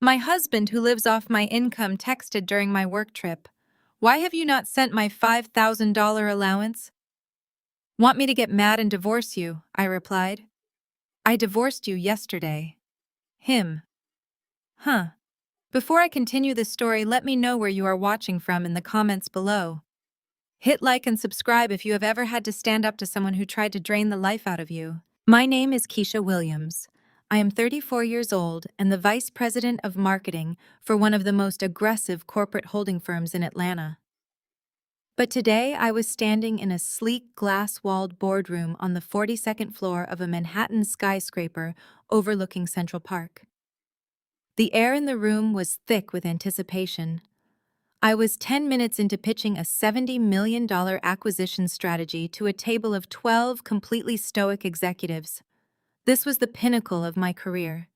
My husband, who lives off my income, texted during my work trip. Why have you not sent my $5,000 allowance? Want me to get mad and divorce you? I replied. I divorced you yesterday. Him. Huh. Before I continue this story, let me know where you are watching from in the comments below. Hit like and subscribe if you have ever had to stand up to someone who tried to drain the life out of you. My name is Keisha Williams. I am 34 years old and the Vice President of Marketing for one of the most aggressive corporate holding firms in Atlanta. But today I was standing in a sleek glass-walled boardroom on the 42nd floor of a Manhattan skyscraper overlooking Central Park. The air in the room was thick with anticipation. I was 10 minutes into pitching a $70 million acquisition strategy to a table of 12 completely stoic executives. This was the pinnacle of my career.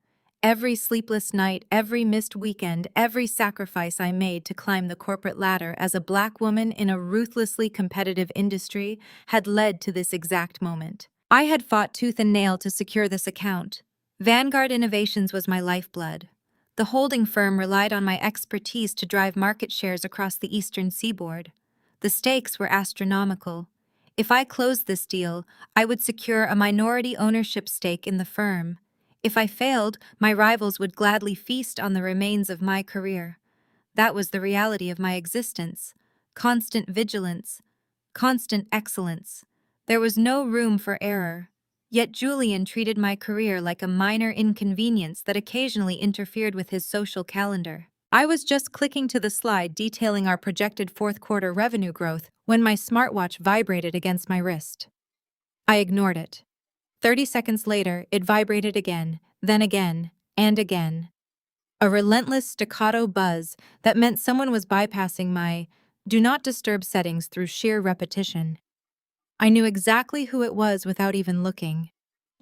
Every sleepless night, every missed weekend, every sacrifice I made to climb the corporate ladder as a Black woman in a ruthlessly competitive industry had led to this exact moment. I had fought tooth and nail to secure this account. Vanguard Innovations was my lifeblood. The holding firm relied on my expertise to drive market shares across the eastern seaboard. The stakes were astronomical. If I closed this deal, I would secure a minority ownership stake in the firm. If I failed, my rivals would gladly feast on the remains of my career. That was the reality of my existence. Constant vigilance, constant excellence. There was no room for error. Yet Julian treated my career like a minor inconvenience that occasionally interfered with his social calendar. I was just clicking to the slide detailing our projected fourth-quarter revenue growth when my smartwatch vibrated against my wrist. I ignored it. 30 seconds later, it vibrated again, then again, and again. A relentless staccato buzz that meant someone was bypassing my do not disturb settings through sheer repetition. I knew exactly who it was without even looking.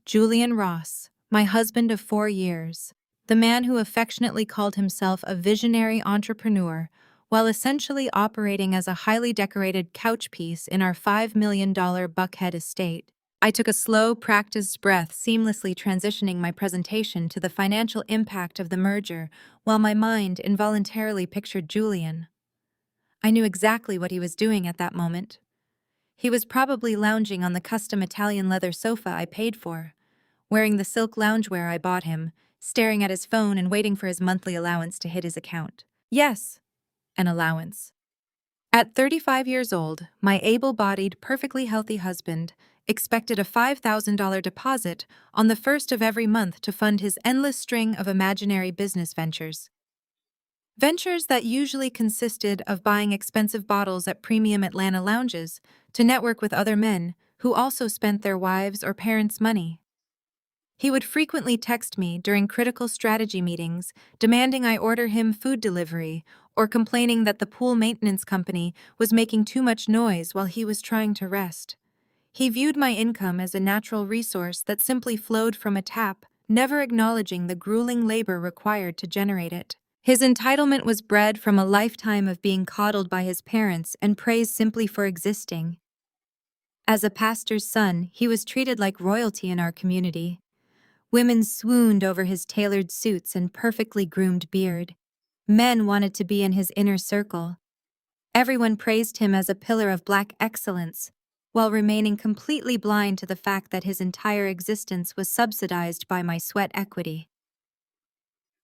Julian Ross, my husband of 4 years, the man who affectionately called himself a visionary entrepreneur while essentially operating as a highly decorated couch piece in our $5 million Buckhead estate. I took a slow, practiced breath, seamlessly transitioning my presentation to the financial impact of the merger while my mind involuntarily pictured Julian. I knew exactly what he was doing at that moment. He was probably lounging on the custom Italian leather sofa I paid for, wearing the silk loungewear I bought him, staring at his phone and waiting for his monthly allowance to hit his account. Yes, an allowance. At 35 years old, my able-bodied, perfectly healthy husband expected a $5,000 deposit on the first of every month to fund his endless string of imaginary business ventures. Ventures that usually consisted of buying expensive bottles at premium Atlanta lounges to network with other men who also spent their wives' or parents' money. He would frequently text me during critical strategy meetings, demanding I order him food delivery or complaining that the pool maintenance company was making too much noise while he was trying to rest. He viewed my income as a natural resource that simply flowed from a tap, never acknowledging the grueling labor required to generate it. His entitlement was bred from a lifetime of being coddled by his parents and praised simply for existing. As a pastor's son, he was treated like royalty in our community. Women swooned over his tailored suits and perfectly groomed beard. Men wanted to be in his inner circle. Everyone praised him as a pillar of Black excellence, while remaining completely blind to the fact that his entire existence was subsidized by my sweat equity.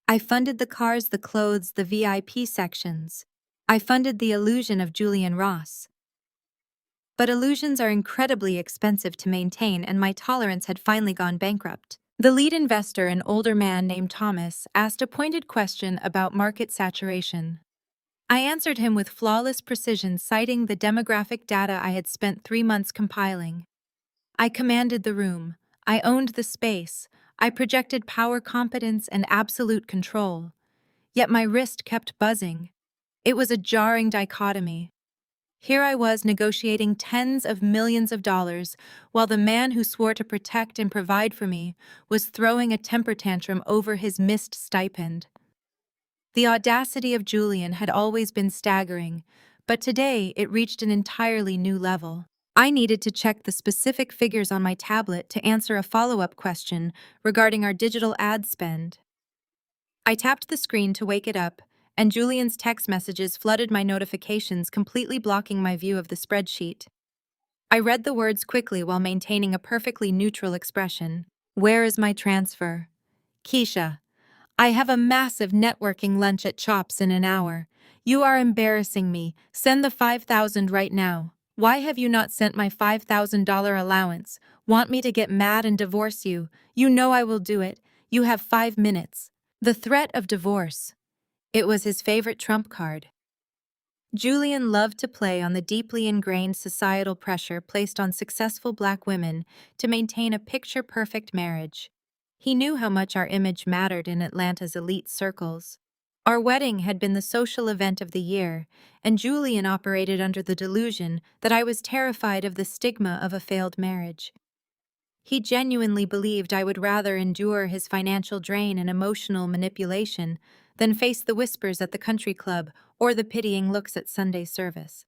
I funded the cars, the clothes, the VIP sections. I funded the illusion of Julian Ross. But illusions are incredibly expensive to maintain, and my tolerance had finally gone bankrupt. The lead investor, an older man named Thomas, asked a pointed question about market saturation. I answered him with flawless precision, citing the demographic data I had spent 3 months compiling. I commanded the room. I owned the space. I projected power, competence, and absolute control. Yet my wrist kept buzzing. It was a jarring dichotomy. Here I was negotiating tens of millions of dollars, while the man who swore to protect and provide for me was throwing a temper tantrum over his missed stipend. The audacity of Julian had always been staggering, but today it reached an entirely new level. I needed to check the specific figures on my tablet to answer a follow-up question regarding our digital ad spend. I tapped the screen to wake it up, and Julian's text messages flooded my notifications, completely blocking my view of the spreadsheet. I read the words quickly while maintaining a perfectly neutral expression. Where is my transfer? Keisha, I have a massive networking lunch at Chops in an hour. You are embarrassing me. Send the 5,000 right now. Why have you not sent my $5,000 allowance? Want me to get mad and divorce you? You know I will do it. You have 5 minutes. The threat of divorce. It was his favorite trump card. Julian loved to play on the deeply ingrained societal pressure placed on successful Black women to maintain a picture-perfect marriage. He knew how much our image mattered in Atlanta's elite circles. Our wedding had been the social event of the year, and Julian operated under the delusion that I was terrified of the stigma of a failed marriage. He genuinely believed I would rather endure his financial drain and emotional manipulation than face the whispers at the country club or the pitying looks at Sunday service.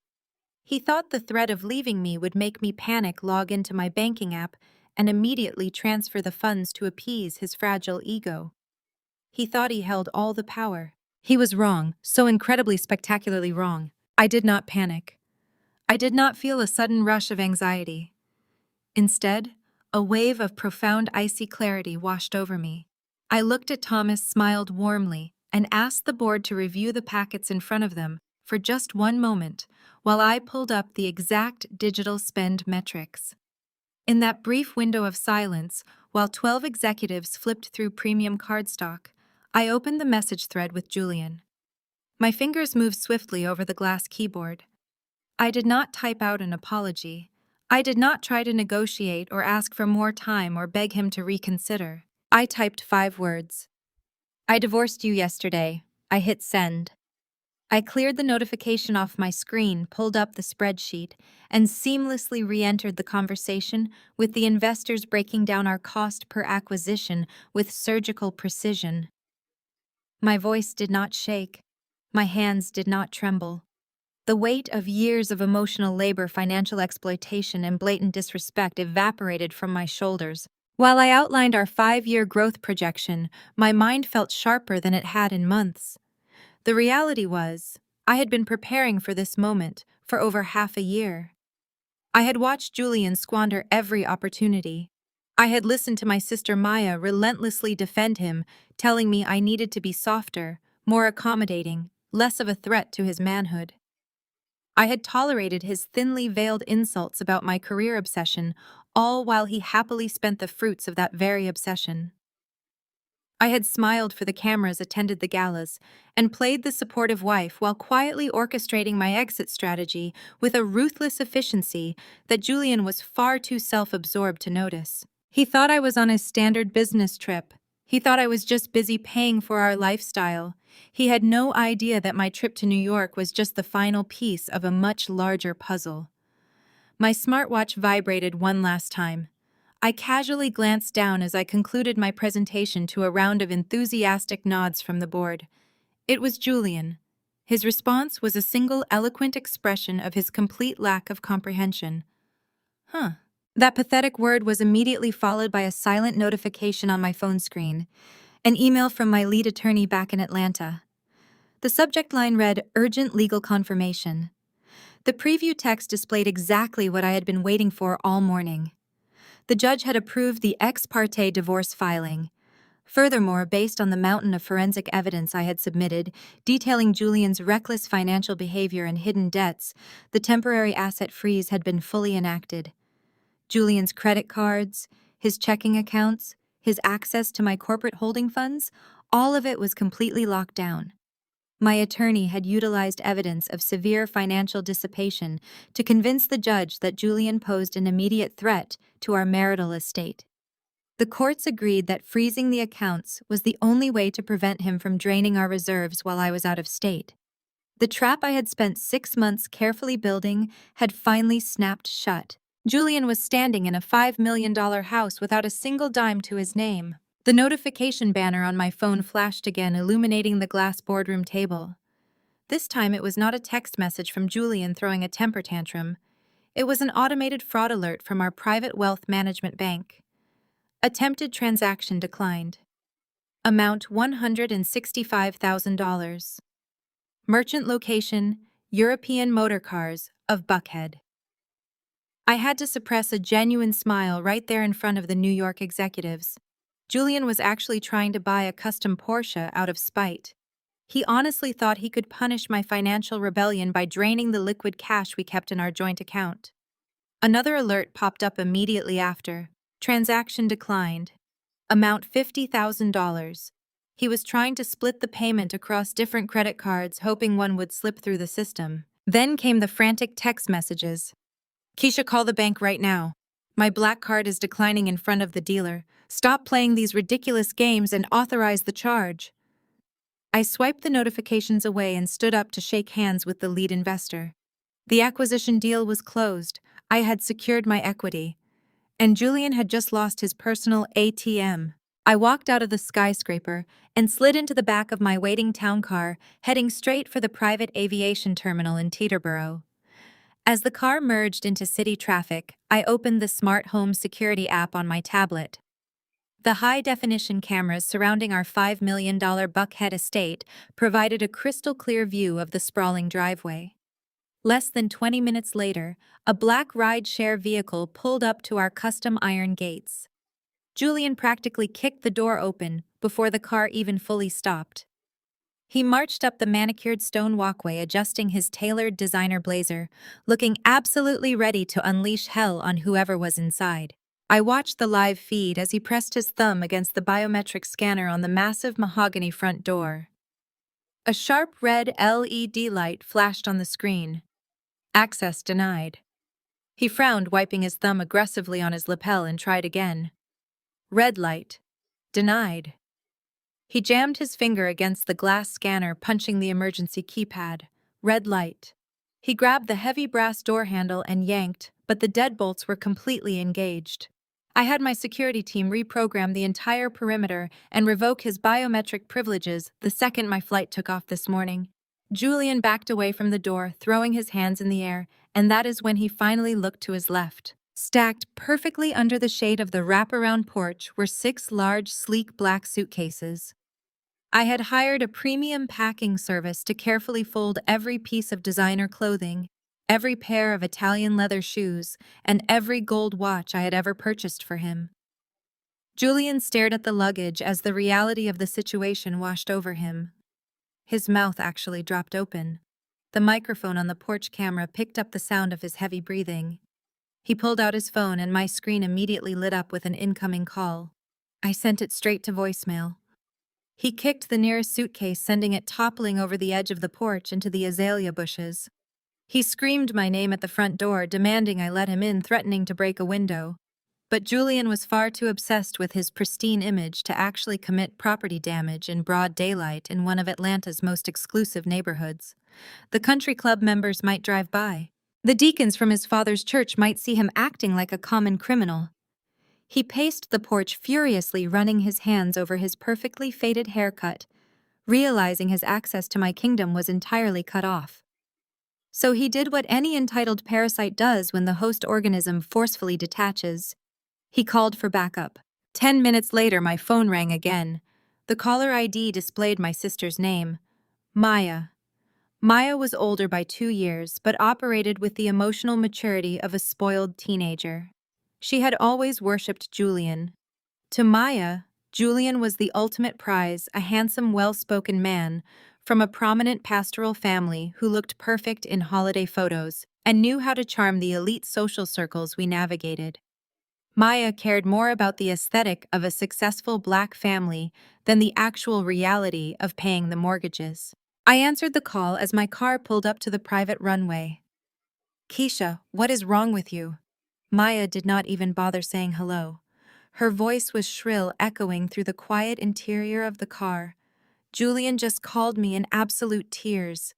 He thought the threat of leaving me would make me panic, log into my banking app, and immediately transfer the funds to appease his fragile ego. He thought he held all the power. He was wrong, so incredibly spectacularly wrong. I did not panic. I did not feel a sudden rush of anxiety. Instead, a wave of profound icy clarity washed over me. I looked at Thomas, smiled warmly, and asked the board to review the packets in front of them for just one moment while I pulled up the exact digital spend metrics. In that brief window of silence, while 12 executives flipped through premium cardstock, I opened the message thread with Julian. My fingers moved swiftly over the glass keyboard. I did not type out an apology. I did not try to negotiate or ask for more time or beg him to reconsider. I typed 5 words. I divorced you yesterday. I hit send. I cleared the notification off my screen, pulled up the spreadsheet, and seamlessly re-entered the conversation with the investors breaking down our cost per acquisition with surgical precision. My voice did not shake. My hands did not tremble. The weight of years of emotional labor, financial exploitation, and blatant disrespect evaporated from my shoulders. While I outlined our 5-year growth projection, my mind felt sharper than it had in months. The reality was, I had been preparing for this moment for over half a year. I had watched Julian squander every opportunity. I had listened to my sister Maya relentlessly defend him, telling me I needed to be softer, more accommodating, less of a threat to his manhood. I had tolerated his thinly veiled insults about my career obsession, all while he happily spent the fruits of that very obsession. I had smiled for the cameras attended the galas and played the supportive wife while quietly orchestrating my exit strategy with a ruthless efficiency that Julian was far too self-absorbed to notice. He thought I was on a standard business trip. He thought I was just busy paying for our lifestyle. He had no idea that my trip to New York was just the final piece of a much larger puzzle. My smartwatch vibrated one last time. I casually glanced down as I concluded my presentation to a round of enthusiastic nods from the board. It was Julian. His response was a single eloquent expression of his complete lack of comprehension. Huh. That pathetic word was immediately followed by a silent notification on my phone screen, an email from my lead attorney back in Atlanta. The subject line read, "Urgent legal confirmation." The preview text displayed exactly what I had been waiting for all morning. The judge had approved the ex parte divorce filing. Furthermore, based on the mountain of forensic evidence I had submitted, detailing Julian's reckless financial behavior and hidden debts, the temporary asset freeze had been fully enacted. Julian's credit cards, his checking accounts, his access to my corporate holding funds, all of it was completely locked down. My attorney had utilized evidence of severe financial dissipation to convince the judge that Julian posed an immediate threat to our marital estate. The courts agreed that freezing the accounts was the only way to prevent him from draining our reserves while I was out of state. The trap I had spent 6 months carefully building had finally snapped shut. Julian was standing in a $5 million house without a single dime to his name. The notification banner on my phone flashed again, illuminating the glass boardroom table. This time it was not a text message from Julian throwing a temper tantrum. It was an automated fraud alert from our private wealth management bank. Attempted transaction declined. Amount $165,000. Merchant location, European Motor Cars of Buckhead. I had to suppress a genuine smile right there in front of the New York executives. Julian was actually trying to buy a custom Porsche out of spite. He honestly thought he could punish my financial rebellion by draining the liquid cash we kept in our joint account. Another alert popped up immediately after. Transaction declined. Amount $50,000. He was trying to split the payment across different credit cards, hoping one would slip through the system. Then came the frantic text messages. Keisha, call the bank right now. My black card is declining in front of the dealer. Stop playing these ridiculous games and authorize the charge. I swiped the notifications away and stood up to shake hands with the lead investor. The acquisition deal was closed. I had secured my equity. And Julian had just lost his personal ATM. I walked out of the skyscraper and slid into the back of my waiting town car, heading straight for the private aviation terminal in Teterboro. As the car merged into city traffic, I opened the smart home security app on my tablet. The high-definition cameras surrounding our $5 million Buckhead estate provided a crystal-clear view of the sprawling driveway. Less than 20 minutes later, a black ride-share vehicle pulled up to our custom iron gates. Julian practically kicked the door open before the car even fully stopped. He marched up the manicured stone walkway, adjusting his tailored designer blazer, looking absolutely ready to unleash hell on whoever was inside. I watched the live feed as he pressed his thumb against the biometric scanner on the massive mahogany front door. A sharp red LED light flashed on the screen. Access denied. He frowned, wiping his thumb aggressively on his lapel, and tried again. Red light. Denied. He jammed his finger against the glass scanner, punching the emergency keypad. Red light. He grabbed the heavy brass door handle and yanked, but the deadbolts were completely engaged. I had my security team reprogram the entire perimeter and revoke his biometric privileges the second my flight took off this morning. Julian backed away from the door, throwing his hands in the air, and that is when he finally looked to his left. Stacked perfectly under the shade of the wraparound porch were 6 large, sleek black suitcases. I had hired a premium packing service to carefully fold every piece of designer clothing, every pair of Italian leather shoes, and every gold watch I had ever purchased for him. Julian stared at the luggage as the reality of the situation washed over him. His mouth actually dropped open. The microphone on the porch camera picked up the sound of his heavy breathing. He pulled out his phone and my screen immediately lit up with an incoming call. I sent it straight to voicemail. He kicked the nearest suitcase, sending it toppling over the edge of the porch into the azalea bushes. He screamed my name at the front door, demanding I let him in, threatening to break a window. But Julian was far too obsessed with his pristine image to actually commit property damage in broad daylight in one of Atlanta's most exclusive neighborhoods. The country club members might drive by. The deacons from his father's church might see him acting like a common criminal. He paced the porch furiously, running his hands over his perfectly faded haircut, realizing his access to my kingdom was entirely cut off. So he did what any entitled parasite does when the host organism forcefully detaches. He called for backup. 10 minutes later, my phone rang again. The caller ID displayed my sister's name, Maya. Maya was older by 2 years, but operated with the emotional maturity of a spoiled teenager. She had always worshipped Julian. To Maya, Julian was the ultimate prize, a handsome, well-spoken man from a prominent pastoral family who looked perfect in holiday photos and knew how to charm the elite social circles we navigated. Maya cared more about the aesthetic of a successful Black family than the actual reality of paying the mortgages. I answered the call as my car pulled up to the private runway. Keisha, what is wrong with you? Maya did not even bother saying hello. Her voice was shrill, echoing through the quiet interior of the car. Julian just called me in absolute tears.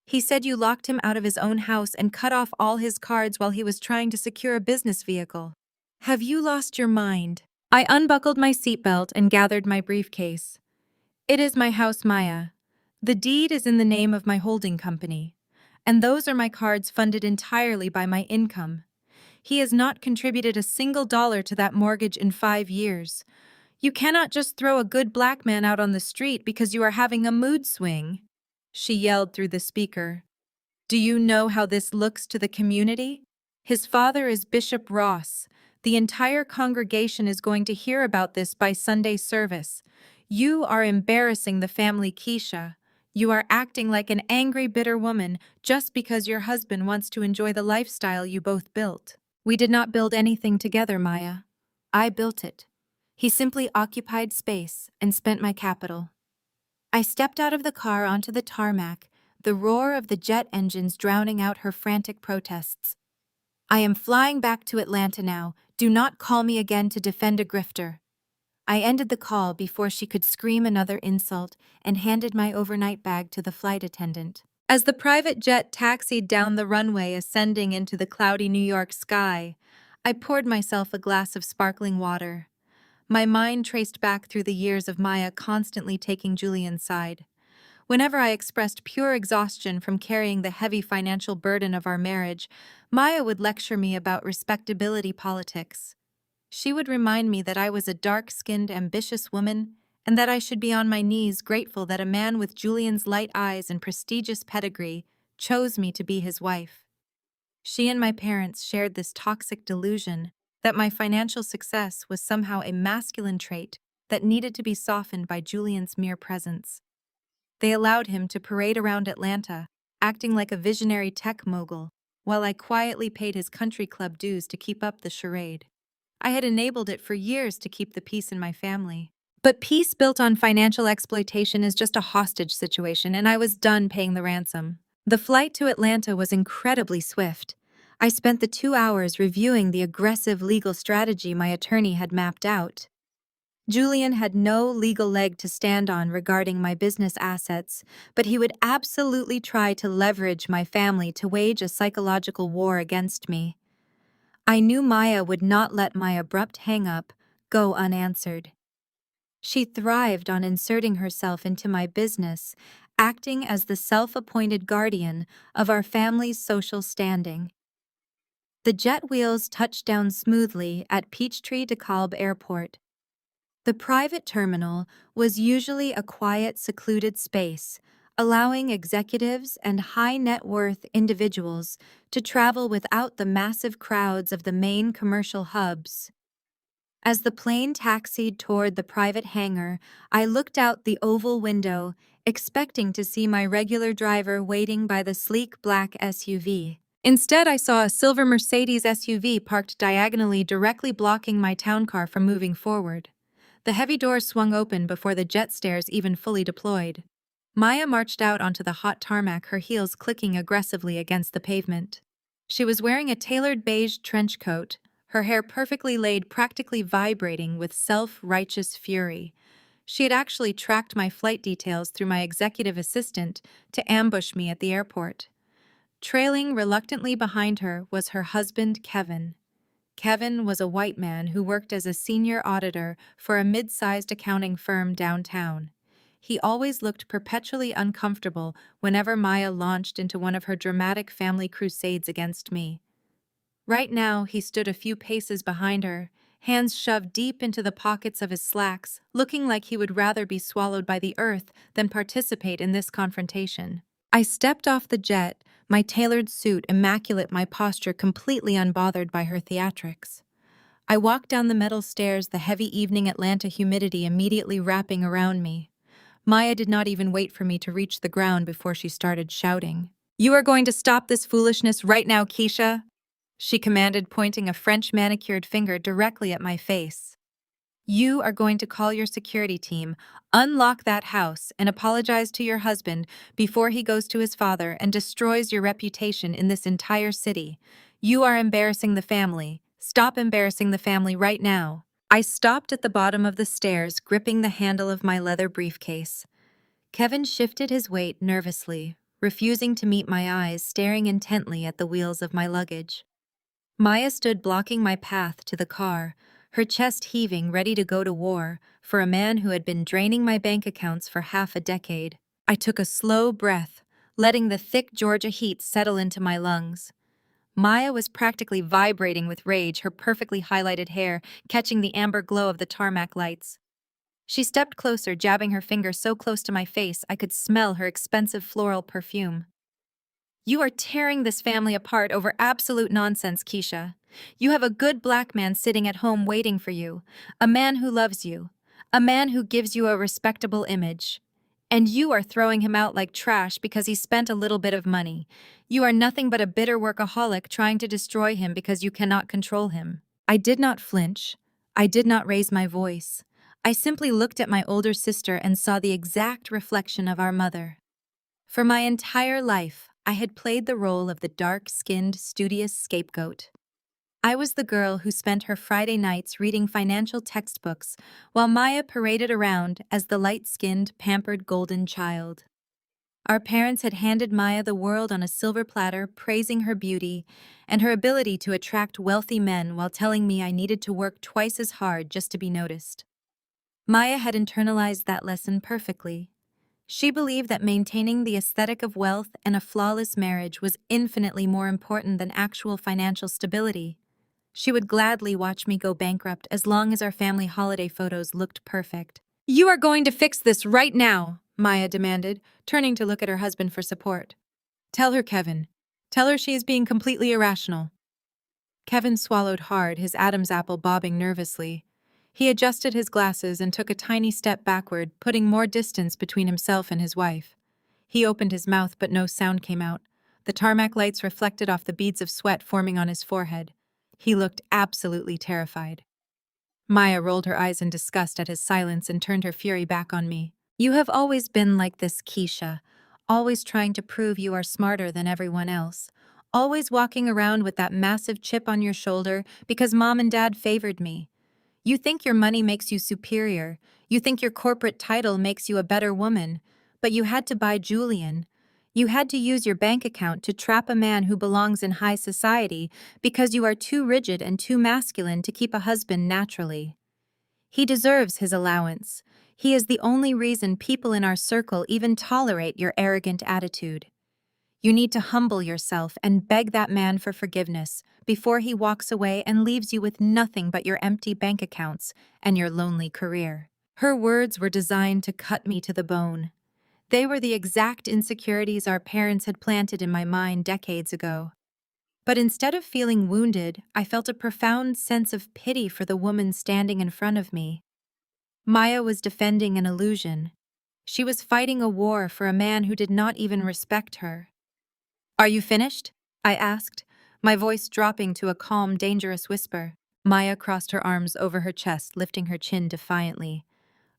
He said you locked him out of his own house and cut off all his cards while he was trying to secure a business vehicle. Have you lost your mind? I unbuckled my seatbelt and gathered my briefcase. It is my house, Maya. The deed is in the name of my holding company, and those are my cards funded entirely by my income. He has not contributed a single dollar to that mortgage in 5 years. You cannot just throw a good black man out on the street because you are having a mood swing, she yelled through the speaker. Do you know how this looks to the community? His father is Bishop Ross. The entire congregation is going to hear about this by Sunday service. You are embarrassing the family, Keisha. You are acting like an angry, bitter woman just because your husband wants to enjoy the lifestyle you both built. We did not build anything together, Maya. I built it. He simply occupied space and spent my capital. I stepped out of the car onto the tarmac, the roar of the jet engines drowning out her frantic protests. I am flying back to Atlanta now. Do not call me again to defend a grifter. I ended the call before she could scream another insult and handed my overnight bag to the flight attendant. As the private jet taxied down the runway ascending into the cloudy New York sky, I poured myself a glass of sparkling water. My mind traced back through the years of Maya constantly taking Julian's side. Whenever I expressed pure exhaustion from carrying the heavy financial burden of our marriage, Maya would lecture me about respectability politics. She would remind me that I was a dark-skinned, ambitious woman, and that I should be on my knees grateful that a man with Julian's light eyes and prestigious pedigree chose me to be his wife. She and my parents shared this toxic delusion that my financial success was somehow a masculine trait that needed to be softened by Julian's mere presence. They allowed him to parade around Atlanta, acting like a visionary tech mogul, while I quietly paid his country club dues to keep up the charade. I had enabled it for years to keep the peace in my family. But peace built on financial exploitation is just a hostage situation, and I was done paying the ransom. The flight to Atlanta was incredibly swift. I spent the 2 hours reviewing the aggressive legal strategy my attorney had mapped out. Julian had no legal leg to stand on regarding my business assets, but he would absolutely try to leverage my family to wage a psychological war against me. I knew Maya would not let my abrupt hang-up go unanswered. She thrived on inserting herself into my business, acting as the self-appointed guardian of our family's social standing. The jet wheels touched down smoothly at Peachtree DeKalb Airport. The private terminal was usually a quiet, secluded space, allowing executives and high-net-worth individuals to travel without the massive crowds of the main commercial hubs. As the plane taxied toward the private hangar, I looked out the oval window, expecting to see my regular driver waiting by the sleek black SUV. Instead, I saw a silver Mercedes SUV parked diagonally, directly blocking my town car from moving forward. The heavy doors swung open before the jet stairs even fully deployed. Maya marched out onto the hot tarmac, her heels clicking aggressively against the pavement. She was wearing a tailored beige trench coat, her hair perfectly laid, practically vibrating with self-righteous fury. She had actually tracked my flight details through my executive assistant to ambush me at the airport. Trailing reluctantly behind her was her husband, Kevin. Kevin was a white man who worked as a senior auditor for a mid-sized accounting firm downtown. He always looked perpetually uncomfortable whenever Maya launched into one of her dramatic family crusades against me. Right now, he stood a few paces behind her, hands shoved deep into the pockets of his slacks, looking like he would rather be swallowed by the earth than participate in this confrontation. I stepped off the jet, my tailored suit immaculate, my posture completely unbothered by her theatrics. I walked down the metal stairs, the heavy evening Atlanta humidity immediately wrapping around me. Maya did not even wait for me to reach the ground before she started shouting. "You are going to stop this foolishness right now, Keisha," she commanded, pointing a French manicured finger directly at my face. "You are going to call your security team, unlock that house, and apologize to your husband before he goes to his father and destroys your reputation in this entire city. You are embarrassing the family. Stop embarrassing the family right now." I stopped at the bottom of the stairs, gripping the handle of my leather briefcase. Kevin shifted his weight nervously, refusing to meet my eyes, staring intently at the wheels of my luggage. Maya stood blocking my path to the car, her chest heaving, ready to go to war for a man who had been draining my bank accounts for half a decade. I took a slow breath, letting the thick Georgia heat settle into my lungs. Maya was practically vibrating with rage, her perfectly highlighted hair catching the amber glow of the tarmac lights. She stepped closer, jabbing her finger so close to my face I could smell her expensive floral perfume. You are tearing this family apart over absolute nonsense, Keisha. You have a good black man sitting at home waiting for you, a man who loves you, a man who gives you a respectable image. And you are throwing him out like trash because he spent a little bit of money. You are nothing but a bitter workaholic trying to destroy him because you cannot control him. I did not flinch. I did not raise my voice. I simply looked at my older sister and saw the exact reflection of our mother. For my entire life, I had played the role of the dark-skinned, studious scapegoat. I was the girl who spent her Friday nights reading financial textbooks while Maya paraded around as the light-skinned, pampered golden child. Our parents had handed Maya the world on a silver platter, praising her beauty and her ability to attract wealthy men while telling me I needed to work twice as hard just to be noticed. Maya had internalized that lesson perfectly. She believed that maintaining the aesthetic of wealth and a flawless marriage was infinitely more important than actual financial stability. She would gladly watch me go bankrupt as long as our family holiday photos looked perfect. "You are going to fix this right now," Maya demanded, turning to look at her husband for support. "Tell her, Kevin. Tell her she is being completely irrational." Kevin swallowed hard, his Adam's apple bobbing nervously. He adjusted his glasses and took a tiny step backward, putting more distance between himself and his wife. He opened his mouth, but no sound came out. The tarmac lights reflected off the beads of sweat forming on his forehead. He looked absolutely terrified. Maya rolled her eyes in disgust at his silence and turned her fury back on me. "You have always been like this, Keisha, always trying to prove you are smarter than everyone else, always walking around with that massive chip on your shoulder because Mom and Dad favored me. You think your money makes you superior, you think your corporate title makes you a better woman, but you had to buy Julian. You had to use your bank account to trap a man who belongs in high society because you are too rigid and too masculine to keep a husband naturally. He deserves his allowance. He is the only reason people in our circle even tolerate your arrogant attitude. You need to humble yourself and beg that man for forgiveness before he walks away and leaves you with nothing but your empty bank accounts and your lonely career." Her words were designed to cut me to the bone. They were the exact insecurities our parents had planted in my mind decades ago. But instead of feeling wounded, I felt a profound sense of pity for the woman standing in front of me. Maya was defending an illusion. She was fighting a war for a man who did not even respect her. "Are you finished?" I asked, my voice dropping to a calm, dangerous whisper. Maya crossed her arms over her chest, lifting her chin defiantly.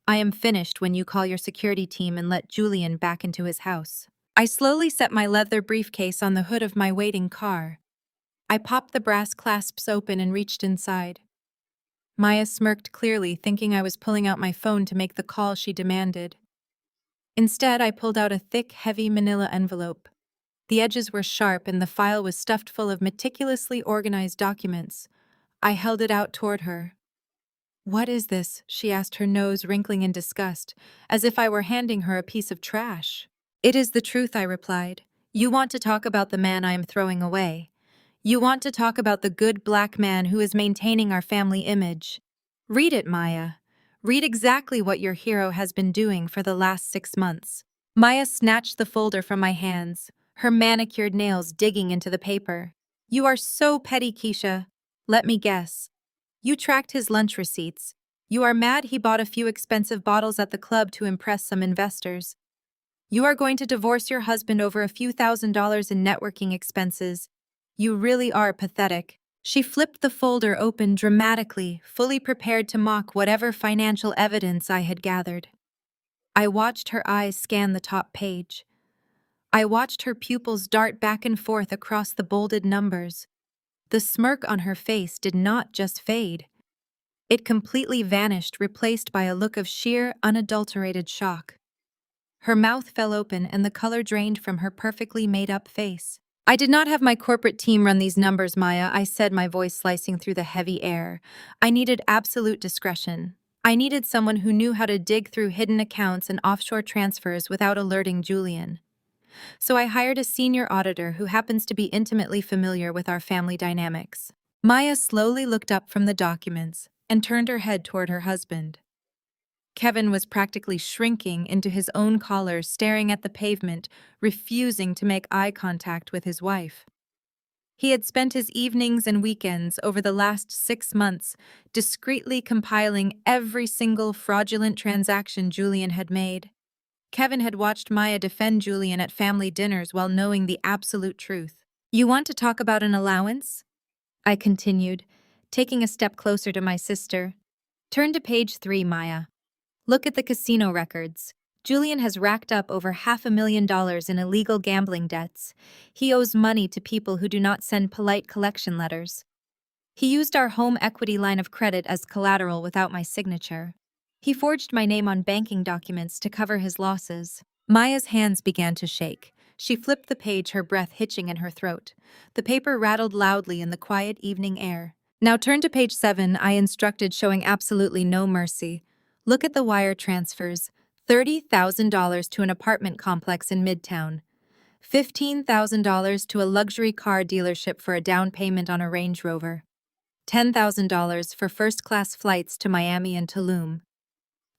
"I am finished when you call your security team and let Julian back into his house." I slowly set my leather briefcase on the hood of my waiting car. I popped the brass clasps open and reached inside. Maya smirked clearly, thinking I was pulling out my phone to make the call she demanded. Instead, I pulled out a thick, heavy manila envelope. The edges were sharp and the file was stuffed full of meticulously organized documents. I held it out toward her. "What is this?" she asked, her nose wrinkling in disgust, as if I were handing her a piece of trash. "It is the truth," I replied. "You want to talk about the man I am throwing away. You want to talk about the good black man who is maintaining our family image. Read it, Maya. Read exactly what your hero has been doing for the last 6 months." Maya snatched the folder from my hands, her manicured nails digging into the paper. "You are so petty, Keisha. Let me guess. You tracked his lunch receipts. You are mad he bought a few expensive bottles at the club to impress some investors. You are going to divorce your husband over a few $1,000s in networking expenses. You really are pathetic." She flipped the folder open dramatically, fully prepared to mock whatever financial evidence I had gathered. I watched her eyes scan the top page. I watched her pupils dart back and forth across the bolded numbers. The smirk on her face did not just fade. It completely vanished, replaced by a look of sheer, unadulterated shock. Her mouth fell open and the color drained from her perfectly made-up face. "I did not have my corporate team run these numbers, Maya," I said, my voice slicing through the heavy air. "I needed absolute discretion. I needed someone who knew how to dig through hidden accounts and offshore transfers without alerting Julian. So I hired a senior auditor who happens to be intimately familiar with our family dynamics." Maya slowly looked up from the documents and turned her head toward her husband. Kevin was practically shrinking into his own collar, staring at the pavement, refusing to make eye contact with his wife. He had spent his evenings and weekends over the last 6 months discreetly compiling every single fraudulent transaction Julian had made. Kevin had watched Maya defend Julian at family dinners while knowing the absolute truth. "You want to talk about an allowance?" I continued, taking a step closer to my sister. "Turn to page 3, Maya. Look at the casino records. Julian has racked up over $500,000 in illegal gambling debts. He owes money to people who do not send polite collection letters. He used our home equity line of credit as collateral without my signature. He forged my name on banking documents to cover his losses." Maya's hands began to shake. She flipped the page, her breath hitching in her throat. The paper rattled loudly in the quiet evening air. "Now turn to page 7, I instructed, showing absolutely no mercy. Look at the wire transfers. $30,000 to an apartment complex in Midtown. $15,000 to a luxury car dealership for a down payment on a Range Rover. $10,000 for first-class flights to Miami and Tulum.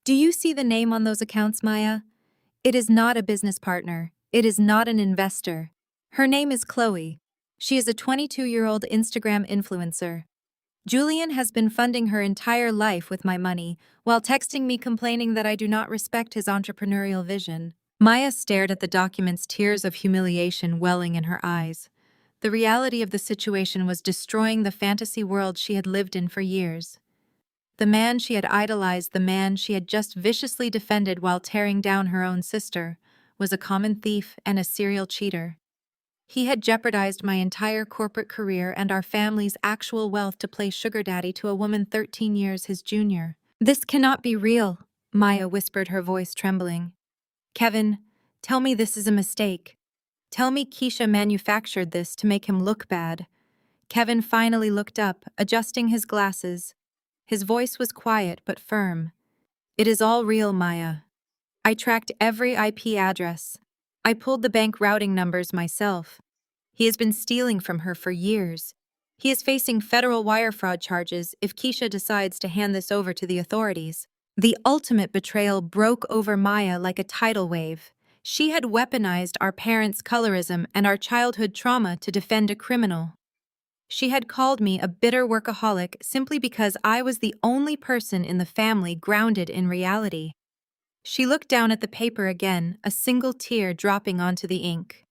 Do you see the name on those accounts, Maya? It is not a business partner. It is not an investor. Her name is Chloe. She is a 22-year-old Instagram influencer. Julian has been funding her entire life with my money, while texting me complaining that I do not respect his entrepreneurial vision." Maya stared at the documents, tears of humiliation welling in her eyes. The reality of the situation was destroying the fantasy world she had lived in for years. The man she had idolized, the man she had just viciously defended while tearing down her own sister, was a common thief and a serial cheater. He had jeopardized my entire corporate career and our family's actual wealth to play sugar daddy to a woman 13 years his junior. "This cannot be real," Maya whispered, her voice trembling. "Kevin, tell me this is a mistake. Tell me Keisha manufactured this to make him look bad." Kevin finally looked up, adjusting his glasses. His voice was quiet but firm. "It is all real, Maya. I tracked every IP address. I pulled the bank routing numbers myself. He has been stealing from her for years. He is facing federal wire fraud charges if Keisha decides to hand this over to the authorities." The ultimate betrayal broke over Maya like a tidal wave. She had weaponized our parents' colorism and our childhood trauma to defend a criminal. She had called me a bitter workaholic simply because I was the only person in the family grounded in reality. She looked down at the paper again, a single tear dropping onto the ink.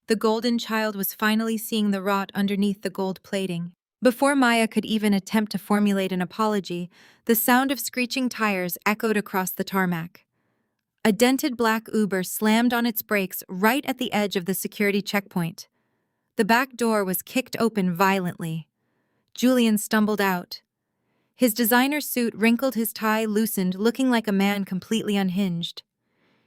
The golden child was finally seeing the rot underneath the gold plating. Before Maya could even attempt to formulate an apology, the sound of screeching tires echoed across the tarmac. A dented black Uber slammed on its brakes right at the edge of the security checkpoint. The back door was kicked open violently. Julian stumbled out. His designer suit wrinkled, his tie loosened, looking like a man completely unhinged.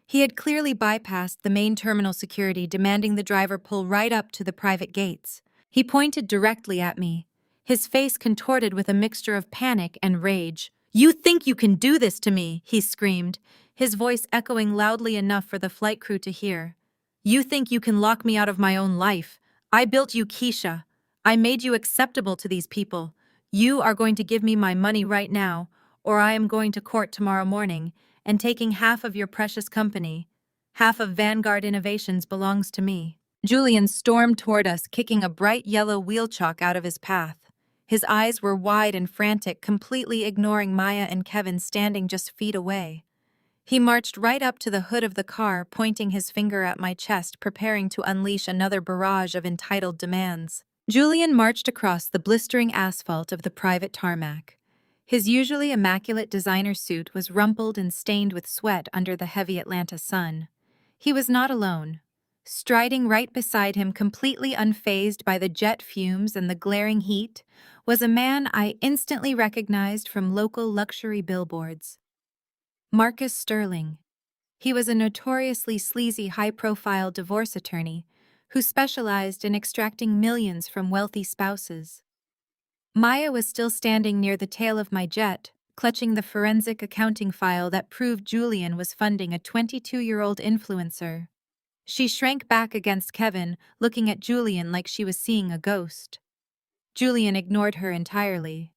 He had clearly bypassed the main terminal security, demanding the driver pull right up to the private gates. He pointed directly at me, his face contorted with a mixture of panic and rage. "You think you can do this to me?" he screamed, his voice echoing loudly enough for the flight crew to hear. "You think you can lock me out of my own life? I built you, Keisha. I made you acceptable to these people. You are going to give me my money right now, or I am going to court tomorrow morning, and taking half of your precious company. Half of Vanguard Innovations belongs to me." Julian stormed toward us, kicking a bright yellow wheel chalk out of his path. His eyes were wide and frantic, completely ignoring Maya and Kevin standing just feet away. He marched right up to the hood of the car, pointing his finger at my chest, preparing to unleash another barrage of entitled demands. Julian marched across the blistering asphalt of the private tarmac. His usually immaculate designer suit was rumpled and stained with sweat under the heavy Atlanta sun. He was not alone. Striding right beside him, completely unfazed by the jet fumes and the glaring heat, was a man I instantly recognized from local luxury billboards. Marcus Sterling. He was a notoriously sleazy, high-profile divorce attorney who specialized in extracting millions from wealthy spouses. Maya was still standing near the tail of my jet, clutching the forensic accounting file that proved Julian was funding a 22-year-old influencer. She shrank back against Kevin, looking at Julian like she was seeing a ghost. Julian ignored her entirely.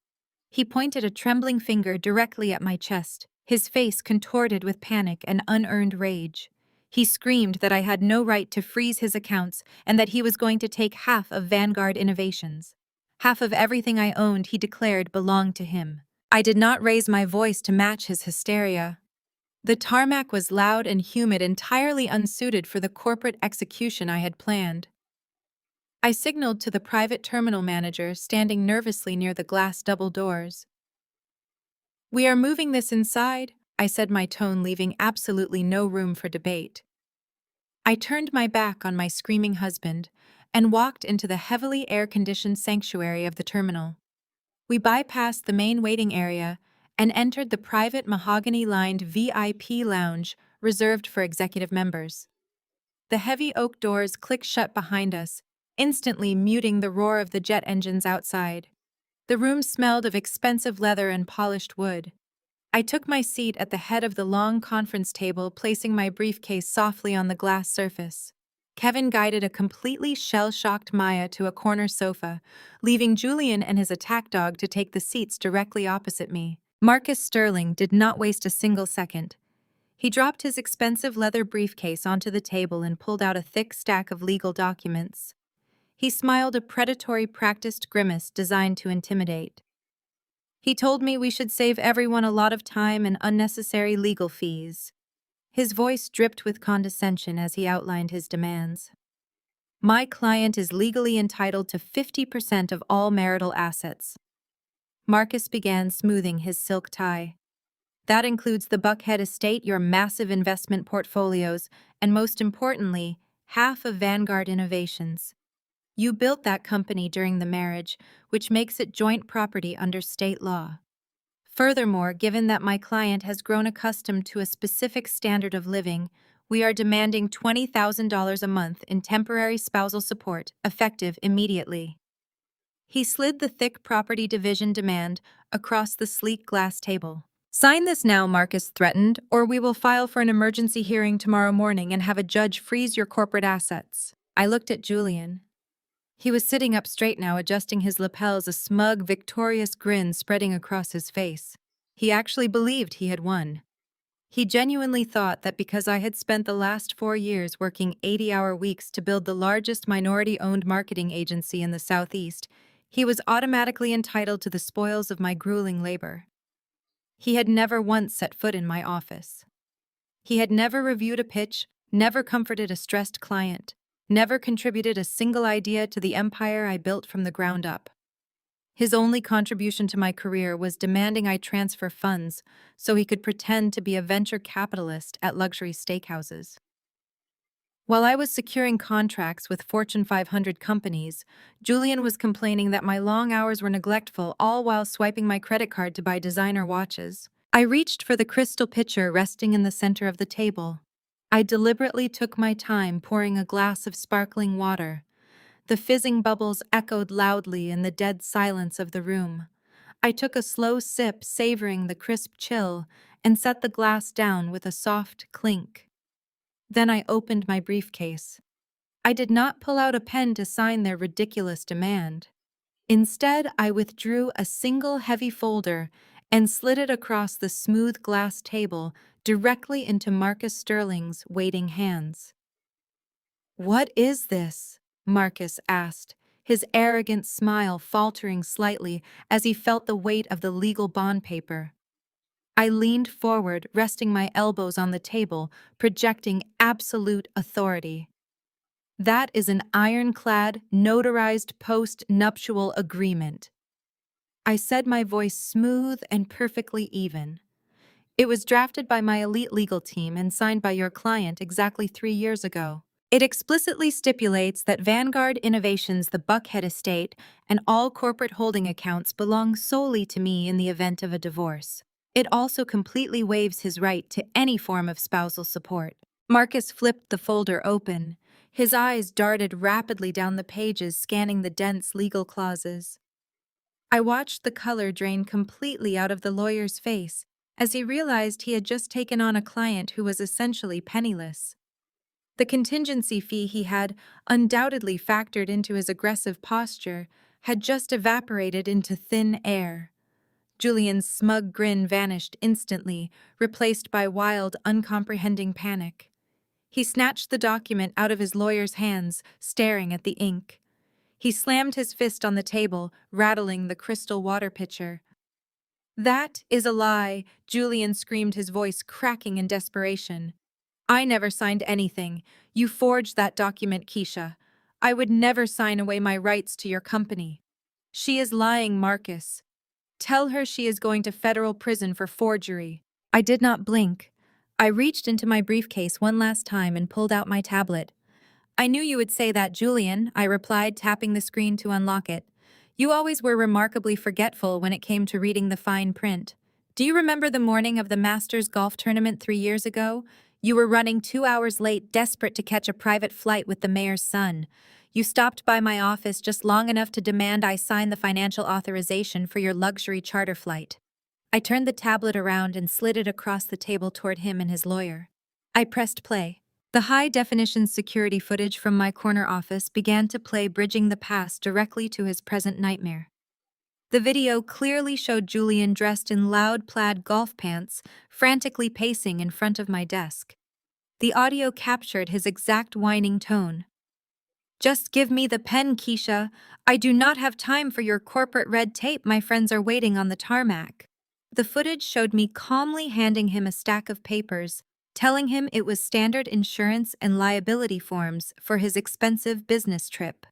He pointed a trembling finger directly at my chest, his face contorted with panic and unearned rage. He screamed that I had no right to freeze his accounts and that he was going to take half of Vanguard Innovations. Half of everything I owned, he declared, belonged to him. I did not raise my voice to match his hysteria. The tarmac was loud and humid, entirely unsuited for the corporate execution I had planned. I signaled to the private terminal manager standing nervously near the glass double doors. "We are moving this inside," I said, my tone leaving absolutely no room for debate. I turned my back on my screaming husband and walked into the heavily air-conditioned sanctuary of the terminal. We bypassed the main waiting area and entered the private mahogany-lined VIP lounge reserved for executive members. The heavy oak doors clicked shut behind us, instantly muting the roar of the jet engines outside. The room smelled of expensive leather and polished wood. I took my seat at the head of the long conference table, placing my briefcase softly on the glass surface. Kevin guided a completely shell-shocked Maya to a corner sofa, leaving Julian and his attack dog to take the seats directly opposite me. Marcus Sterling did not waste a single second. He dropped his expensive leather briefcase onto the table and pulled out a thick stack of legal documents. He smiled a predatory, practiced grimace designed to intimidate. He told me we should save everyone a lot of time and unnecessary legal fees. His voice dripped with condescension as he outlined his demands. My client is legally entitled to 50% of all marital assets. Marcus began smoothing his silk tie. That includes the Buckhead estate, your massive investment portfolios, and most importantly, half of Vanguard Innovations. You built that company during the marriage, which makes it joint property under state law. Furthermore, given that my client has grown accustomed to a specific standard of living, we are demanding $20,000 a month in temporary spousal support, effective immediately. He slid the thick property division demand across the sleek glass table. "Sign this now," Marcus threatened, "or we will file for an emergency hearing tomorrow morning and have a judge freeze your corporate assets." I looked at Julian. He was sitting up straight now, adjusting his lapels, a smug, victorious grin spreading across his face. He actually believed he had won. He genuinely thought that because I had spent the last 4 years working 80-hour weeks to build the largest minority-owned marketing agency in the Southeast, he was automatically entitled to the spoils of my grueling labor. He had never once set foot in my office. He had never reviewed a pitch, never comforted a stressed client, never contributed a single idea to the empire I built from the ground up. His only contribution to my career was demanding I transfer funds so he could pretend to be a venture capitalist at luxury steakhouses. While I was securing contracts with Fortune 500 companies, Julian was complaining that my long hours were neglectful, all while swiping my credit card to buy designer watches. I reached for the crystal pitcher resting in the center of the table. I deliberately took my time pouring a glass of sparkling water. The fizzing bubbles echoed loudly in the dead silence of the room. I took a slow sip, savoring the crisp chill, and set the glass down with a soft clink. Then I opened my briefcase. I did not pull out a pen to sign their ridiculous demand. Instead, I withdrew a single heavy folder and slid it across the smooth glass table directly into Marcus Sterling's waiting hands. "What is this?" Marcus asked, his arrogant smile faltering slightly as he felt the weight of the legal bond paper. I leaned forward, resting my elbows on the table, projecting absolute authority. "That is an ironclad, notarized post-nuptial agreement." I said, my voice smooth and perfectly even. "It was drafted by my elite legal team and signed by your client exactly 3 years ago. It explicitly stipulates that Vanguard Innovations, the Buckhead estate, and all corporate holding accounts belong solely to me in the event of a divorce. It also completely waives his right to any form of spousal support." Marcus flipped the folder open. His eyes darted rapidly down the pages, scanning the dense legal clauses. I watched the color drain completely out of the lawyer's face as he realized he had just taken on a client who was essentially penniless. The contingency fee he had undoubtedly factored into his aggressive posture had just evaporated into thin air. Julian's smug grin vanished instantly, replaced by wild, uncomprehending panic. He snatched the document out of his lawyer's hands, staring at the ink. He slammed his fist on the table, rattling the crystal water pitcher. "That is a lie," Julian screamed, his voice cracking in desperation. "I never signed anything. You forged that document, Keisha. I would never sign away my rights to your company." "She is lying, Marcus. Tell her she is going to federal prison for forgery." I did not blink. I reached into my briefcase one last time and pulled out my tablet. "I knew you would say that, Julian," I replied, tapping the screen to unlock it. "You always were remarkably forgetful when it came to reading the fine print. Do you remember the morning of the Masters golf tournament 3 years ago? You were running 2 hours late, desperate to catch a private flight with the mayor's son. You stopped by my office just long enough to demand I sign the financial authorization for your luxury charter flight." I turned the tablet around and slid it across the table toward him and his lawyer. I pressed play. The high-definition security footage from my corner office began to play, bridging the past directly to his present nightmare. The video clearly showed Julian dressed in loud plaid golf pants, frantically pacing in front of my desk. The audio captured his exact whining tone. "Just give me the pen, Keisha. I do not have time for your corporate red tape. My friends are waiting on the tarmac." The footage showed me calmly handing him a stack of papers, telling him it was standard insurance and liability forms for his expensive business trip.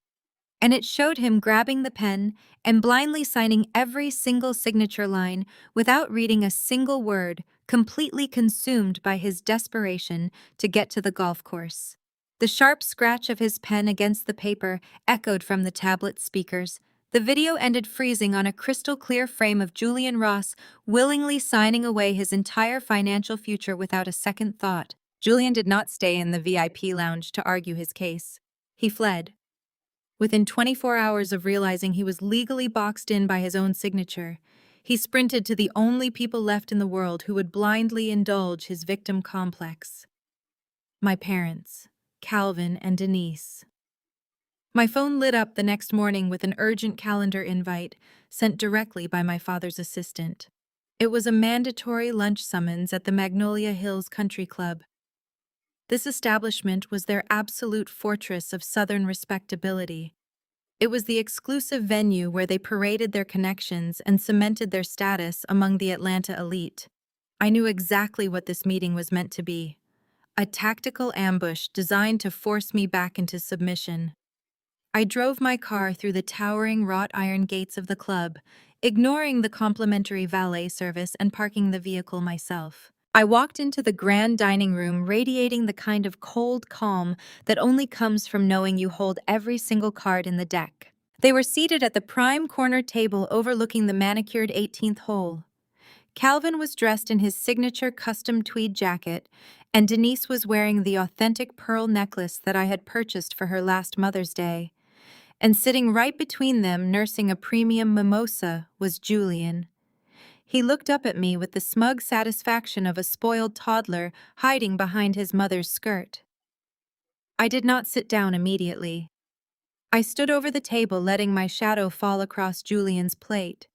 And it showed him grabbing the pen and blindly signing every single signature line without reading a single word, completely consumed by his desperation to get to the golf course. The sharp scratch of his pen against the paper echoed from the tablet speakers. The video ended freezing on a crystal-clear frame of Julian Ross willingly signing away his entire financial future without a second thought. Julian did not stay in the VIP lounge to argue his case. He fled. Within 24 hours of realizing he was legally boxed in by his own signature, he sprinted to the only people left in the world who would blindly indulge his victim complex. My parents, Calvin and Denise. My phone lit up the next morning with an urgent calendar invite sent directly by my father's assistant. It was a mandatory lunch summons at the Magnolia Hills Country Club. This establishment was their absolute fortress of Southern respectability. It was the exclusive venue where they paraded their connections and cemented their status among the Atlanta elite. I knew exactly what this meeting was meant to be: a tactical ambush designed to force me back into submission. I drove my car through the towering wrought iron gates of the club, ignoring the complimentary valet service and parking the vehicle myself. I walked into the grand dining room, radiating the kind of cold calm that only comes from knowing you hold every single card in the deck. They were seated at the prime corner table overlooking the manicured 18th hole. Calvin was dressed in his signature custom tweed jacket, and Denise was wearing the authentic pearl necklace that I had purchased for her last Mother's Day. And sitting right between them, nursing a premium mimosa, was Julian. He looked up at me with the smug satisfaction of a spoiled toddler hiding behind his mother's skirt. I did not sit down immediately. I stood over the table, letting my shadow fall across Julian's plate.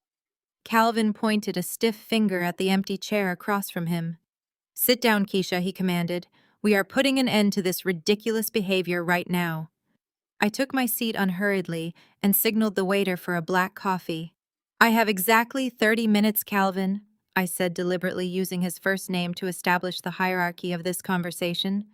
Calvin pointed a stiff finger at the empty chair across from him. "Sit down, Keisha," he commanded. "We are putting an end to this ridiculous behavior right now." I took my seat unhurriedly and signaled the waiter for a black coffee. "I have exactly 30 minutes, Calvin," I said, deliberately using his first name to establish the hierarchy of this conversation.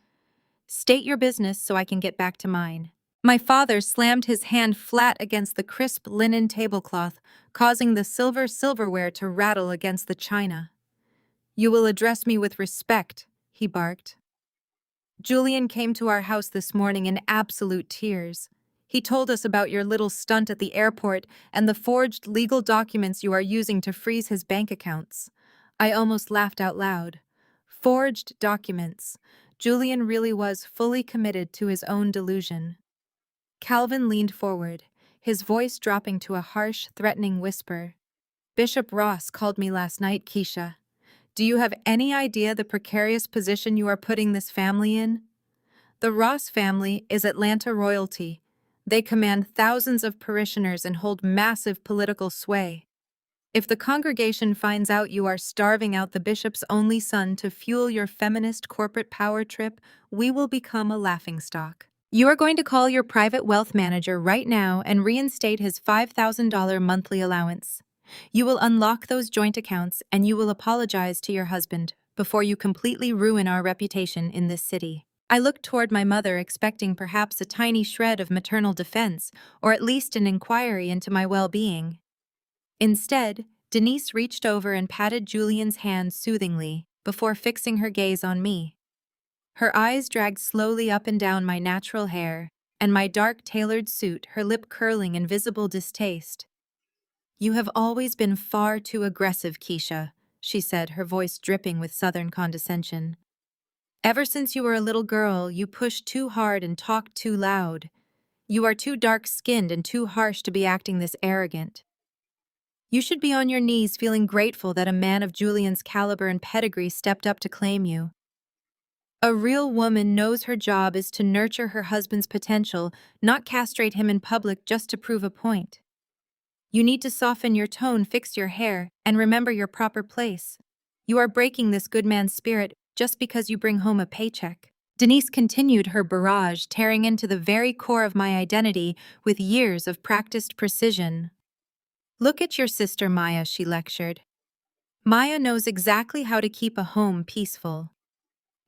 "State your business so I can get back to mine." My father slammed his hand flat against the crisp linen tablecloth, causing the silverware to rattle against the china. "You will address me with respect," he barked. "Julian came to our house this morning in absolute tears. He told us about your little stunt at the airport and the forged legal documents you are using to freeze his bank accounts." I almost laughed out loud. Forged documents. Julian really was fully committed to his own delusion. Calvin leaned forward, his voice dropping to a harsh, threatening whisper. "Bishop Ross called me last night, Keisha. Do you have any idea the precarious position you are putting this family in? The Ross family is Atlanta royalty. They command thousands of parishioners and hold massive political sway. If the congregation finds out you are starving out the bishop's only son to fuel your feminist corporate power trip, we will become a laughingstock. You are going to call your private wealth manager right now and reinstate his $5,000 monthly allowance. You will unlock those joint accounts and you will apologize to your husband before you completely ruin our reputation in this city. I looked toward my mother, expecting perhaps a tiny shred of maternal defense, or at least an inquiry into my well-being. Instead, Denise reached over and patted Julian's hand soothingly before fixing her gaze on me. Her eyes dragged slowly up and down my natural hair, and my dark tailored suit, her lip curling in visible distaste. "You have always been far too aggressive, Keisha," she said, her voice dripping with southern condescension. "Ever since you were a little girl, you pushed too hard and talked too loud. You are too dark-skinned and too harsh to be acting this arrogant. You should be on your knees feeling grateful that a man of Julian's caliber and pedigree stepped up to claim you. A real woman knows her job is to nurture her husband's potential, not castrate him in public just to prove a point. You need to soften your tone, fix your hair, and remember your proper place. You are breaking this good man's spirit just because you bring home a paycheck." Denise continued her barrage, tearing into the very core of my identity with years of practiced precision. "Look at your sister Maya," she lectured. "Maya knows exactly how to keep a home peaceful.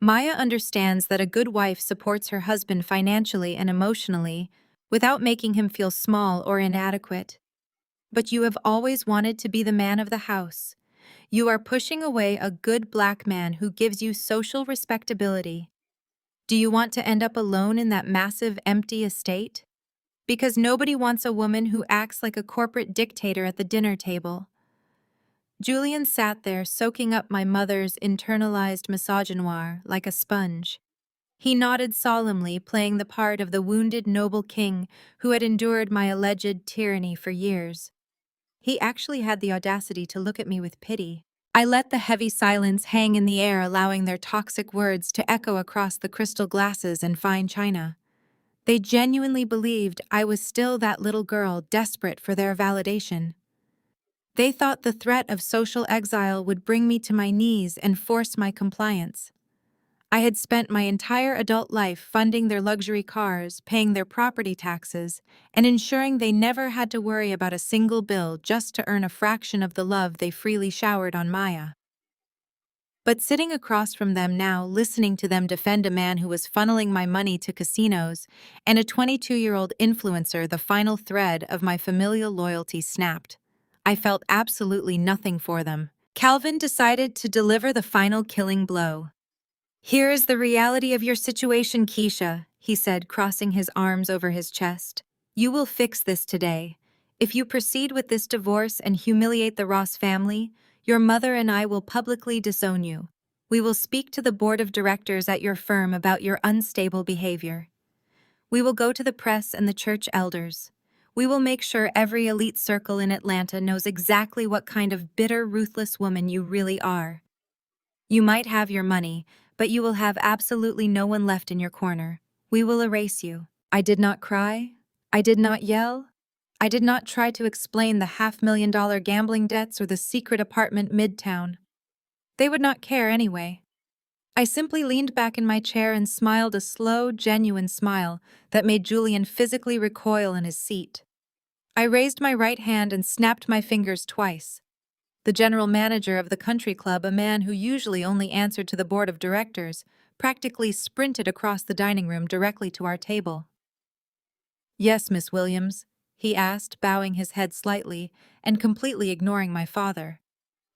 Maya understands that a good wife supports her husband financially and emotionally without making him feel small or inadequate. But you have always wanted to be the man of the house. You are pushing away a good black man who gives you social respectability. Do you want to end up alone in that massive, empty estate? Because nobody wants a woman who acts like a corporate dictator at the dinner table." Julian sat there, soaking up my mother's internalized misogynoir like a sponge. He nodded solemnly, playing the part of the wounded noble king who had endured my alleged tyranny for years. He actually had the audacity to look at me with pity. I let the heavy silence hang in the air, allowing their toxic words to echo across the crystal glasses and fine china. They genuinely believed I was still that little girl desperate for their validation. They thought the threat of social exile would bring me to my knees and force my compliance. I had spent my entire adult life funding their luxury cars, paying their property taxes, and ensuring they never had to worry about a single bill just to earn a fraction of the love they freely showered on Maya. But sitting across from them now, listening to them defend a man who was funneling my money to casinos, and a 22-year-old influencer, the final thread of my familial loyalty snapped. I felt absolutely nothing for them. Calvin decided to deliver the final killing blow. "Here is the reality of your situation, Keisha," he said, crossing his arms over his chest. "You will fix this today. If you proceed with this divorce and humiliate the Ross family, your mother and I will publicly disown you. We will speak to the board of directors at your firm about your unstable behavior. We will go to the press and the church elders. We will make sure every elite circle in Atlanta knows exactly what kind of bitter, ruthless woman you really are. You might have your money, but you will have absolutely no one left in your corner. We will erase you." I did not cry. I did not yell. I did not try to explain the $500,000 gambling debts or the secret apartment midtown. They would not care anyway. I simply leaned back in my chair and smiled a slow, genuine smile that made Julian physically recoil in his seat. I raised my right hand and snapped my fingers twice. The general manager of the country club, a man who usually only answered to the board of directors, practically sprinted across the dining room directly to our table. "Yes, Miss Williams?" he asked, bowing his head slightly and completely ignoring my father.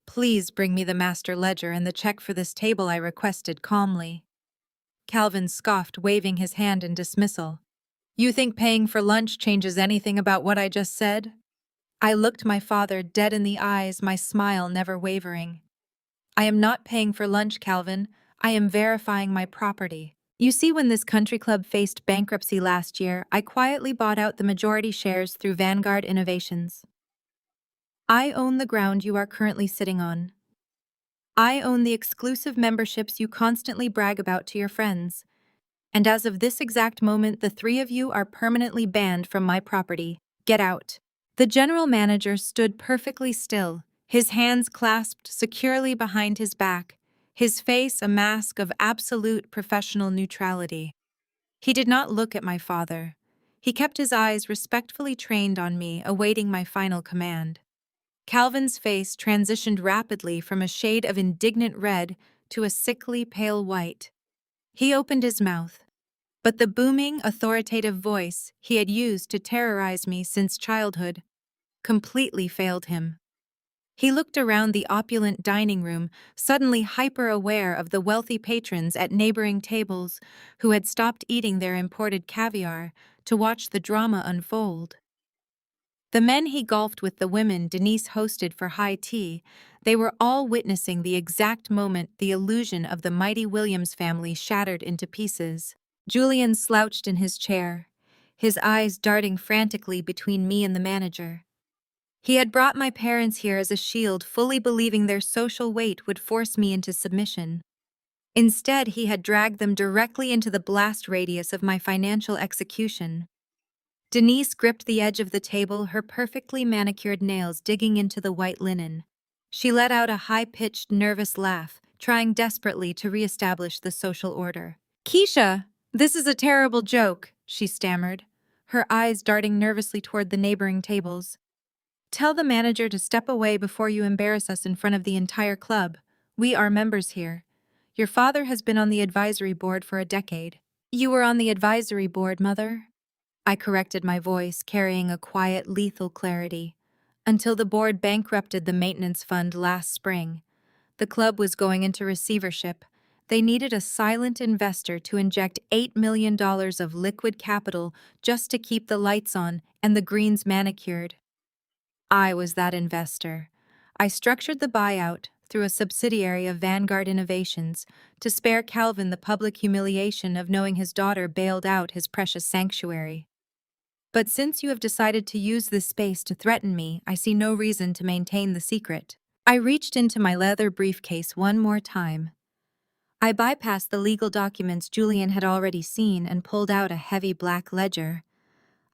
"Please bring me the master ledger and the check for this table," I requested calmly. Calvin scoffed, waving his hand in dismissal. "You think paying for lunch changes anything about what I just said?" I looked my father dead in the eyes, my smile never wavering. "I am not paying for lunch, Calvin. I am verifying my property. You see, when this country club faced bankruptcy last year, I quietly bought out the majority shares through Vanguard Innovations. I own the ground you are currently sitting on. I own the exclusive memberships you constantly brag about to your friends. And as of this exact moment, the three of you are permanently banned from my property. Get out." The general manager stood perfectly still, his hands clasped securely behind his back, his face a mask of absolute professional neutrality. He did not look at my father. He kept his eyes respectfully trained on me, awaiting my final command. Calvin's face transitioned rapidly from a shade of indignant red to a sickly pale white. He opened his mouth, but the booming, authoritative voice he had used to terrorize me since childhood completely failed him. He looked around the opulent dining room, suddenly hyper-aware of the wealthy patrons at neighboring tables who had stopped eating their imported caviar to watch the drama unfold. The men he golfed with, the women Denise hosted for high tea, they were all witnessing the exact moment the illusion of the mighty Williams family shattered into pieces. Julian slouched in his chair, his eyes darting frantically between me and the manager. He had brought my parents here as a shield, fully believing their social weight would force me into submission. Instead, he had dragged them directly into the blast radius of my financial execution. Denise gripped the edge of the table, her perfectly manicured nails digging into the white linen. She let out a high-pitched, nervous laugh, trying desperately to reestablish the social order. "Keisha, this is a terrible joke," she stammered, her eyes darting nervously toward the neighboring tables. "Tell the manager to step away before you embarrass us in front of the entire club. We are members here. Your father has been on the advisory board for a decade." "You were on the advisory board, Mother?" I corrected my voice, carrying a quiet, lethal clarity. "Until the board bankrupted the maintenance fund last spring. The club was going into receivership. They needed a silent investor to inject $8 million of liquid capital just to keep the lights on and the greens manicured. I was that investor. I structured the buyout through a subsidiary of Vanguard Innovations to spare Calvin the public humiliation of knowing his daughter bailed out his precious sanctuary. But since you have decided to use this space to threaten me, I see no reason to maintain the secret." I reached into my leather briefcase one more time. I bypassed the legal documents Julian had already seen and pulled out a heavy black ledger.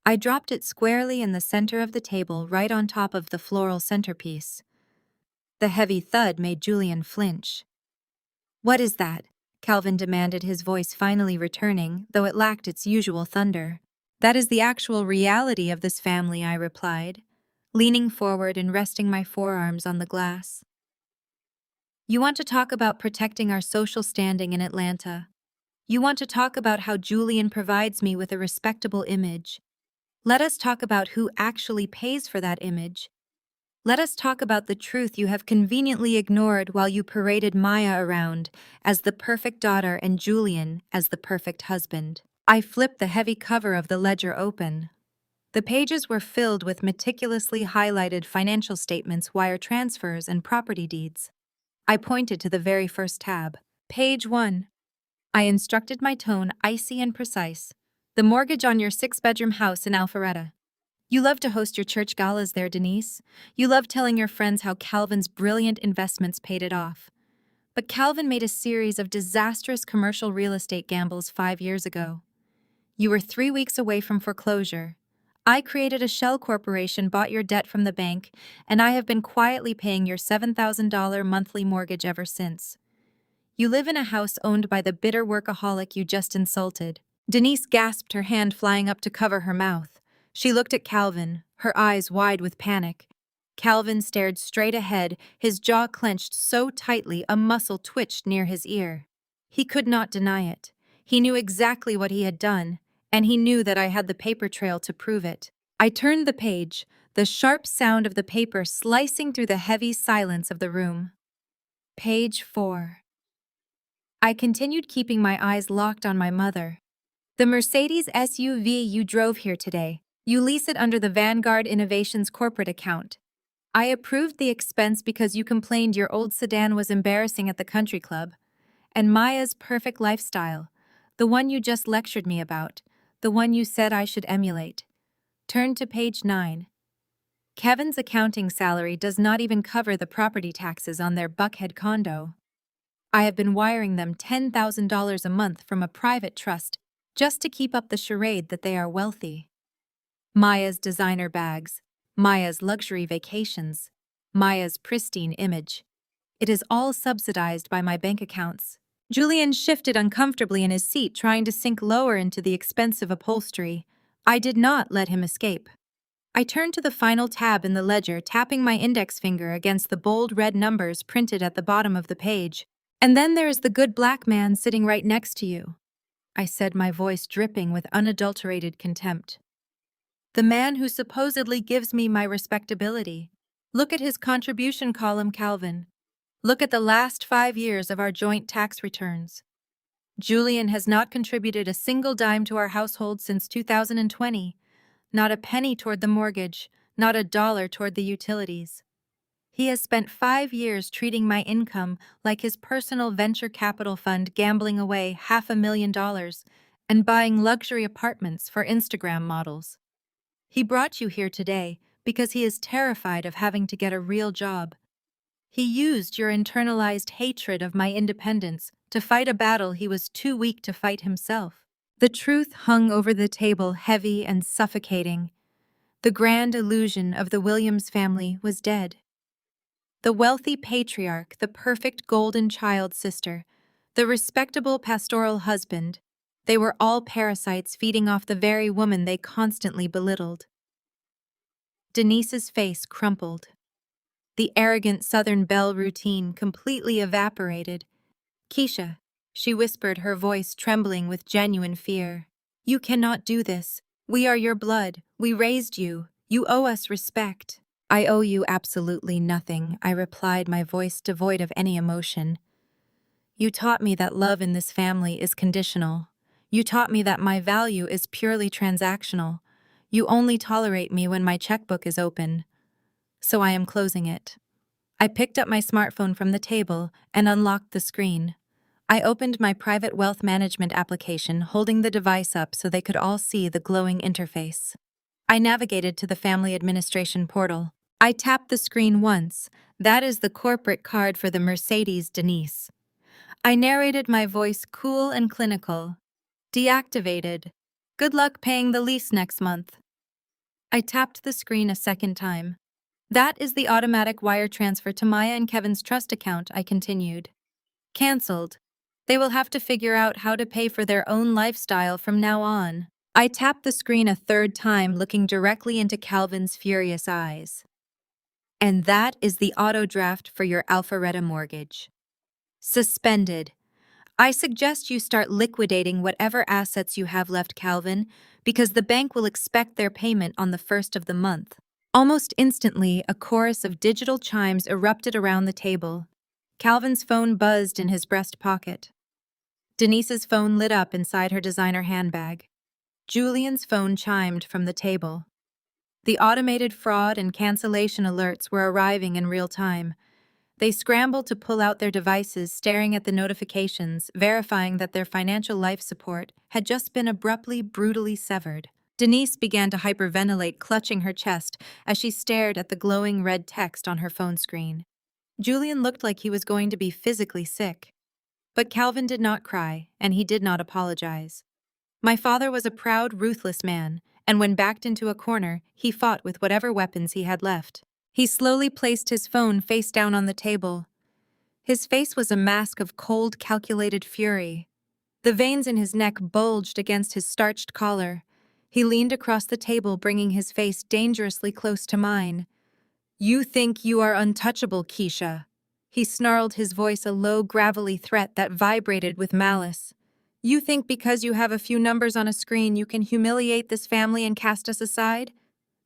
I dropped it squarely in the center of the table, right on top of the floral centerpiece. The heavy thud made Julian flinch. "What is that?" Calvin demanded, his voice finally returning, though it lacked its usual thunder. "That is the actual reality of this family," I replied, leaning forward and resting my forearms on the glass. "You want to talk about protecting our social standing in Atlanta. You want to talk about how Julian provides me with a respectable image. Let us talk about who actually pays for that image. Let us talk about the truth you have conveniently ignored while you paraded Maya around as the perfect daughter and Julian as the perfect husband." I flipped the heavy cover of the ledger open. The pages were filled with meticulously highlighted financial statements, wire transfers, and property deeds. I pointed to the very first tab. "Page 1. I instructed, my tone icy and precise. "The mortgage on your 6-bedroom house in Alpharetta. You love to host your church galas there, Denise. You love telling your friends how Calvin's brilliant investments paid it off. But Calvin made a series of disastrous commercial real estate gambles 5 years ago. You were 3 weeks away from foreclosure. I created a shell corporation, bought your debt from the bank, and I have been quietly paying your $7,000 monthly mortgage ever since. You live in a house owned by the bitter workaholic you just insulted." Denise gasped, her hand flying up to cover her mouth. She looked at Calvin, her eyes wide with panic. Calvin stared straight ahead, his jaw clenched so tightly a muscle twitched near his ear. He could not deny it. He knew exactly what he had done, and he knew that I had the paper trail to prove it. I turned the page, the sharp sound of the paper slicing through the heavy silence of the room. Page 4. I continued, keeping my eyes locked on my mother. "The Mercedes SUV you drove here today, you lease it under the Vanguard Innovations corporate account. I approved the expense because you complained your old sedan was embarrassing at the country club. And Maya's perfect lifestyle, the one you just lectured me about, the one you said I should emulate." Turn to page 9. "Kevin's accounting salary does not even cover the property taxes on their Buckhead condo. I have been wiring them $10,000 a month from a private trust just to keep up the charade that they are wealthy. Maya's designer bags, Maya's luxury vacations, Maya's pristine image. It is all subsidized by my bank accounts. Julian shifted uncomfortably in his seat, trying to sink lower into the expensive upholstery. I did not let him escape. I turned to the final tab in the ledger, tapping my index finger against the bold red numbers printed at the bottom of the page. And then there is the good black man sitting right next to you, I said, my voice dripping with unadulterated contempt. The man who supposedly gives me my respectability. Look at his contribution column, Calvin. Look at the last 5 years of our joint tax returns. Julian has not contributed a single dime to our household since 2020. Not a penny toward the mortgage, not a dollar toward the utilities. He has spent 5 years treating my income like his personal venture capital fund, gambling away $500,000 and buying luxury apartments for Instagram models. He brought you here today because he is terrified of having to get a real job. He used your internalized hatred of my independence to fight a battle he was too weak to fight himself. The truth hung over the table, heavy and suffocating. The grand illusion of the Williams family was dead. The wealthy patriarch, the perfect golden child sister, the respectable pastoral husband, they were all parasites feeding off the very woman they constantly belittled. Denise's face crumpled. The arrogant Southern belle routine completely evaporated. Keisha, she whispered, her voice trembling with genuine fear. You cannot do this. We are your blood. We raised you. You owe us respect. I owe you absolutely nothing, I replied, my voice devoid of any emotion. You taught me that love in this family is conditional. You taught me that my value is purely transactional. You only tolerate me when my checkbook is open. So I am closing it. I picked up my smartphone from the table and unlocked the screen. I opened my private wealth management application, holding the device up so they could all see the glowing interface. I navigated to the family administration portal. I tapped the screen once. That is the corporate card for the Mercedes Denise. I narrated, my voice cool and clinical. Deactivated. Good luck paying the lease next month. I tapped the screen a second time. That is the automatic wire transfer to Maya and Kevin's trust account, I continued. Cancelled. They will have to figure out how to pay for their own lifestyle from now on. I tapped the screen a third time, looking directly into Calvin's furious eyes. And that is the auto draft for your Alpharetta mortgage. Suspended. I suggest you start liquidating whatever assets you have left, Calvin, because the bank will expect their payment on the 1st of the month. Almost instantly, a chorus of digital chimes erupted around the table. Calvin's phone buzzed in his breast pocket. Denise's phone lit up inside her designer handbag. Julian's phone chimed from the table. The automated fraud and cancellation alerts were arriving in real time. They scrambled to pull out their devices, staring at the notifications, verifying that their financial life support had just been abruptly, brutally severed. Denise began to hyperventilate, clutching her chest as she stared at the glowing red text on her phone screen. Julian looked like he was going to be physically sick. But Calvin did not cry, and he did not apologize. My father was a proud, ruthless man, and when backed into a corner, he fought with whatever weapons he had left. He slowly placed his phone face down on the table. His face was a mask of cold, calculated fury. The veins in his neck bulged against his starched collar. He leaned across the table, bringing his face dangerously close to mine. You think you are untouchable, Keisha. He snarled, his voice a low, gravelly threat that vibrated with malice. You think because you have a few numbers on a screen you can humiliate this family and cast us aside?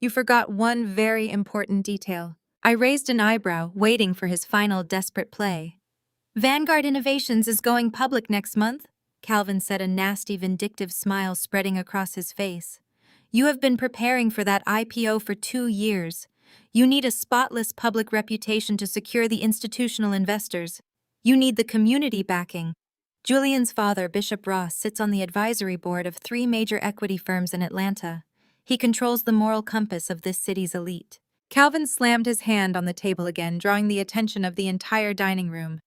You forgot one very important detail. I raised an eyebrow, waiting for his final desperate play. Vanguard Innovations is going public next month, Calvin said, a nasty, vindictive smile spreading across his face. You have been preparing for that IPO for 2 years. You need a spotless public reputation to secure the institutional investors. You need the community backing. Julian's father, Bishop Ross, sits on the advisory board of 3 major equity firms in Atlanta. He controls the moral compass of this city's elite. Calvin slammed his hand on the table again, drawing the attention of the entire dining room.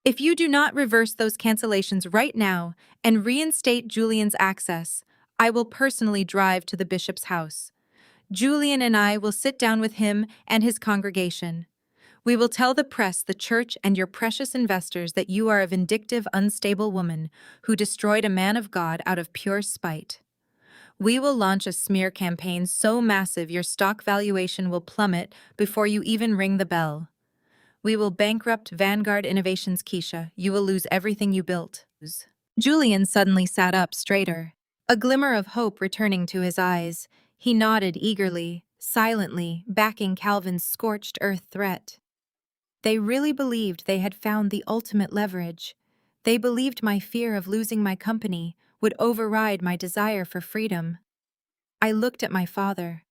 If you do not reverse those cancellations right now and reinstate Julian's access, I will personally drive to the bishop's house. Julian and I will sit down with him and his congregation. We will tell the press, the church, and your precious investors that you are a vindictive, unstable woman who destroyed a man of God out of pure spite. We will launch a smear campaign so massive your stock valuation will plummet before you even ring the bell. We will bankrupt Vanguard Innovations, Keisha. You will lose everything you built. Julian suddenly sat up straighter, a glimmer of hope returning to his eyes. He nodded eagerly, silently, backing Calvin's scorched earth threat. They really believed they had found the ultimate leverage. They believed my fear of losing my company would override my desire for freedom. I looked at my father.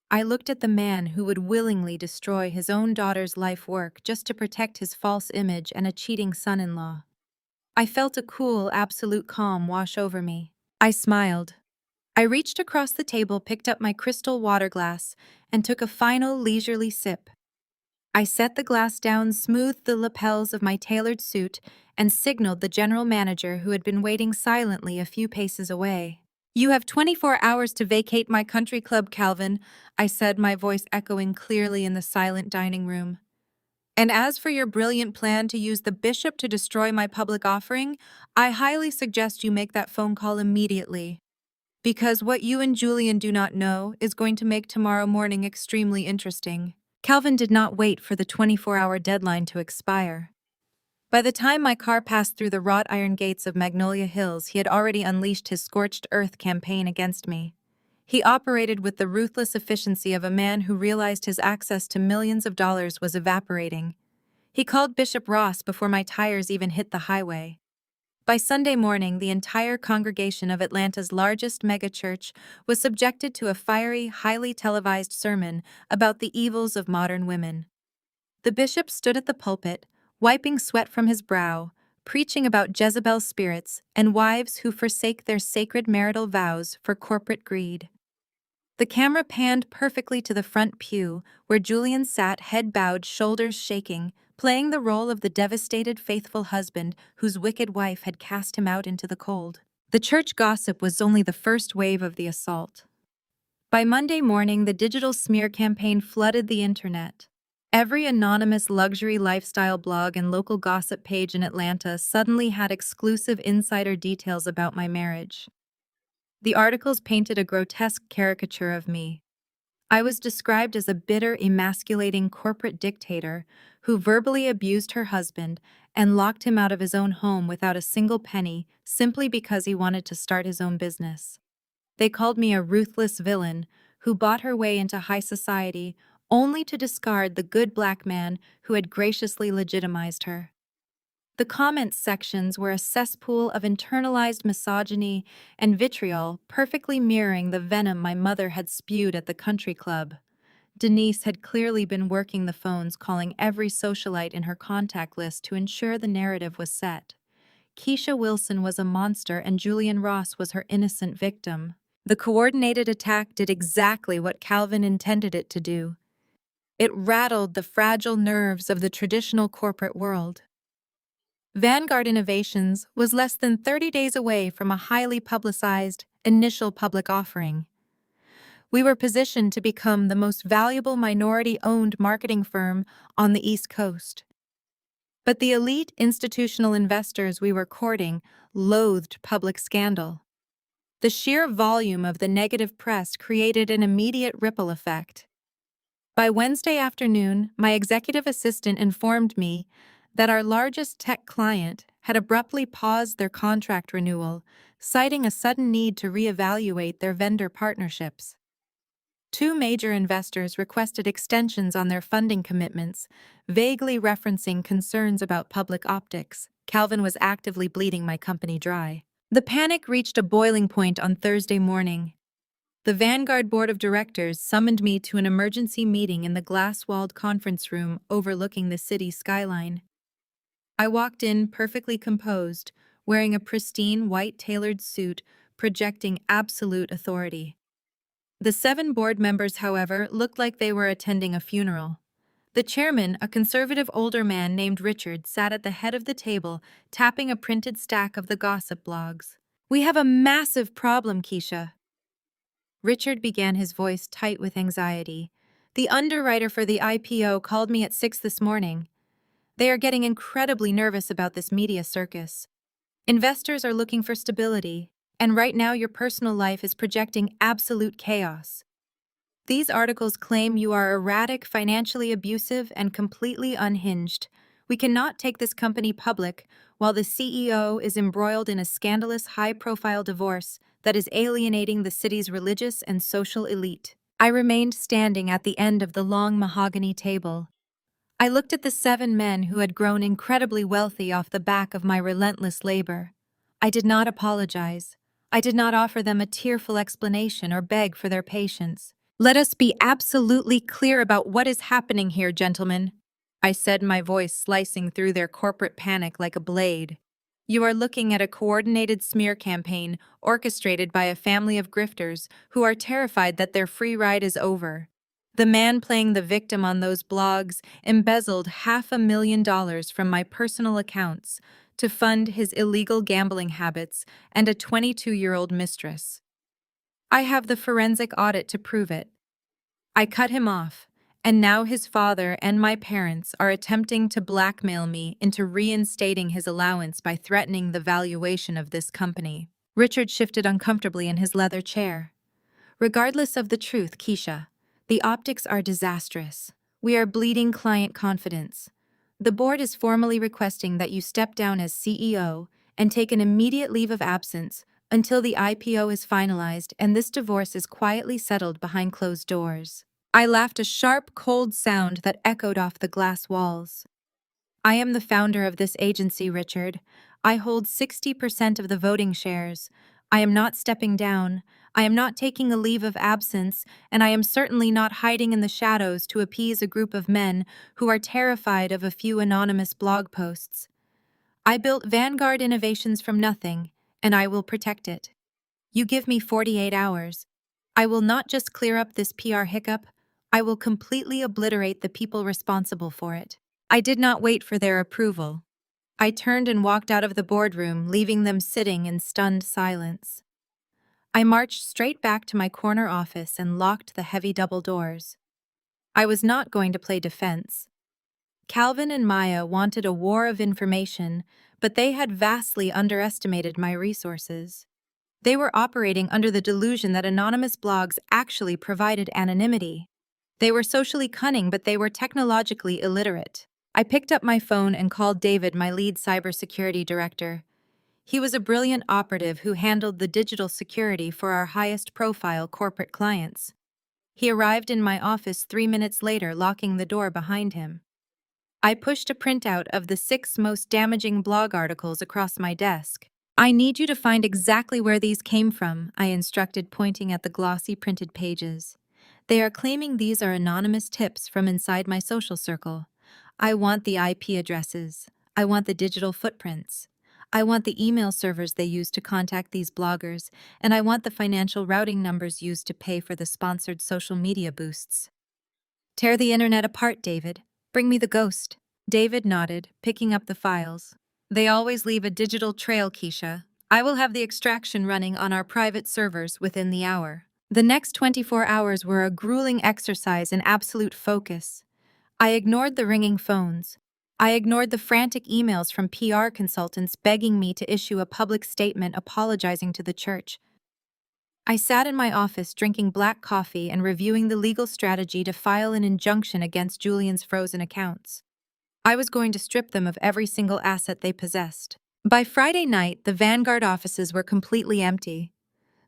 I looked at the man who would willingly destroy his own daughter's life work just to protect his false image and a cheating son-in-law. I felt a cool, absolute calm wash over me. I smiled. I reached across the table, picked up my crystal water glass, and took a final leisurely sip. I set the glass down, smoothed the lapels of my tailored suit, and signaled the general manager who had been waiting silently a few paces away. "You have 24 hours to vacate my country club, Calvin," I said, my voice echoing clearly in the silent dining room. "And as for your brilliant plan to use the bishop to destroy my public offering, I highly suggest you make that phone call immediately. Because what you and Julian do not know is going to make tomorrow morning extremely interesting." Calvin did not wait for the 24-hour deadline to expire. By the time my car passed through the wrought iron gates of Magnolia Hills, he had already unleashed his scorched earth campaign against me. He operated with the ruthless efficiency of a man who realized his access to millions of dollars was evaporating. He called Bishop Ross before my tires even hit the highway. By Sunday morning, the entire congregation of Atlanta's largest megachurch was subjected to a fiery, highly televised sermon about the evils of modern women. The bishop stood at the pulpit, wiping sweat from his brow, preaching about Jezebel's spirits and wives who forsake their sacred marital vows for corporate greed. The camera panned perfectly to the front pew, where Julian sat, head bowed, shoulders shaking, playing the role of the devastated, faithful husband whose wicked wife had cast him out into the cold. The church gossip was only the first wave of the assault. By Monday morning, the digital smear campaign flooded the internet. Every anonymous luxury lifestyle blog and local gossip page in Atlanta suddenly had exclusive insider details about my marriage. The articles painted a grotesque caricature of me. I was described as a bitter, emasculating corporate dictator who verbally abused her husband and locked him out of his own home without a single penny simply because he wanted to start his own business. They called me a ruthless villain who bought her way into high society only to discard the good black man who had graciously legitimized her. The comments sections were a cesspool of internalized misogyny and vitriol, perfectly mirroring the venom my mother had spewed at the country club. Denise had clearly been working the phones, calling every socialite in her contact list to ensure the narrative was set. Keisha Wilson was a monster and Julian Ross was her innocent victim. The coordinated attack did exactly what Calvin intended it to do. It rattled the fragile nerves of the traditional corporate world. Vanguard Innovations was less than 30 days away from a highly publicized initial public offering. We were positioned to become the most valuable minority-owned marketing firm on the East Coast. But the elite institutional investors we were courting loathed public scandal. The sheer volume of the negative press created an immediate ripple effect. By Wednesday afternoon, my executive assistant informed me that our largest tech client had abruptly paused their contract renewal, citing a sudden need to reevaluate their vendor partnerships. Two major investors requested extensions on their funding commitments, vaguely referencing concerns about public optics. Calvin was actively bleeding my company dry. The panic reached a boiling point on Thursday morning. The Vanguard Board of Directors summoned me to an emergency meeting in the glass-walled conference room overlooking the city skyline. I walked in perfectly composed, wearing a pristine white tailored suit, projecting absolute authority. The 7 board members, however, looked like they were attending a funeral. The chairman, a conservative older man named Richard, sat at the head of the table, tapping a printed stack of the gossip blogs. "We have a massive problem, Keisha." Richard began, his voice tight with anxiety. The underwriter for the IPO called me at 6 this morning. They are getting incredibly nervous about this media circus. Investors are looking for stability, and right now your personal life is projecting absolute chaos. These articles claim you are erratic, financially abusive, and completely unhinged. We cannot take this company public while the CEO is embroiled in a scandalous, high-profile divorce that is alienating the city's religious and social elite. I remained standing at the end of the long mahogany table. I looked at the 7 men who had grown incredibly wealthy off the back of my relentless labor. I did not apologize. I did not offer them a tearful explanation or beg for their patience. "Let us be absolutely clear about what is happening here, gentlemen," I said, my voice slicing through their corporate panic like a blade. "You are looking at a coordinated smear campaign orchestrated by a family of grifters who are terrified that their free ride is over. The man playing the victim on those blogs embezzled $500,000 from my personal accounts to fund his illegal gambling habits and a 22-year-old mistress. I have the forensic audit to prove it. I cut him off, and now his father and my parents are attempting to blackmail me into reinstating his allowance by threatening the valuation of this company." Richard shifted uncomfortably in his leather chair. "Regardless of the truth, Keisha, the optics are disastrous. We are bleeding client confidence. The board is formally requesting that you step down as CEO and take an immediate leave of absence until the IPO is finalized and this divorce is quietly settled behind closed doors." I laughed, a sharp, cold sound that echoed off the glass walls. "I am the founder of this agency, Richard. I hold 60% of the voting shares. I am not stepping down. I am not taking a leave of absence, and I am certainly not hiding in the shadows to appease a group of men who are terrified of a few anonymous blog posts. I built Vanguard Innovations from nothing, and I will protect it. You give me 48 hours. I will not just clear up this PR hiccup, I will completely obliterate the people responsible for it." I did not wait for their approval. I turned and walked out of the boardroom, leaving them sitting in stunned silence. I marched straight back to my corner office and locked the heavy double doors. I was not going to play defense. Calvin and Maya wanted a war of information, but they had vastly underestimated my resources. They were operating under the delusion that anonymous blogs actually provided anonymity. They were socially cunning, but they were technologically illiterate. I picked up my phone and called David, my lead cybersecurity director. He was a brilliant operative who handled the digital security for our highest-profile corporate clients. He arrived in my office 3 minutes later, locking the door behind him. I pushed a printout of the 6 most damaging blog articles across my desk. "I need you to find exactly where these came from," I instructed, pointing at the glossy printed pages. "They are claiming these are anonymous tips from inside my social circle. I want the IP addresses. I want the digital footprints. I want the email servers they use to contact these bloggers, and I want the financial routing numbers used to pay for the sponsored social media boosts." "Tear the internet apart, David. Bring me the ghost." David nodded, picking up the files. "They always leave a digital trail, Keisha. I will have the extraction running on our private servers within the hour." The next 24 hours were a grueling exercise in absolute focus. I ignored the ringing phones. I ignored the frantic emails from PR consultants begging me to issue a public statement apologizing to the church. I sat in my office drinking black coffee and reviewing the legal strategy to file an injunction against Julian's frozen accounts. I was going to strip them of every single asset they possessed. By Friday night, the Vanguard offices were completely empty.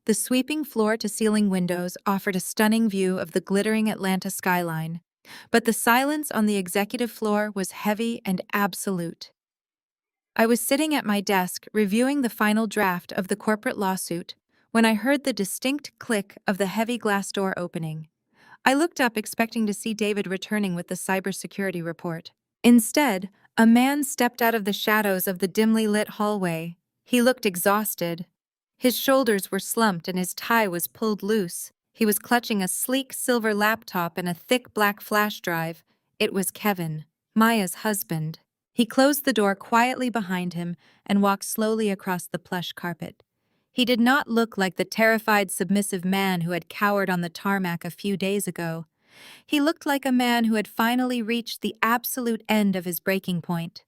The sweeping floor-to-ceiling windows offered a stunning view of the glittering Atlanta skyline, but the silence on the executive floor was heavy and absolute. I was sitting at my desk reviewing the final draft of the corporate lawsuit when I heard the distinct click of the heavy glass door opening. I looked up expecting to see David returning with the cybersecurity report. Instead, a man stepped out of the shadows of the dimly lit hallway. He looked exhausted. His shoulders were slumped and his tie was pulled loose. He was clutching a sleek silver laptop and a thick black flash drive. It was Kevin, Maya's husband. He closed the door quietly behind him and walked slowly across the plush carpet. He did not look like the terrified, submissive man who had cowered on the tarmac a few days ago. He looked like a man who had finally reached the absolute end of his breaking point.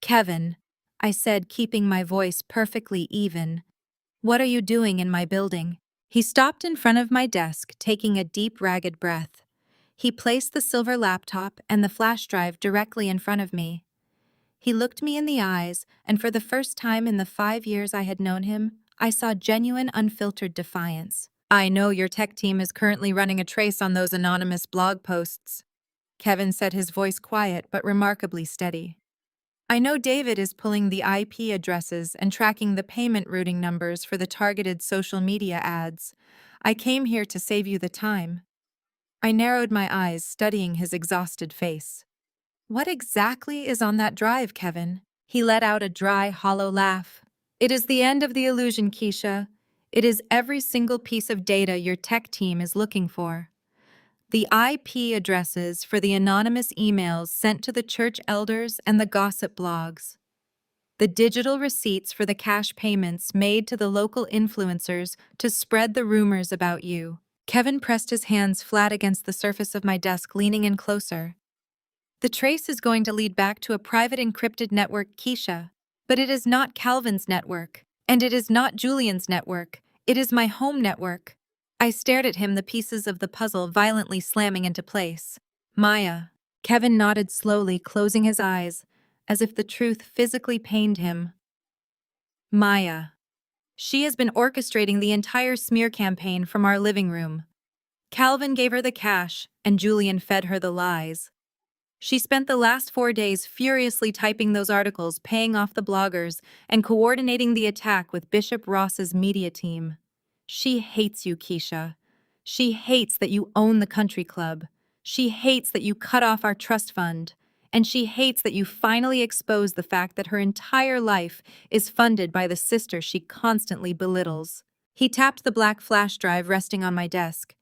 "Kevin," I said, keeping my voice perfectly even, "what are you doing in my building?" He stopped in front of my desk, taking a deep, ragged breath. He placed the silver laptop and the flash drive directly in front of me. He looked me in the eyes, and for the first time in the 5 years I had known him, I saw genuine, unfiltered defiance. "I know your tech team is currently running a trace on those anonymous blog posts," Kevin said, his voice quiet but remarkably steady. "I know David is pulling the IP addresses and tracking the payment routing numbers for the targeted social media ads. I came here to save you the time." I narrowed my eyes, studying his exhausted face. "What exactly is on that drive, Kevin?" He let out a dry, hollow laugh. "It is the end of the illusion, Keisha. It is every single piece of data your tech team is looking for. The IP addresses for the anonymous emails sent to the church elders and the gossip blogs. The digital receipts for the cash payments made to the local influencers to spread the rumors about you." Kevin pressed his hands flat against the surface of my desk, leaning in closer. "The trace is going to lead back to a private encrypted network, Keisha. But it is not Calvin's network, and it is not Julian's network. It is my home network." I stared at him, the pieces of the puzzle violently slamming into place. "Maya." Kevin nodded slowly, closing his eyes, as if the truth physically pained him. "Maya. She has been orchestrating the entire smear campaign from our living room. Calvin gave her the cash, and Julian fed her the lies. She spent the last 4 days furiously typing those articles, paying off the bloggers, and coordinating the attack with Bishop Ross's media team. She hates you, Keisha. She hates that you own the country club. She hates that you cut off our trust fund. And she hates that you finally exposed the fact that her entire life is funded by the sister she constantly belittles." He tapped the black flash drive resting on my desk.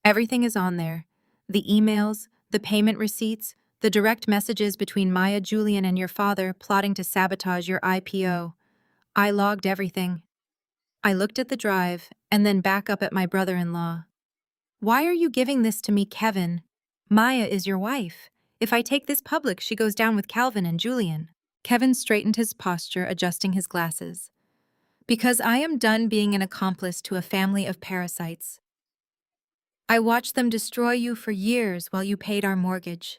"Everything is on there. The emails, the payment receipts, the direct messages between Maya, Julian, and your father plotting to sabotage your IPO. I logged everything." I looked at the drive and then back up at my brother-in-law. "Why are you giving this to me, Kevin? Maya is your wife. If I take this public, she goes down with Calvin and Julian." Kevin straightened his posture, adjusting his glasses. "Because I am done being an accomplice to a family of parasites. I watched them destroy you for years while you paid our mortgage.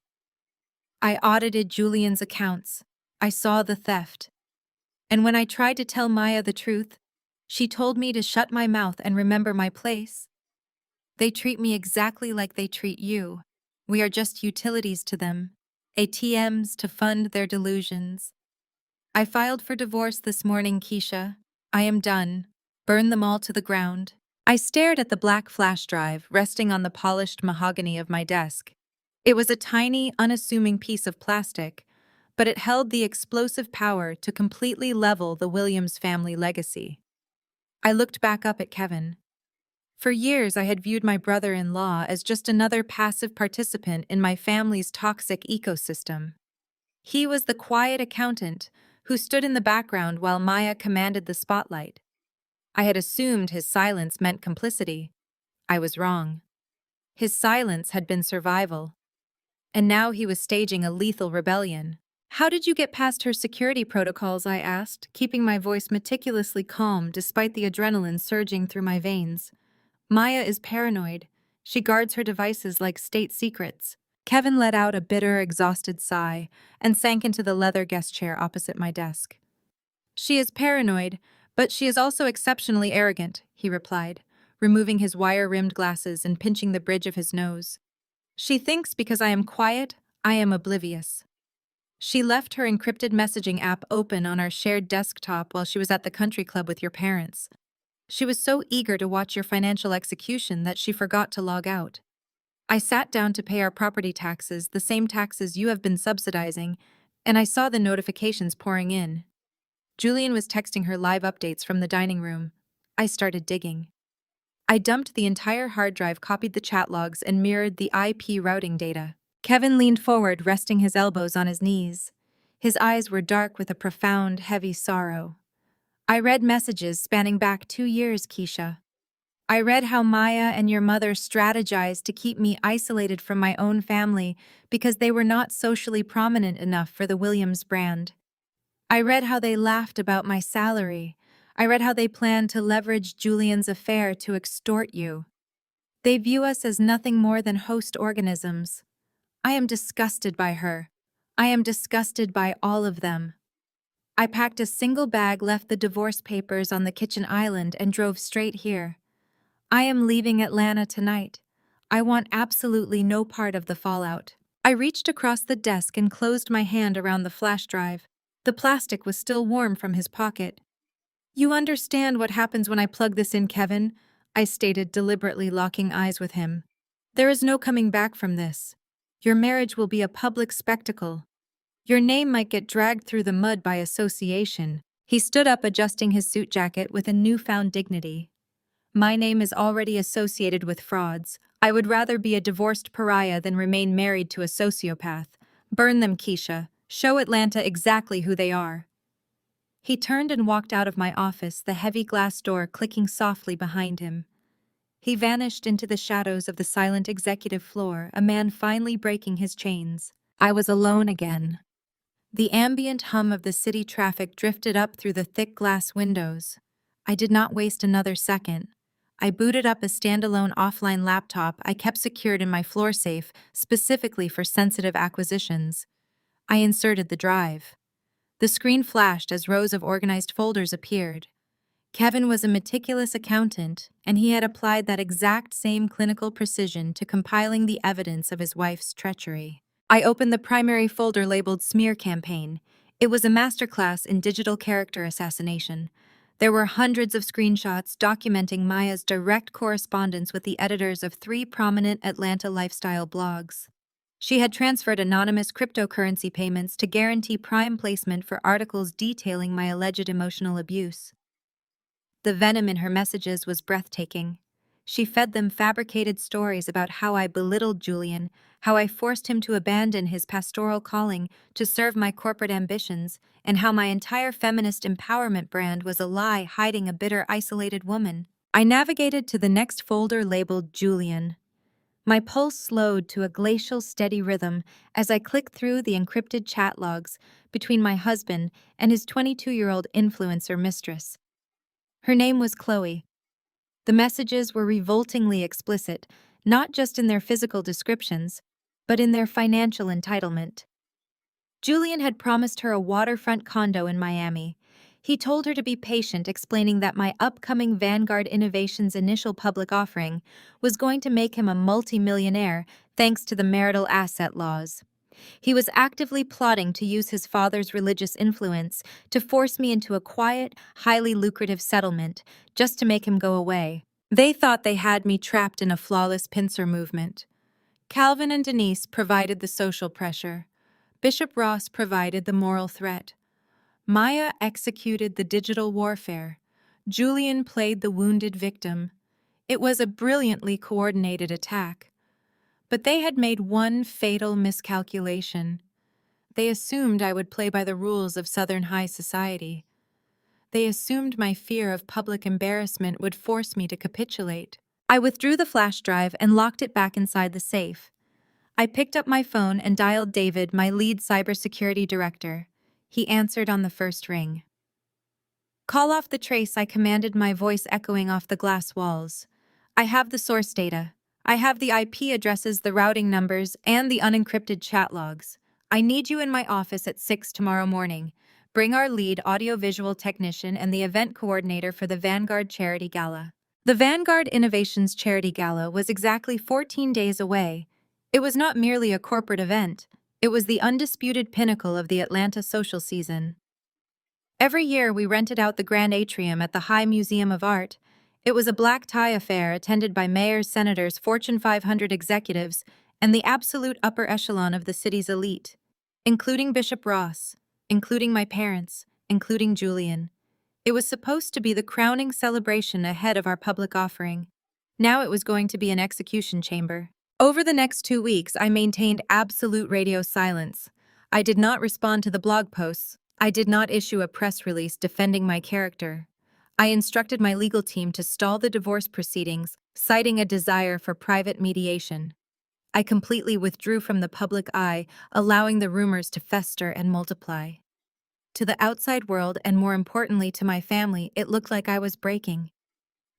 I audited Julian's accounts. I saw the theft. And when I tried to tell Maya the truth, she told me to shut my mouth and remember my place. They treat me exactly like they treat you. We are just utilities to them, ATMs to fund their delusions. I filed for divorce this morning, Keisha. I am done. Burn them all to the ground." I stared at the black flash drive resting on the polished mahogany of my desk. It was a tiny, unassuming piece of plastic, but it held the explosive power to completely level the Williams family legacy. I looked back up at Kevin. For years, I had viewed my brother-in-law as just another passive participant in my family's toxic ecosystem. He was the quiet accountant who stood in the background while Maya commanded the spotlight. I had assumed his silence meant complicity. I was wrong. His silence had been survival. And now he was staging a lethal rebellion. "How did you get past her security protocols?" I asked, keeping my voice meticulously calm despite the adrenaline surging through my veins. "Maya is paranoid. She guards her devices like state secrets." Kevin let out a bitter, exhausted sigh and sank into the leather guest chair opposite my desk. "She is paranoid, but she is also exceptionally arrogant," he replied, removing his wire-rimmed glasses and pinching the bridge of his nose. "She thinks because I am quiet, I am oblivious. She left her encrypted messaging app open on our shared desktop while she was at the country club with your parents. She was so eager to watch your financial execution that she forgot to log out. I sat down to pay our property taxes, the same taxes you have been subsidizing, and I saw the notifications pouring in. Julian was texting her live updates from the dining room. I started digging. I dumped the entire hard drive, copied the chat logs, and mirrored the IP routing data." Kevin leaned forward, resting his elbows on his knees. His eyes were dark with a profound, heavy sorrow. "I read messages spanning back 2 years, Keisha. I read how Maya and your mother strategized to keep me isolated from my own family because they were not socially prominent enough for the Williams brand. I read how they laughed about my salary. I read how they planned to leverage Julian's affair to extort you. They view us as nothing more than host organisms. I am disgusted by her. I am disgusted by all of them. I packed a single bag, left the divorce papers on the kitchen island, and drove straight here. I am leaving Atlanta tonight. I want absolutely no part of the fallout. I reached across the desk and closed my hand around the flash drive. The plastic was still warm from his pocket. You understand what happens when I plug this in, Kevin? I stated, deliberately locking eyes with him. There is no coming back from this. Your marriage will be a public spectacle. Your name might get dragged through the mud by association. He stood up, adjusting his suit jacket with a newfound dignity. My name is already associated with frauds. I would rather be a divorced pariah than remain married to a sociopath. Burn them, Keisha. Show Atlanta exactly who they are. He turned and walked out of my office, the heavy glass door clicking softly behind him. He vanished into the shadows of the silent executive floor, a man finally breaking his chains. I was alone again. The ambient hum of the city traffic drifted up through the thick glass windows. I did not waste another second. I booted up a standalone offline laptop I kept secured in my floor safe, specifically for sensitive acquisitions. I inserted the drive. The screen flashed as rows of organized folders appeared. Kevin was a meticulous accountant, and he had applied that exact same clinical precision to compiling the evidence of his wife's treachery. I opened the primary folder labeled Smear Campaign. It was a masterclass in digital character assassination. There were hundreds of screenshots documenting Maya's direct correspondence with the editors of 3 prominent Atlanta lifestyle blogs. She had transferred anonymous cryptocurrency payments to guarantee prime placement for articles detailing my alleged emotional abuse. The venom in her messages was breathtaking. She fed them fabricated stories about how I belittled Julian, how I forced him to abandon his pastoral calling to serve my corporate ambitions, and how my entire feminist empowerment brand was a lie hiding a bitter, isolated woman. I navigated to the next folder labeled Julian. My pulse slowed to a glacial, steady rhythm as I clicked through the encrypted chat logs between my husband and his 22-year-old influencer mistress. Her name was Chloe. The messages were revoltingly explicit, not just in their physical descriptions, but in their financial entitlement. Julian had promised her a waterfront condo in Miami. He told her to be patient, explaining that my upcoming Vanguard Innovations initial public offering was going to make him a multimillionaire thanks to the marital asset laws. He was actively plotting to use his father's religious influence to force me into a quiet, highly lucrative settlement just to make him go away. They thought they had me trapped in a flawless pincer movement. Calvin and Denise provided the social pressure. Bishop Ross provided the moral threat. Maya executed the digital warfare. Julian played the wounded victim. It was a brilliantly coordinated attack. But they had made one fatal miscalculation. They assumed I would play by the rules of Southern high society. They assumed my fear of public embarrassment would force me to capitulate. I withdrew the flash drive and locked it back inside the safe. I picked up my phone and dialed David, my lead cybersecurity director. He answered on the first ring. Call off the trace, I commanded, my voice echoing off the glass walls. I have the source data. I have the IP addresses, the routing numbers, and the unencrypted chat logs. I need you in my office at 6 tomorrow morning. Bring our lead audiovisual technician and the event coordinator for the Vanguard Charity Gala. The Vanguard Innovations Charity Gala was exactly 14 days away. It was not merely a corporate event. It was the undisputed pinnacle of the Atlanta social season. Every year we rented out the grand atrium at the High Museum of Art. It was a black tie affair attended by mayors, senators, Fortune 500 executives, and the absolute upper echelon of the city's elite, including Bishop Ross, including my parents, including Julian. It was supposed to be the crowning celebration ahead of our public offering. Now it was going to be an execution chamber. Over the next 2 weeks, I maintained absolute radio silence. I did not respond to the blog posts. I did not issue a press release defending my character. I instructed my legal team to stall the divorce proceedings, citing a desire for private mediation. I completely withdrew from the public eye, allowing the rumors to fester and multiply. To the outside world, and more importantly to my family, it looked like I was breaking.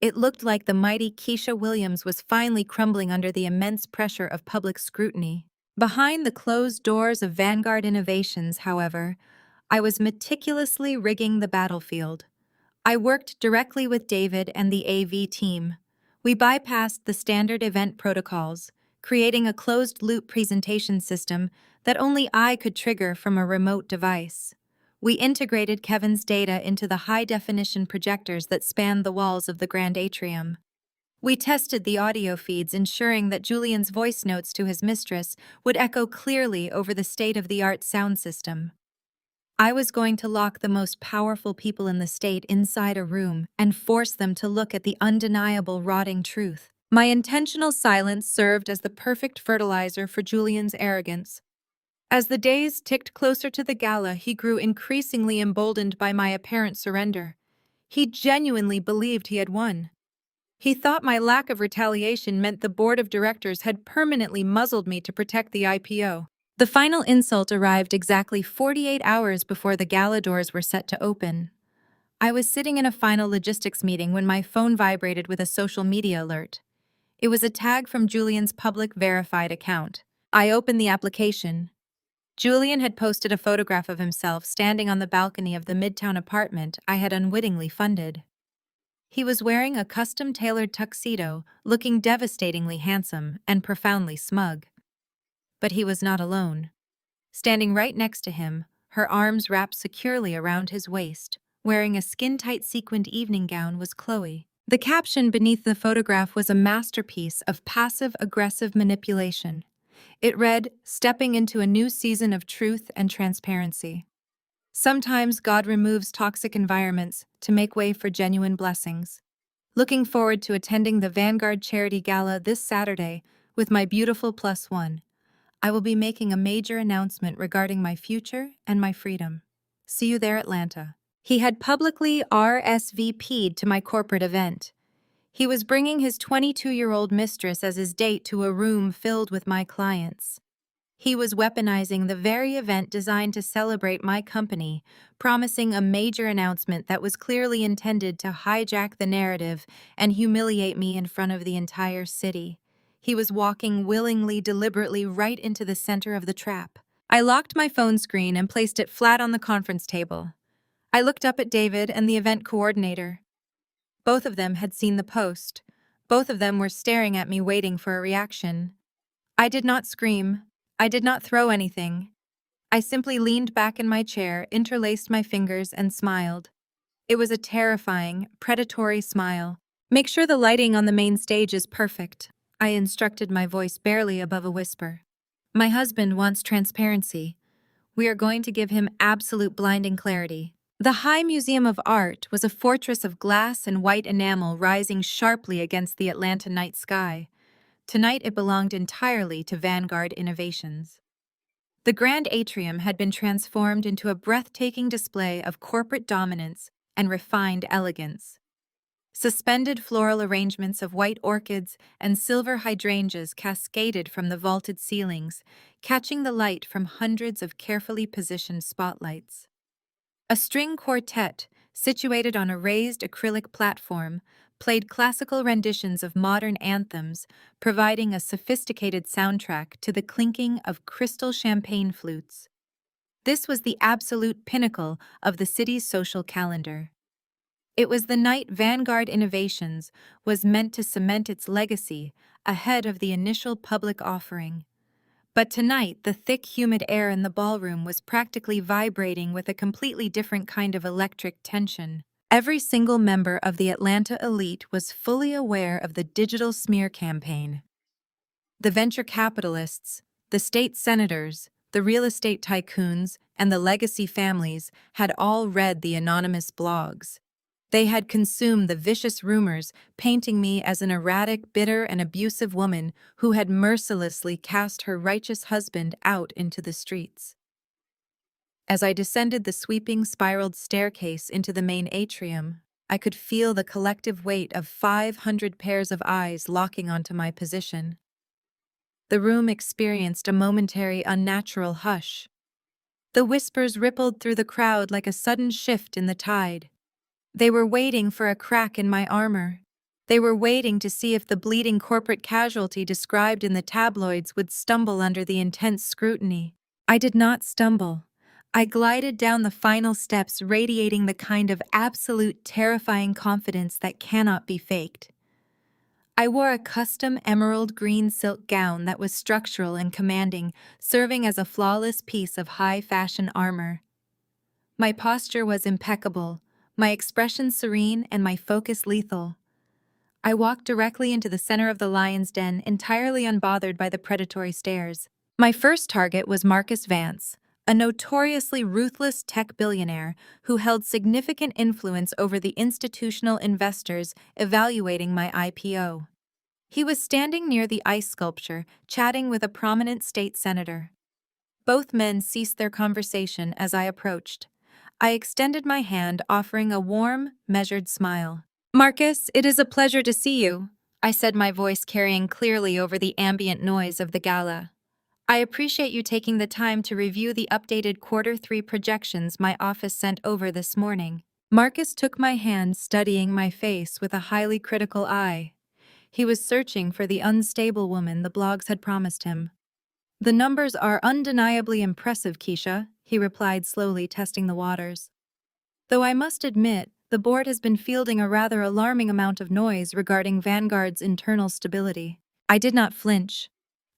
It looked like the mighty Keisha Williams was finally crumbling under the immense pressure of public scrutiny. Behind the closed doors of Vanguard Innovations, however, I was meticulously rigging the battlefield. I worked directly with David and the AV team. We bypassed the standard event protocols, creating a closed-loop presentation system that only I could trigger from a remote device. We integrated Kevin's data into the high-definition projectors that spanned the walls of the grand atrium. We tested the audio feeds, ensuring that Julian's voice notes to his mistress would echo clearly over the state-of-the-art sound system. I was going to lock the most powerful people in the state inside a room and force them to look at the undeniable rotting truth. My intentional silence served as the perfect fertilizer for Julian's arrogance. As the days ticked closer to the gala, he grew increasingly emboldened by my apparent surrender. He genuinely believed he had won. He thought my lack of retaliation meant the board of directors had permanently muzzled me to protect the IPO. The final insult arrived exactly 48 hours before the gala doors were set to open. I was sitting in a final logistics meeting when my phone vibrated with a social media alert. It was a tag from Julian's public verified account. I opened the application. Julian had posted a photograph of himself standing on the balcony of the Midtown apartment I had unwittingly funded. He was wearing a custom-tailored tuxedo, looking devastatingly handsome and profoundly smug. But he was not alone. Standing right next to him, her arms wrapped securely around his waist, wearing a skin-tight sequined evening gown, was Chloe. The caption beneath the photograph was a masterpiece of passive-aggressive manipulation. It read, "Stepping into a new season of truth and transparency." Sometimes God removes toxic environments to make way for genuine blessings. Looking forward to attending the Vanguard Charity Gala this Saturday with my beautiful plus one. I will be making a major announcement regarding my future and my freedom. See you there, Atlanta. He had publicly RSVP'd to my corporate event. He was bringing his 22-year-old mistress as his date to a room filled with my clients. He was weaponizing the very event designed to celebrate my company, promising a major announcement that was clearly intended to hijack the narrative and humiliate me in front of the entire city. He was walking willingly, deliberately right into the center of the trap. I locked my phone screen and placed it flat on the conference table. I looked up at David and the event coordinator. Both of them had seen the post. Both of them were staring at me, waiting for a reaction. I did not scream. I did not throw anything. I simply leaned back in my chair, interlaced my fingers, and smiled. It was a terrifying, predatory smile. "Make sure the lighting on the main stage is perfect," I instructed, my voice barely above a whisper. "My husband wants transparency. We are going to give him absolute blinding clarity." The High Museum of Art was a fortress of glass and white enamel rising sharply against the Atlanta night sky. Tonight it belonged entirely to Vanguard Innovations. The grand atrium had been transformed into a breathtaking display of corporate dominance and refined elegance. Suspended floral arrangements of white orchids and silver hydrangeas cascaded from the vaulted ceilings, catching the light from hundreds of carefully positioned spotlights. A string quartet, situated on a raised acrylic platform, played classical renditions of modern anthems, providing a sophisticated soundtrack to the clinking of crystal champagne flutes. This was the absolute pinnacle of the city's social calendar. It was the night Vanguard Innovations was meant to cement its legacy ahead of the initial public offering. But tonight, the thick, humid air in the ballroom was practically vibrating with a completely different kind of electric tension. Every single member of the Atlanta elite was fully aware of the digital smear campaign. The venture capitalists, the state senators, the real estate tycoons, and the legacy families had all read the anonymous blogs. They had consumed the vicious rumors, painting me as an erratic, bitter, and abusive woman who had mercilessly cast her righteous husband out into the streets. As I descended the sweeping, spiraled staircase into the main atrium, I could feel the collective weight of 500 pairs of eyes locking onto my position. The room experienced a momentary unnatural hush. The whispers rippled through the crowd like a sudden shift in the tide. They were waiting for a crack in my armor. They were waiting to see if the bleeding corporate casualty described in the tabloids would stumble under the intense scrutiny. I did not stumble. I glided down the final steps, radiating the kind of absolute terrifying confidence that cannot be faked. I wore a custom emerald green silk gown that was structural and commanding, serving as a flawless piece of high-fashion armor. My posture was impeccable, my expression serene, and my focus lethal. I walked directly into the center of the lion's den, entirely unbothered by the predatory stares. My first target was Marcus Vance, a notoriously ruthless tech billionaire who held significant influence over the institutional investors evaluating my IPO. He was standing near the ice sculpture, chatting with a prominent state senator. Both men ceased their conversation as I approached. I extended my hand, offering a warm, measured smile. "Marcus, it is a pleasure to see you," I said, my voice carrying clearly over the ambient noise of the gala. "I appreciate you taking the time to review the updated Q3 projections my office sent over this morning." Marcus took my hand, studying my face with a highly critical eye. He was searching for the unstable woman the blogs had promised him. "The numbers are undeniably impressive, Keisha," he replied, slowly testing the waters. "Though I must admit, the board has been fielding a rather alarming amount of noise regarding Vanguard's internal stability." I did not flinch.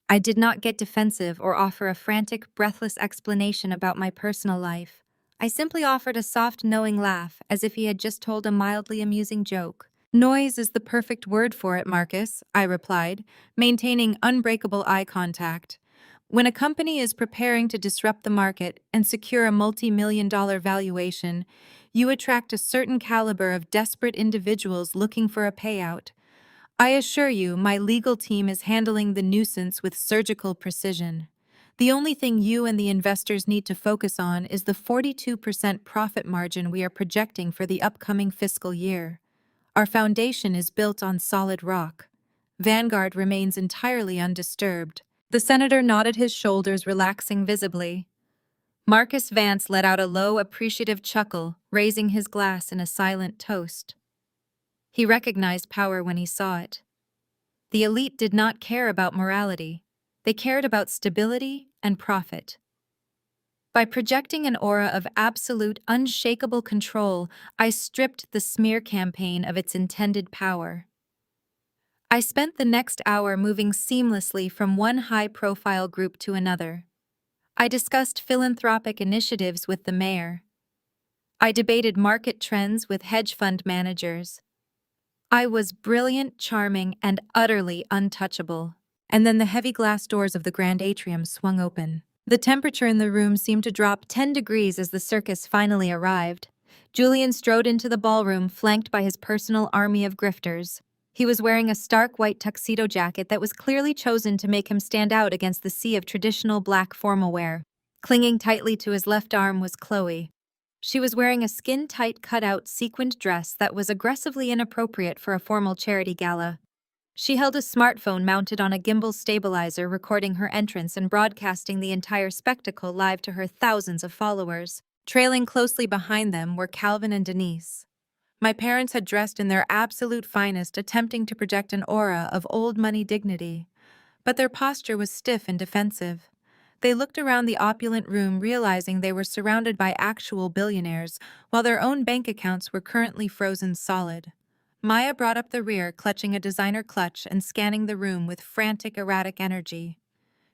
I did not get defensive or offer a frantic, breathless explanation about my personal life. I simply offered a soft, knowing laugh, as if he had just told a mildly amusing joke. "Noise is the perfect word for it, Marcus," I replied, maintaining unbreakable eye contact. "When a company is preparing to disrupt the market and secure a multi-million-dollar valuation, you attract a certain caliber of desperate individuals looking for a payout. I assure you, my legal team is handling the nuisance with surgical precision. The only thing you and the investors need to focus on is the 42% profit margin we are projecting for the upcoming fiscal year. Our foundation is built on solid rock. Vanguard remains entirely undisturbed." The senator nodded, his shoulders relaxing visibly. Marcus Vance let out a low, appreciative chuckle, raising his glass in a silent toast. He recognized power when he saw it. The elite did not care about morality. They cared about stability and profit. By projecting an aura of absolute, unshakable control, I stripped the smear campaign of its intended power. I spent the next hour moving seamlessly from one high-profile group to another. I discussed philanthropic initiatives with the mayor. I debated market trends with hedge fund managers. I was brilliant, charming, and utterly untouchable. And then the heavy glass doors of the grand atrium swung open. The temperature in the room seemed to drop 10 degrees as the circus finally arrived. Julian strode into the ballroom, flanked by his personal army of grifters. He was wearing a stark white tuxedo jacket that was clearly chosen to make him stand out against the sea of traditional black formal wear. Clinging tightly to his left arm was Chloe. She was wearing a skin-tight cutout sequined dress that was aggressively inappropriate for a formal charity gala. She held a smartphone mounted on a gimbal stabilizer, recording her entrance and broadcasting the entire spectacle live to her thousands of followers. Trailing closely behind them were Calvin and Denise. My parents had dressed in their absolute finest, attempting to project an aura of old money dignity. But their posture was stiff and defensive. They looked around the opulent room, realizing they were surrounded by actual billionaires, while their own bank accounts were currently frozen solid. Maya brought up the rear, clutching a designer clutch and scanning the room with frantic, erratic energy.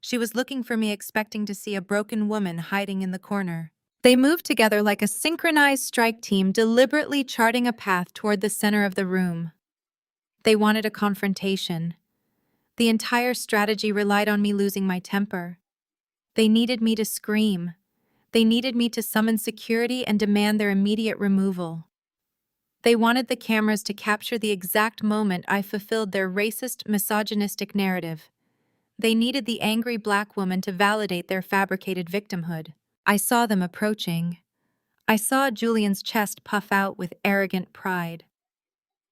She was looking for me, expecting to see a broken woman hiding in the corner. They moved together like a synchronized strike team, deliberately charting a path toward the center of the room. They wanted a confrontation. The entire strategy relied on me losing my temper. They needed me to scream. They needed me to summon security and demand their immediate removal. They wanted the cameras to capture the exact moment I fulfilled their racist, misogynistic narrative. They needed the angry black woman to validate their fabricated victimhood. I saw them approaching. I saw Julian's chest puff out with arrogant pride.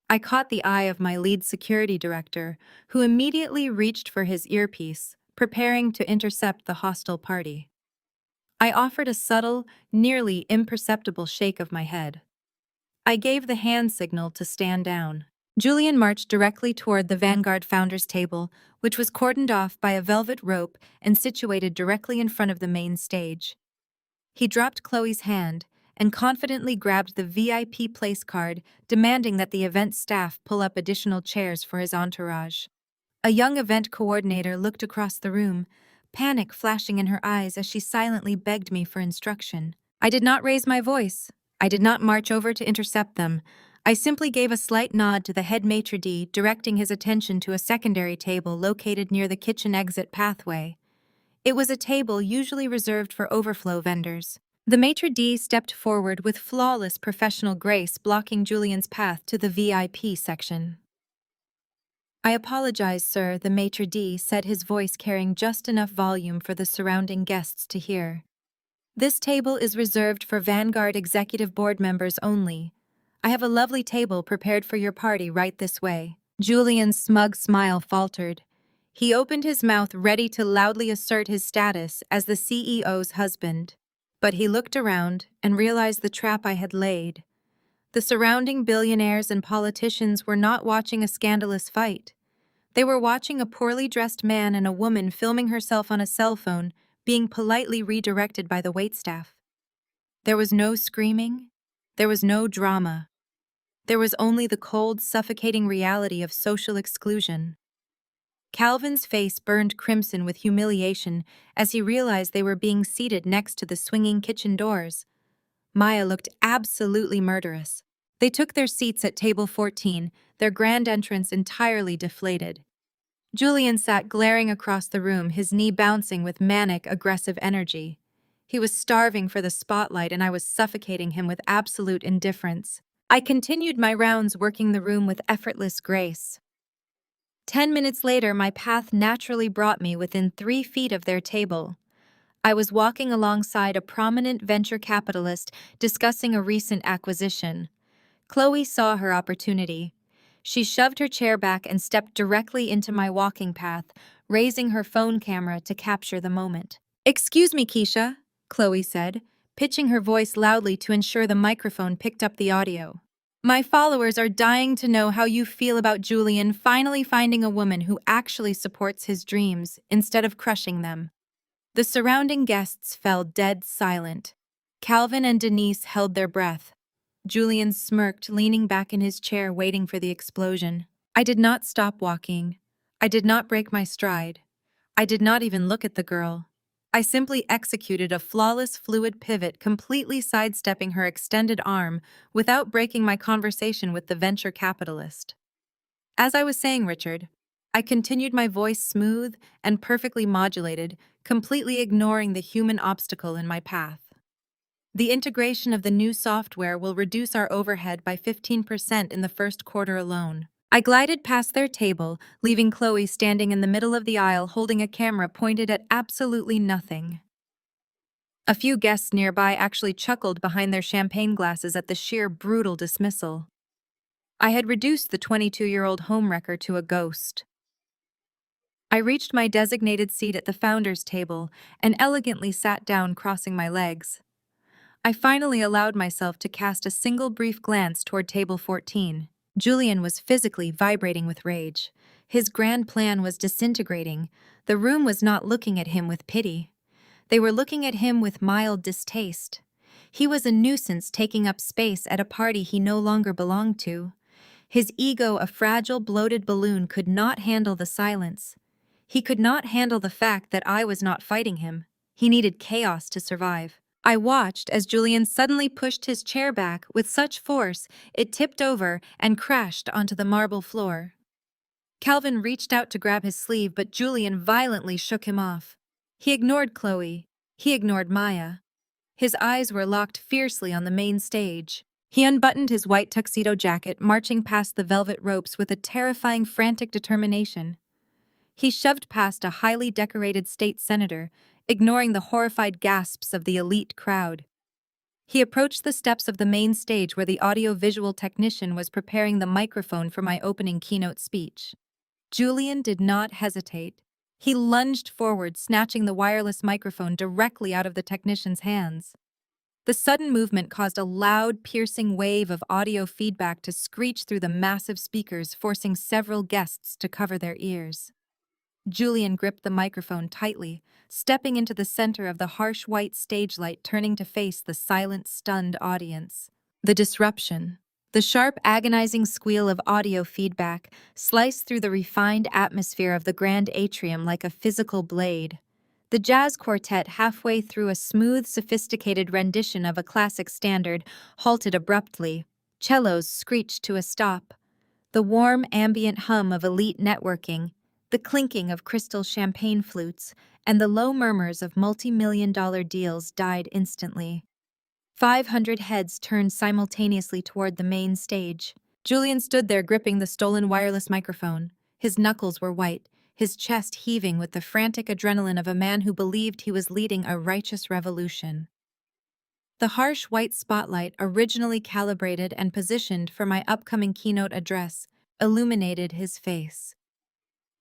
I caught the eye of my lead security director, who immediately reached for his earpiece, preparing to intercept the hostile party. I offered a subtle, nearly imperceptible shake of my head. I gave the hand signal to stand down. Julian marched directly toward the Vanguard Founders table, which was cordoned off by a velvet rope and situated directly in front of the main stage. He dropped Chloe's hand and confidently grabbed the VIP place card, demanding that the event staff pull up additional chairs for his entourage. A young event coordinator looked across the room, panic flashing in her eyes as she silently begged me for instruction. I did not raise my voice. I did not march over to intercept them. I simply gave a slight nod to the head maitre d', directing his attention to a secondary table located near the kitchen exit pathway. It was a table usually reserved for overflow vendors. The maitre d' stepped forward with flawless professional grace, blocking Julian's path to the VIP section. "I apologize, sir," the maitre d' said, his voice carrying just enough volume for the surrounding guests to hear. "This table is reserved for Vanguard Executive Board members only. I have a lovely table prepared for your party right this way." Julian's smug smile faltered. He opened his mouth, ready to loudly assert his status as the CEO's husband. But he looked around and realized the trap I had laid. The surrounding billionaires and politicians were not watching a scandalous fight. They were watching a poorly dressed man and a woman filming herself on a cell phone, being politely redirected by the waitstaff. There was no screaming. There was no drama. There was only the cold, suffocating reality of social exclusion. Calvin's face burned crimson with humiliation as he realized they were being seated next to the swinging kitchen doors. Maya looked absolutely murderous. They took their seats at table 14, their grand entrance entirely deflated. Julian sat glaring across the room, his knee bouncing with manic, aggressive energy. He was starving for the spotlight, and I was suffocating him with absolute indifference. I continued my rounds, working the room with effortless grace. 10 minutes later, my path naturally brought me within 3 feet of their table. I was walking alongside a prominent venture capitalist discussing a recent acquisition. Chloe saw her opportunity. She shoved her chair back and stepped directly into my walking path, raising her phone camera to capture the moment. "Excuse me, Keisha," Chloe said, pitching her voice loudly to ensure the microphone picked up the audio. "My followers are dying to know how you feel about Julian finally finding a woman who actually supports his dreams instead of crushing them." The surrounding guests fell dead silent. Calvin and Denise held their breath. Julian smirked, leaning back in his chair, waiting for the explosion. I did not stop walking. I did not break my stride. I did not even look at the girl. I simply executed a flawless fluid pivot, completely sidestepping her extended arm without breaking my conversation with the venture capitalist. "As I was saying, Richard," I continued, my voice smooth and perfectly modulated, completely ignoring the human obstacle in my path. "The integration of the new software will reduce our overhead by 15% in the first quarter alone." I glided past their table, leaving Chloe standing in the middle of the aisle holding a camera pointed at absolutely nothing. A few guests nearby actually chuckled behind their champagne glasses at the sheer brutal dismissal. I had reduced the 22-year-old homewrecker to a ghost. I reached my designated seat at the founder's table and elegantly sat down, crossing my legs. I finally allowed myself to cast a single brief glance toward table 14. Julian was physically vibrating with rage. His grand plan was disintegrating. The room was not looking at him with pity. They were looking at him with mild distaste. He was a nuisance, taking up space at a party he no longer belonged to. His ego, a fragile, bloated balloon, could not handle the silence. He could not handle the fact that I was not fighting him. He needed chaos to survive. I watched as Julian suddenly pushed his chair back with such force it tipped over and crashed onto the marble floor. Calvin reached out to grab his sleeve, but Julian violently shook him off. He ignored Chloe. He ignored Maya. His eyes were locked fiercely on the main stage. He unbuttoned his white tuxedo jacket, marching past the velvet ropes with a terrifying, frantic determination. He shoved past a highly decorated state senator, ignoring the horrified gasps of the elite crowd. He approached the steps of the main stage where the audio-visual technician was preparing the microphone for my opening keynote speech. Julian did not hesitate. He lunged forward, snatching the wireless microphone directly out of the technician's hands. The sudden movement caused a loud, piercing wave of audio feedback to screech through the massive speakers, forcing several guests to cover their ears. Julian gripped the microphone tightly, stepping into the center of the harsh white stage light, turning to face the silent, stunned audience. The disruption. The sharp, agonizing squeal of audio feedback sliced through the refined atmosphere of the grand atrium like a physical blade. The jazz quartet, halfway through a smooth, sophisticated rendition of a classic standard, halted abruptly. Cellos screeched to a stop. The warm, ambient hum of elite networking, the clinking of crystal champagne flutes, and the low murmurs of multi-million-dollar deals died instantly. 500 heads turned simultaneously toward the main stage. Julian stood there gripping the stolen wireless microphone. His knuckles were white, his chest heaving with the frantic adrenaline of a man who believed he was leading a righteous revolution. The harsh white spotlight, originally calibrated and positioned for my upcoming keynote address, illuminated his face.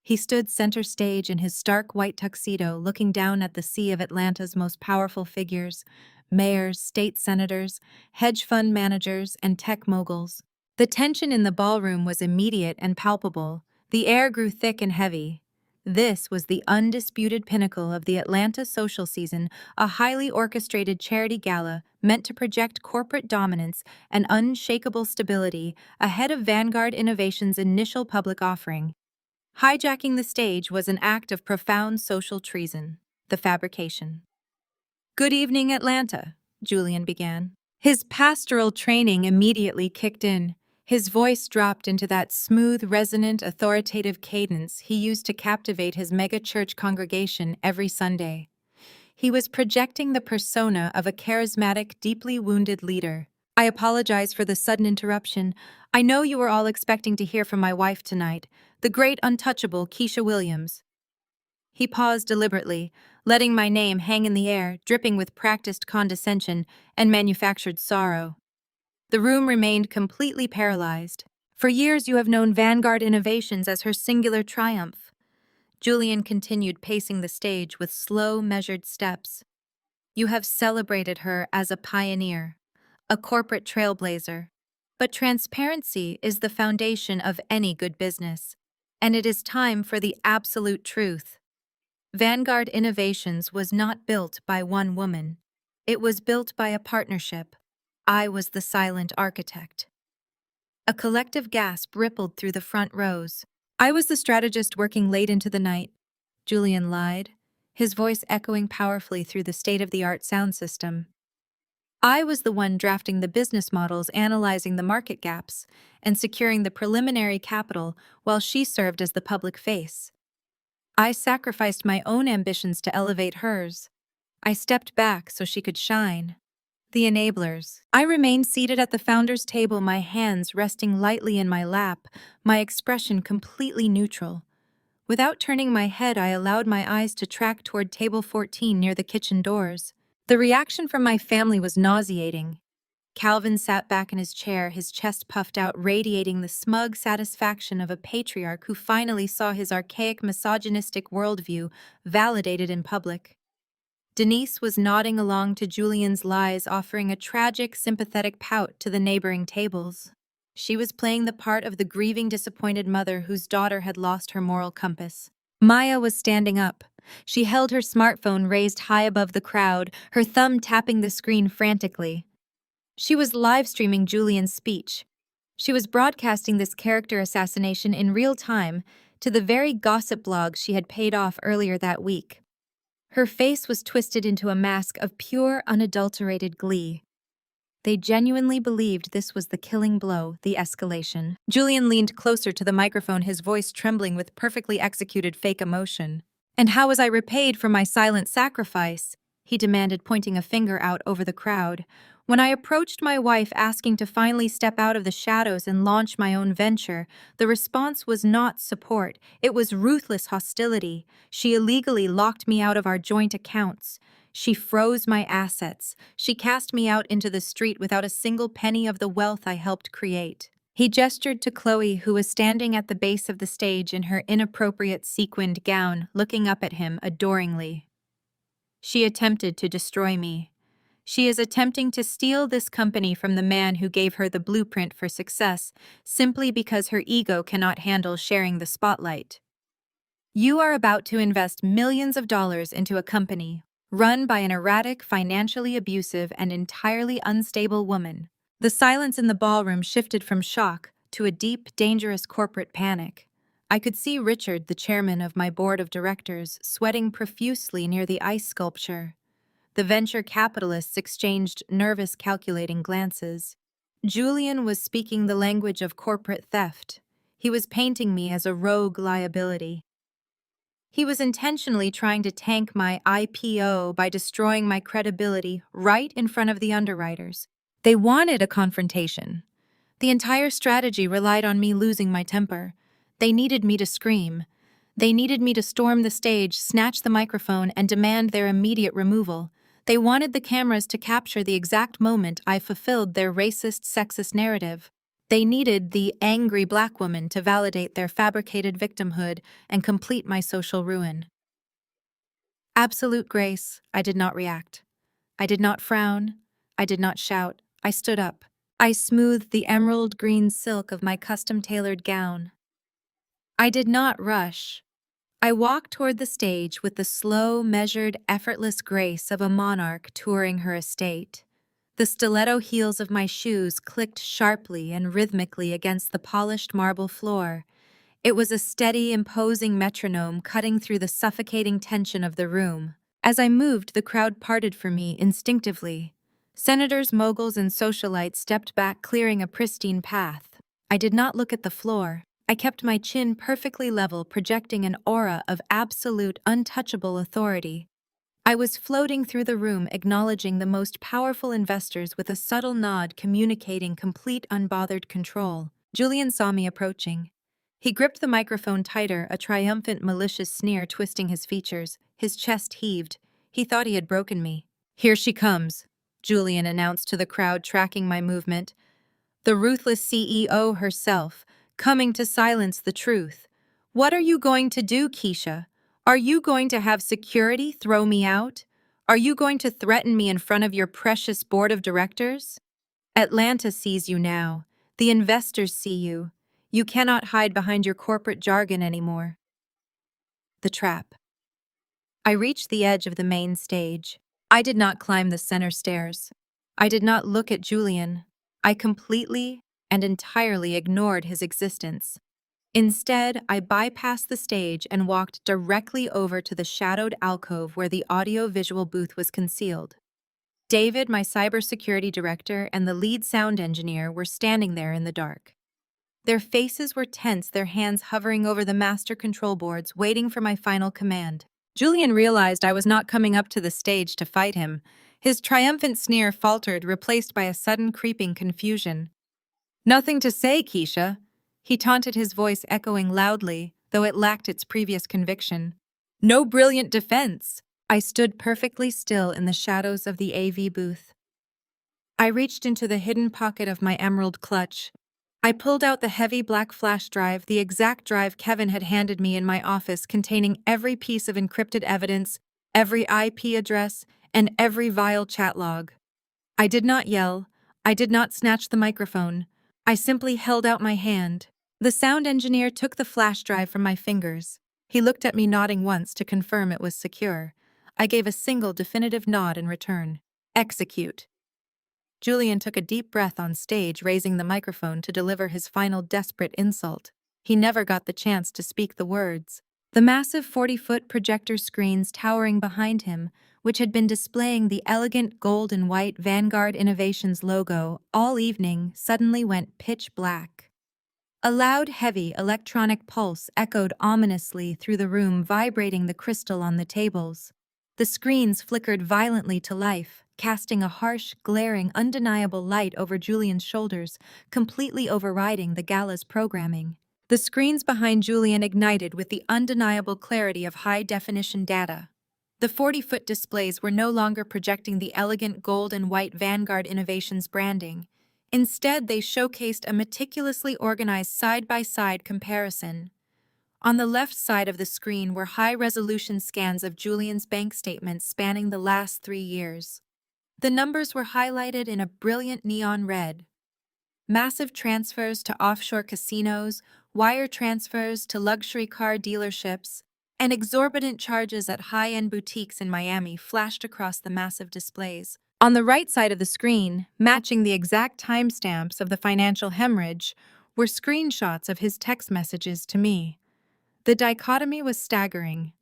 He stood center stage in his stark white tuxedo, looking down at the sea of Atlanta's most powerful figures: mayors, state senators, hedge fund managers, and tech moguls. The tension in the ballroom was immediate and palpable. The air grew thick and heavy. This was the undisputed pinnacle of the Atlanta social season, a highly orchestrated charity gala meant to project corporate dominance and unshakable stability ahead of Vanguard Innovation's initial public offering. Hijacking the stage was an act of profound social treason, the fabrication. "Good evening, Atlanta," Julian began. His pastoral training immediately kicked in. His voice dropped into that smooth, resonant, authoritative cadence he used to captivate his mega-church congregation every Sunday. He was projecting the persona of a charismatic, deeply wounded leader. "I apologize for the sudden interruption. I know you were all expecting to hear from my wife tonight, the great untouchable Keisha Williams." He paused deliberately, letting my name hang in the air, dripping with practiced condescension and manufactured sorrow. The room remained completely paralyzed. "For years you have known Vanguard Innovations as her singular triumph." Julian continued pacing the stage with slow, measured steps. "You have celebrated her as a pioneer, a corporate trailblazer. But transparency is the foundation of any good business, and it is time for the absolute truth. Vanguard Innovations was not built by one woman. It was built by a partnership. I was the silent architect." A collective gasp rippled through the front rows. "I was the strategist working late into the night," Julian lied, his voice echoing powerfully through the state-of-the-art sound system. "I was the one drafting the business models, analyzing the market gaps, and securing the preliminary capital while she served as the public face. I sacrificed my own ambitions to elevate hers. I stepped back so she could shine." The enablers. I remained seated at the founder's table, my hands resting lightly in my lap, my expression completely neutral. Without turning my head, I allowed my eyes to track toward table 14 near the kitchen doors. The reaction from my family was nauseating. Calvin sat back in his chair, his chest puffed out, radiating the smug satisfaction of a patriarch who finally saw his archaic, misogynistic worldview validated in public. Denise was nodding along to Julian's lies, offering a tragic, sympathetic pout to the neighboring tables. She was playing the part of the grieving, disappointed mother whose daughter had lost her moral compass. Maya was standing up. She held her smartphone raised high above the crowd, her thumb tapping the screen frantically. She was live-streaming Julian's speech. She was broadcasting this character assassination in real time to the very gossip blogs she had paid off earlier that week. Her face was twisted into a mask of pure, unadulterated glee. They genuinely believed this was the killing blow, the escalation. Julian leaned closer to the microphone, his voice trembling with perfectly executed fake emotion. "And how was I repaid for my silent sacrifice?" he demanded, pointing a finger out over the crowd. "When I approached my wife asking to finally step out of the shadows and launch my own venture, the response was not support. It was ruthless hostility. She illegally locked me out of our joint accounts. She froze my assets. She cast me out into the street without a single penny of the wealth I helped create. He gestured to Chloe, who was standing at the base of the stage in her inappropriate sequined gown, looking up at him adoringly. She attempted to destroy me. She is attempting to steal this company from the man who gave her the blueprint for success, simply because her ego cannot handle sharing the spotlight. You are about to invest millions of dollars into a company run by an erratic, financially abusive, and entirely unstable woman. The silence in the ballroom shifted from shock to a deep, dangerous corporate panic. I could see Richard, the chairman of my board of directors, sweating profusely near the ice sculpture. The venture capitalists exchanged nervous, calculating glances. Julian was speaking the language of corporate theft. He was painting me as a rogue liability. He was intentionally trying to tank my IPO by destroying my credibility right in front of the underwriters. They wanted a confrontation. The entire strategy relied on me losing my temper. They needed me to scream. They needed me to storm the stage, snatch the microphone, and demand their immediate removal. They wanted the cameras to capture the exact moment I fulfilled their racist, sexist narrative. They needed the angry black woman to validate their fabricated victimhood and complete my social ruin. Absolute grace, I did not react. I did not frown. I did not shout. I stood up. I smoothed the emerald green silk of my custom-tailored gown. I did not rush. I walked toward the stage with the slow, measured, effortless grace of a monarch touring her estate. The stiletto heels of my shoes clicked sharply and rhythmically against the polished marble floor. It was a steady, imposing metronome cutting through the suffocating tension of the room. As I moved, the crowd parted for me instinctively. Senators, moguls, and socialites stepped back, clearing a pristine path. I did not look at the floor. I kept my chin perfectly level, projecting an aura of absolute, untouchable authority. I was floating through the room, acknowledging the most powerful investors with a subtle nod, communicating complete, unbothered control. Julian saw me approaching. He gripped the microphone tighter, a triumphant, malicious sneer twisting his features. His chest heaved. He thought he had broken me. "Here she comes," Julian announced to the crowd, tracking my movement. "The ruthless CEO herself, coming to silence the truth. What are you going to do, Keisha? Are you going to have security throw me out? Are you going to threaten me in front of your precious board of directors? Atlanta sees you now. The investors see you. You cannot hide behind your corporate jargon anymore." The trap. I reached the edge of the main stage. I did not climb the center stairs. I did not look at Julian. I completely and entirely ignored his existence. Instead, I bypassed the stage and walked directly over to the shadowed alcove where the audio-visual booth was concealed. David, my cybersecurity director, and the lead sound engineer were standing there in the dark. Their faces were tense, their hands hovering over the master control boards, waiting for my final command. Julian realized I was not coming up to the stage to fight him. His triumphant sneer faltered, replaced by a sudden creeping confusion. "Nothing to say, Keisha," he taunted, his voice echoing loudly, though it lacked its previous conviction. "No brilliant defense." I stood perfectly still in the shadows of the AV booth. I reached into the hidden pocket of my emerald clutch. I pulled out the heavy black flash drive, the exact drive Kevin had handed me in my office, containing every piece of encrypted evidence, every IP address, and every vile chat log. I did not yell. I did not snatch the microphone. I simply held out my hand. The sound engineer took the flash drive from my fingers. He looked at me, nodding once to confirm it was secure. I gave a single definitive nod in return. "Execute." Julian took a deep breath on stage, raising the microphone to deliver his final desperate insult. He never got the chance to speak the words. The massive 40-foot projector screens towering behind him, which had been displaying the elegant gold and white Vanguard Innovations logo all evening, suddenly went pitch black. A loud, heavy electronic pulse echoed ominously through the room, vibrating the crystal on the tables. The screens flickered violently to life, casting a harsh, glaring, undeniable light over Julian's shoulders, completely overriding the gala's programming. The screens behind Julian ignited with the undeniable clarity of high-definition data. The 40-foot displays were no longer projecting the elegant gold and white Vanguard Innovations branding. Instead, they showcased a meticulously organized side-by-side comparison. On the left side of the screen were high-resolution scans of Julian's bank statements spanning the last 3 years. The numbers were highlighted in a brilliant neon red. Massive transfers to offshore casinos, wire transfers to luxury car dealerships, and exorbitant charges at high-end boutiques in Miami flashed across the massive displays. On the right side of the screen, matching the exact timestamps of the financial hemorrhage, were screenshots of his text messages to me. The dichotomy was staggering.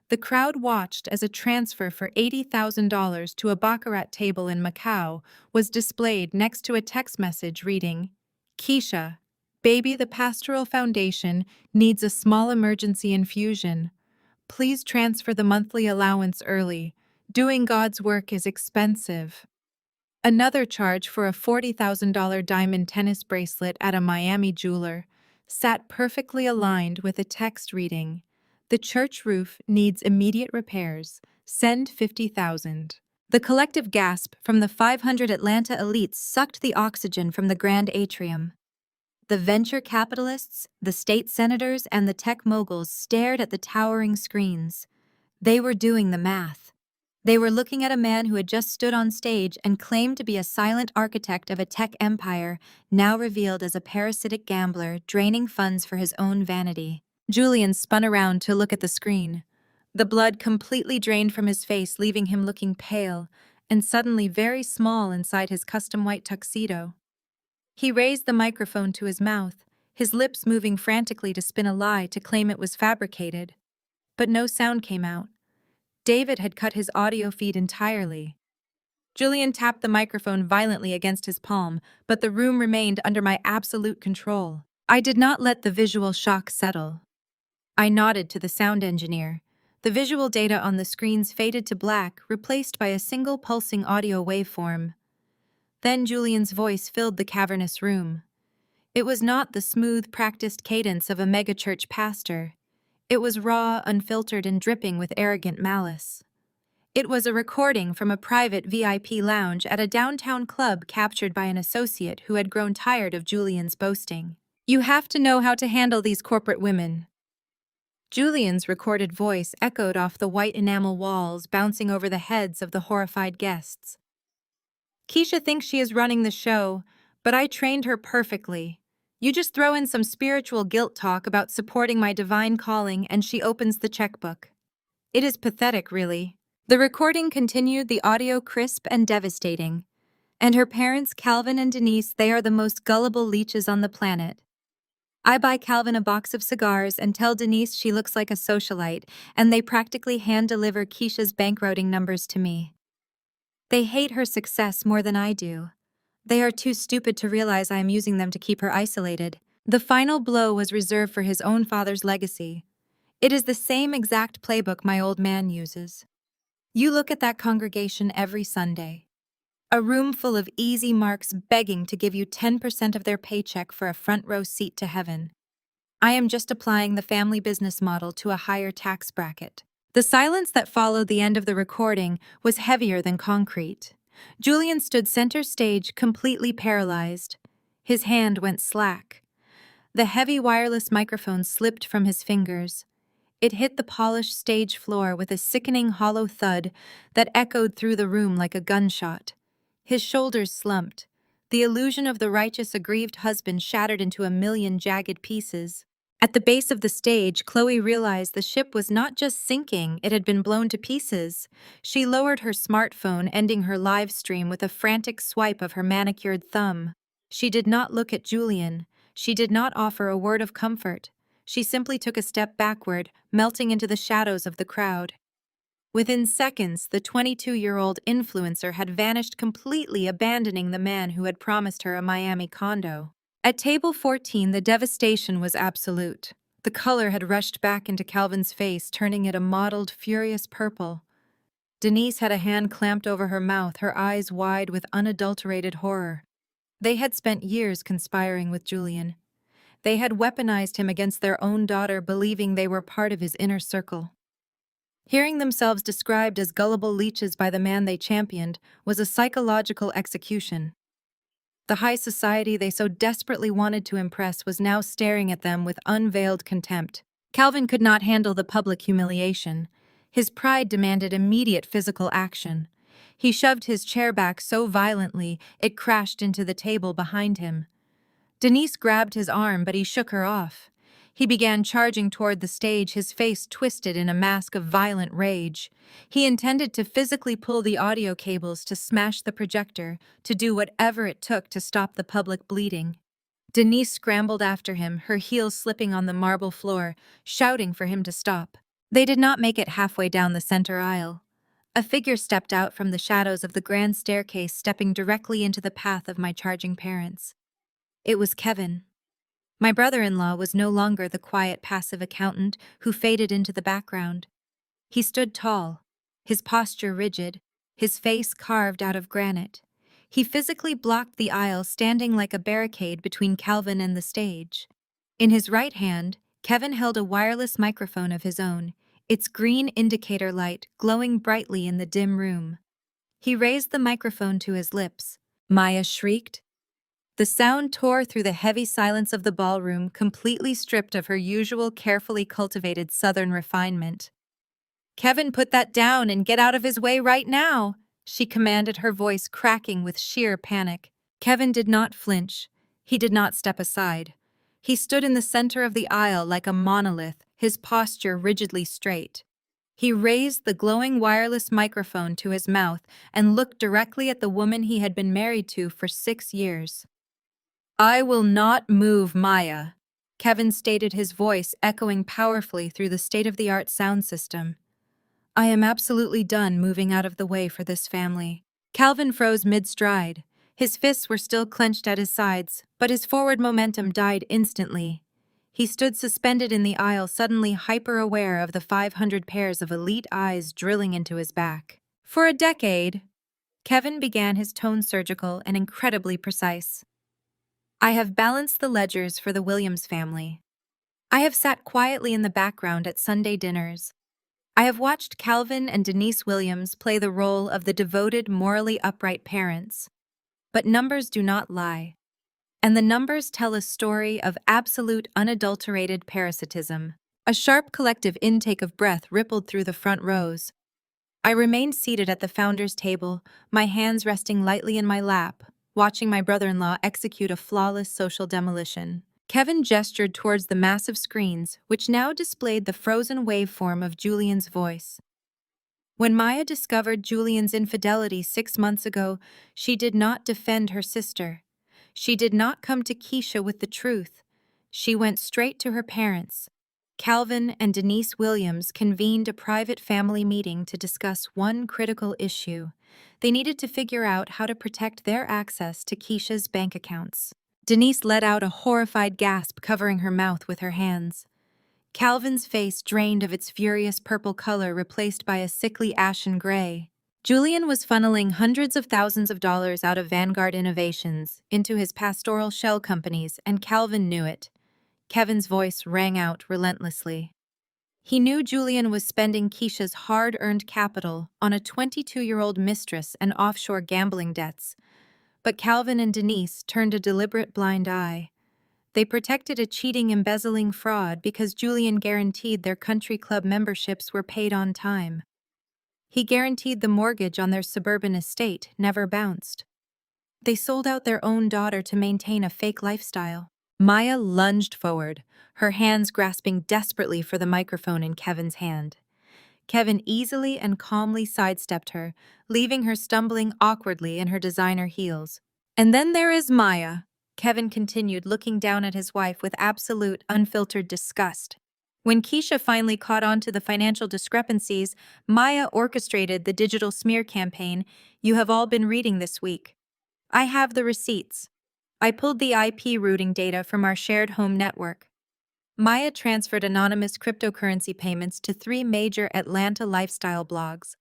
The crowd watched as a transfer for $80,000 to a baccarat table in Macau was displayed next to a text message reading, "Keisha, baby, the Pastoral Foundation needs a small emergency infusion. Please transfer the monthly allowance early. Doing God's work is expensive." Another charge for a $40,000 diamond tennis bracelet at a Miami jeweler sat perfectly aligned with a text reading, "The church roof needs immediate repairs. Send 50,000." The collective gasp from the 500 Atlanta elites sucked the oxygen from the grand atrium. The venture capitalists, the state senators, and the tech moguls stared at the towering screens. They were doing the math. They were looking at a man who had just stood on stage and claimed to be a silent architect of a tech empire, now revealed as a parasitic gambler draining funds for his own vanity. Julian spun around to look at the screen. The blood completely drained from his face, leaving him looking pale and suddenly very small inside his custom white tuxedo. He raised the microphone to his mouth, his lips moving frantically to spin a lie to claim it was fabricated. But no sound came out. David had cut his audio feed entirely. Julian tapped the microphone violently against his palm, but the room remained under my absolute control. I did not let the visual shock settle. I nodded to the sound engineer. The visual data on the screens faded to black, replaced by a single pulsing audio waveform. Then Julian's voice filled the cavernous room. It was not the smooth, practiced cadence of a megachurch pastor. It was raw, unfiltered, and dripping with arrogant malice. It was a recording from a private VIP lounge at a downtown club captured by an associate who had grown tired of Julian's boasting. "You have to know how to handle these corporate women." Julian's recorded voice echoed off the white enamel walls, bouncing over the heads of the horrified guests. "Keisha thinks she is running the show, but I trained her perfectly. You just throw in some spiritual guilt talk about supporting my divine calling and she opens the checkbook. It is pathetic, really." The recording continued, the audio crisp and devastating. "And her parents, Calvin and Denise, they are the most gullible leeches on the planet. I buy Calvin a box of cigars and tell Denise she looks like a socialite, and they practically hand-deliver Keisha's bankrouting numbers to me. They hate her success more than I do. They are too stupid to realize I am using them to keep her isolated." The final blow was reserved for his own father's legacy. "It is the same exact playbook my old man uses. You look at that congregation every Sunday. A room full of easy marks begging to give you 10% of their paycheck for a front row seat to heaven. I am just applying the family business model to a higher tax bracket." The silence that followed the end of the recording was heavier than concrete. Julian stood center stage, completely paralyzed. His hand went slack. The heavy wireless microphone slipped from his fingers. It hit the polished stage floor with a sickening hollow thud that echoed through the room like a gunshot. His shoulders slumped. The illusion of the righteous aggrieved husband shattered into a million jagged pieces. At the base of the stage, Chloe realized the ship was not just sinking, it had been blown to pieces. She lowered her smartphone, ending her live stream with a frantic swipe of her manicured thumb. She did not look at Julian. She did not offer a word of comfort. She simply took a step backward, melting into the shadows of the crowd. Within seconds, the 22-year-old influencer had vanished completely, abandoning the man who had promised her a Miami condo. At table 14, the devastation was absolute. The color had rushed back into Calvin's face, turning it a mottled, furious purple. Denise had a hand clamped over her mouth, her eyes wide with unadulterated horror. They had spent years conspiring with Julian. They had weaponized him against their own daughter, believing they were part of his inner circle. Hearing themselves described as gullible leeches by the man they championed was a psychological execution. The high society they so desperately wanted to impress was now staring at them with unveiled contempt. Calvin could not handle the public humiliation. His pride demanded immediate physical action. He shoved his chair back so violently it crashed into the table behind him. Denise grabbed his arm, but he shook her off. He began charging toward the stage, his face twisted in a mask of violent rage. He intended to physically pull the audio cables, to smash the projector, to do whatever it took to stop the public bleeding. Denise scrambled after him, her heels slipping on the marble floor, shouting for him to stop. They did not make it halfway down the center aisle. A figure stepped out from the shadows of the grand staircase, stepping directly into the path of my charging parents. It was Kevin. My brother-in-law was no longer the quiet, passive accountant who faded into the background. He stood tall, his posture rigid, his face carved out of granite. He physically blocked the aisle, standing like a barricade between Calvin and the stage. In his right hand, Kevin held a wireless microphone of his own, its green indicator light glowing brightly in the dim room. He raised the microphone to his lips. Maya shrieked. The sound tore through the heavy silence of the ballroom, completely stripped of her usual carefully cultivated Southern refinement. "Kevin, put that down and get out of his way right now," she commanded, her voice cracking with sheer panic. Kevin did not flinch. He did not step aside. He stood in the center of the aisle like a monolith, his posture rigidly straight. He raised the glowing wireless microphone to his mouth and looked directly at the woman he had been married to for 6 years. "I will not move, Maya," Kevin stated, his voice echoing powerfully through the state-of-the-art sound system. "I am absolutely done moving out of the way for this family." Calvin froze mid-stride. His fists were still clenched at his sides, but his forward momentum died instantly. He stood suspended in the aisle, suddenly hyper-aware of the 500 pairs of elite eyes drilling into his back. "For a decade," Kevin began, his tone surgical and incredibly precise, "I have balanced the ledgers for the Williams family. I have sat quietly in the background at Sunday dinners. I have watched Calvin and Denise Williams play the role of the devoted, morally upright parents. But numbers do not lie. And the numbers tell a story of absolute, unadulterated parasitism." A sharp collective intake of breath rippled through the front rows. I remained seated at the founder's table, my hands resting lightly in my lap, watching my brother-in-law execute a flawless social demolition. Kevin gestured towards the massive screens, which now displayed the frozen waveform of Julian's voice. When Maya discovered Julian's infidelity 6 months ago, she did not defend her sister. She did not come to Keisha with the truth. She went straight to her parents. Calvin and Denise Williams convened a private family meeting to discuss one critical issue. They needed to figure out how to protect their access to Keisha's bank accounts. Denise let out a horrified gasp, covering her mouth with her hands. Calvin's face drained of its furious purple color, replaced by a sickly ashen gray. Julian was funneling hundreds of thousands of dollars out of Vanguard Innovations into his pastoral shell companies, and Calvin knew it. Kevin's voice rang out relentlessly. He knew Julian was spending Keisha's hard-earned capital on a 22-year-old mistress and offshore gambling debts. But Calvin and Denise turned a deliberate blind eye. They protected a cheating, embezzling fraud because Julian guaranteed their country club memberships were paid on time. He guaranteed the mortgage on their suburban estate never bounced. They sold out their own daughter to maintain a fake lifestyle. Maya lunged forward, her hands grasping desperately for the microphone in Kevin's hand. Kevin easily and calmly sidestepped her, leaving her stumbling awkwardly in her designer heels. "And then there is Maya," Kevin continued, looking down at his wife with absolute, unfiltered disgust. "When Keisha finally caught on to the financial discrepancies, Maya orchestrated the digital smear campaign you have all been reading this week. I have the receipts. I pulled the IP routing data from our shared home network. Maya transferred anonymous cryptocurrency payments to 3 major Atlanta lifestyle blogs.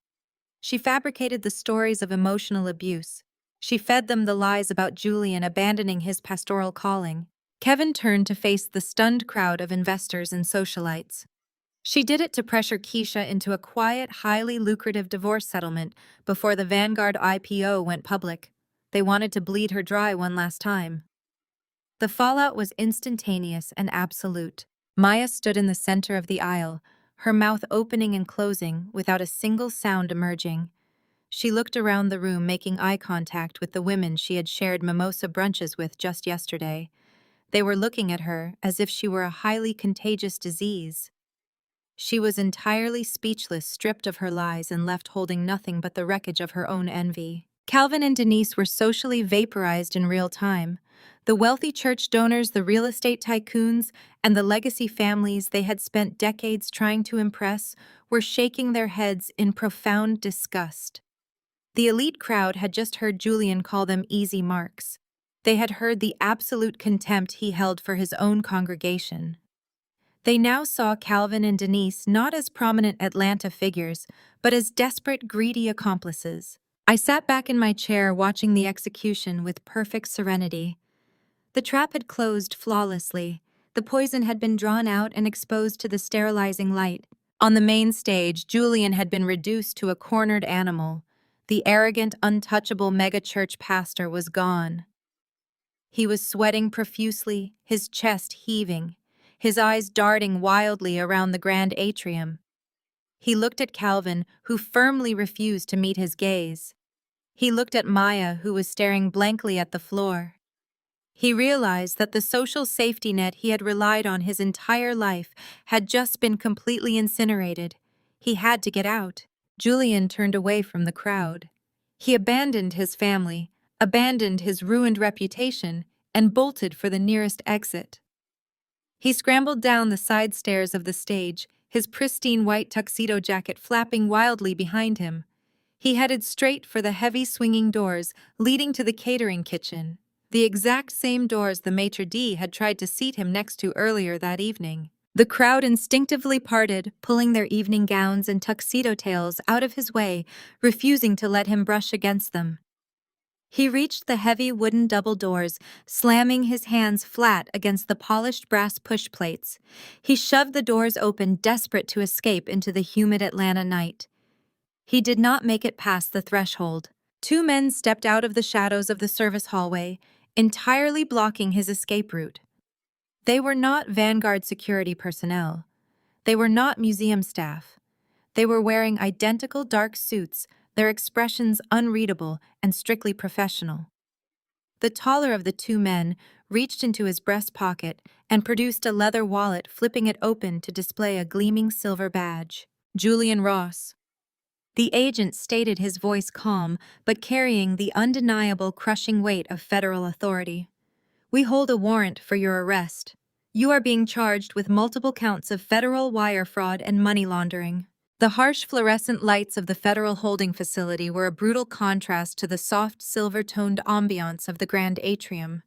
She fabricated the stories of emotional abuse. She fed them the lies about Julian abandoning his pastoral calling." Kevin turned to face the stunned crowd of investors and socialites. She did it to pressure Keisha into a quiet, highly lucrative divorce settlement before the Vanguard IPO went public. They wanted to bleed her dry one last time. The fallout was instantaneous and absolute. Maya stood in the center of the aisle, her mouth opening and closing without a single sound emerging. She looked around the room, making eye contact with the women she had shared mimosa brunches with just yesterday. They were looking at her as if she were a highly contagious disease. She was entirely speechless, stripped of her lies, and left holding nothing but the wreckage of her own envy. Calvin and Denise were socially vaporized in real time. The wealthy church donors, the real estate tycoons, and the legacy families they had spent decades trying to impress were shaking their heads in profound disgust. The elite crowd had just heard Julian call them easy marks. They had heard the absolute contempt he held for his own congregation. They now saw Calvin and Denise not as prominent Atlanta figures, but as desperate, greedy accomplices. I sat back in my chair watching the execution with perfect serenity. The trap had closed flawlessly. The poison had been drawn out and exposed to the sterilizing light. On the main stage, Julian had been reduced to a cornered animal. The arrogant, untouchable megachurch pastor was gone. He was sweating profusely, his chest heaving, his eyes darting wildly around the grand atrium. He looked at Calvin, who firmly refused to meet his gaze. He looked at Maya, who was staring blankly at the floor. He realized that the social safety net he had relied on his entire life had just been completely incinerated. He had to get out. Julian turned away from the crowd. He abandoned his family, abandoned his ruined reputation, and bolted for the nearest exit. He scrambled down the side stairs of the stage, his pristine white tuxedo jacket flapping wildly behind him. He headed straight for the heavy swinging doors leading to the catering kitchen, the exact same doors the maitre d' had tried to seat him next to earlier that evening. The crowd instinctively parted, pulling their evening gowns and tuxedo tails out of his way, refusing to let him brush against them. He reached the heavy wooden double doors, slamming his hands flat against the polished brass push plates. He shoved the doors open, desperate to escape into the humid Atlanta night. He did not make it past the threshold. Two men stepped out of the shadows of the service hallway, entirely blocking his escape route. They were not Vanguard security personnel. They were not museum staff. They were wearing identical dark suits, their expressions unreadable and strictly professional. The taller of the two men reached into his breast pocket and produced a leather wallet, flipping it open to display a gleaming silver badge. Julian Ross. The agent stated, his voice calm, but carrying the undeniable crushing weight of federal authority. We hold a warrant for your arrest. You are being charged with multiple counts of federal wire fraud and money laundering. The harsh fluorescent lights of the federal holding facility were a brutal contrast to the soft silver-toned ambiance of the grand atrium.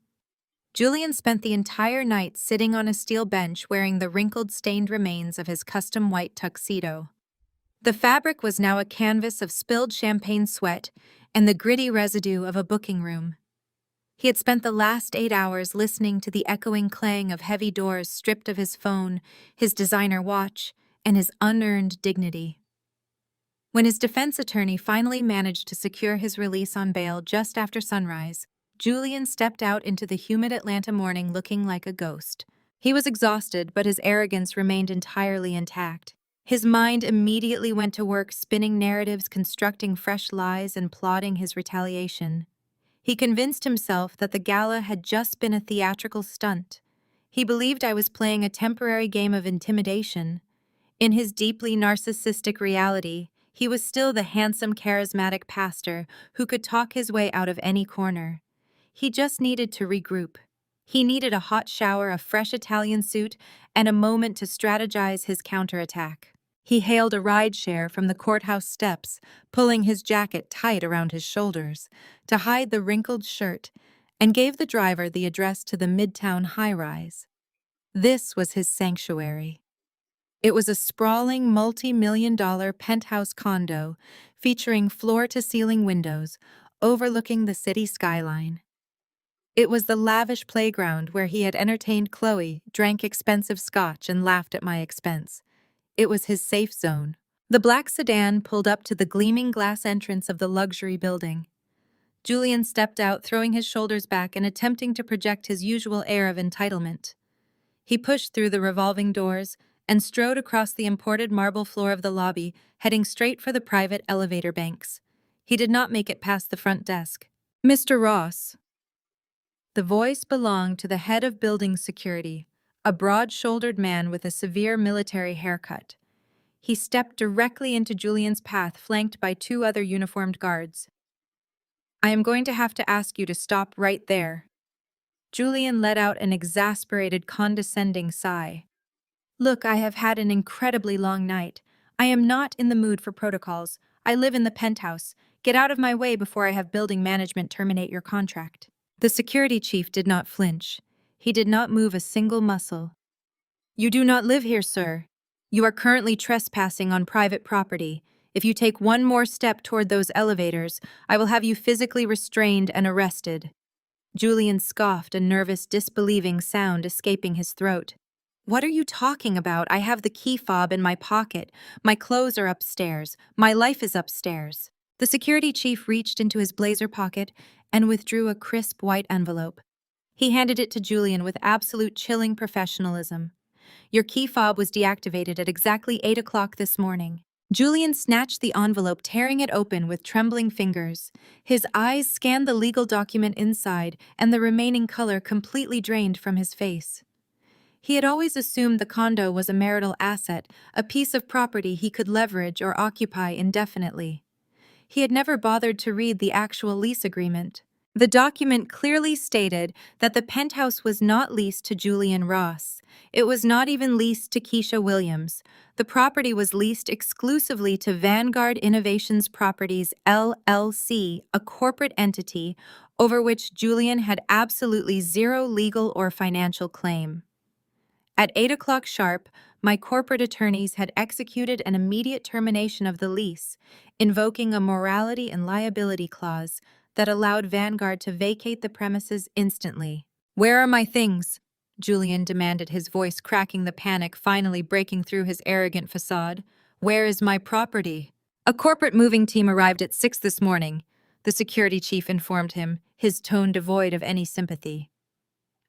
Julian spent the entire night sitting on a steel bench wearing the wrinkled, stained remains of his custom white tuxedo. The fabric was now a canvas of spilled champagne sweat and the gritty residue of a booking room. He had spent the last 8 hours listening to the echoing clang of heavy doors, stripped of his phone, his designer watch, and his unearned dignity. When his defense attorney finally managed to secure his release on bail just after sunrise, Julian stepped out into the humid Atlanta morning looking like a ghost. He was exhausted, but his arrogance remained entirely intact. His mind immediately went to work spinning narratives, constructing fresh lies, and plotting his retaliation. He convinced himself that the gala had just been a theatrical stunt. He believed I was playing a temporary game of intimidation. In his deeply narcissistic reality, he was still the handsome, charismatic pastor who could talk his way out of any corner. He just needed to regroup. He needed a hot shower, a fresh Italian suit, and a moment to strategize his counterattack. He hailed a rideshare from the courthouse steps, pulling his jacket tight around his shoulders to hide the wrinkled shirt, and gave the driver the address to the Midtown high-rise. This was his sanctuary. It was a sprawling, multi-million-dollar penthouse condo featuring floor-to-ceiling windows overlooking the city skyline. It was the lavish playground where he had entertained Chloe, drank expensive scotch, and laughed at my expense. It was his safe zone. The black sedan pulled up to the gleaming glass entrance of the luxury building. Julian stepped out, throwing his shoulders back and attempting to project his usual air of entitlement. He pushed through the revolving doors and strode across the imported marble floor of the lobby, heading straight for the private elevator banks. He did not make it past the front desk. "Mr. Ross." The voice belonged to the head of building security, a broad-shouldered man with a severe military haircut. He stepped directly into Julian's path, flanked by two other uniformed guards. "I am going to have to ask you to stop right there." Julian let out an exasperated, condescending sigh. "Look, I have had an incredibly long night. I am not in the mood for protocols. I live in the penthouse. Get out of my way before I have building management terminate your contract." The security chief did not flinch. He did not move a single muscle. "You do not live here, sir. You are currently trespassing on private property. If you take one more step toward those elevators, I will have you physically restrained and arrested." Julian scoffed, a nervous, disbelieving sound escaping his throat. "What are you talking about? I have the key fob in my pocket. My clothes are upstairs. My life is upstairs." The security chief reached into his blazer pocket and withdrew a crisp white envelope. He handed it to Julian with absolute chilling professionalism. "Your key fob was deactivated at exactly 8 o'clock this morning." Julian snatched the envelope, tearing it open with trembling fingers. His eyes scanned the legal document inside, and the remaining color completely drained from his face. He had always assumed the condo was a marital asset, a piece of property he could leverage or occupy indefinitely. He had never bothered to read the actual lease agreement. The document clearly stated that the penthouse was not leased to Julian Ross. It was not even leased to Keisha Williams. The property was leased exclusively to Vanguard Innovations Properties LLC, a corporate entity over which Julian had absolutely zero legal or financial claim. At 8 o'clock sharp, my corporate attorneys had executed an immediate termination of the lease, invoking a morality and liability clause that allowed Vanguard to vacate the premises instantly. "Where are my things?" Julian demanded, his voice cracking, the panic finally breaking through his arrogant facade. "Where is my property?" "A corporate moving team arrived at 6 this morning," the security chief informed him, his tone devoid of any sympathy.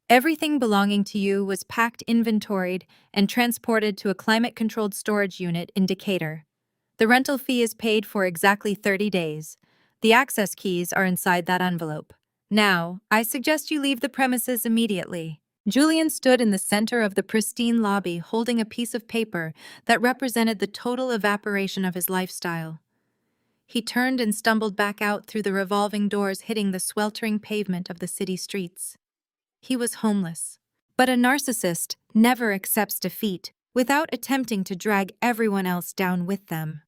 "Everything belonging to you was packed, inventoried, and transported to a climate-controlled storage unit in Decatur. The rental fee is paid for exactly 30 days. The access keys are inside that envelope. Now, I suggest you leave the premises immediately." Julian stood in the center of the pristine lobby, holding a piece of paper that represented the total evaporation of his lifestyle. He turned and stumbled back out through the revolving doors, hitting the sweltering pavement of the city streets. He was homeless. But a narcissist never accepts defeat without attempting to drag everyone else down with them.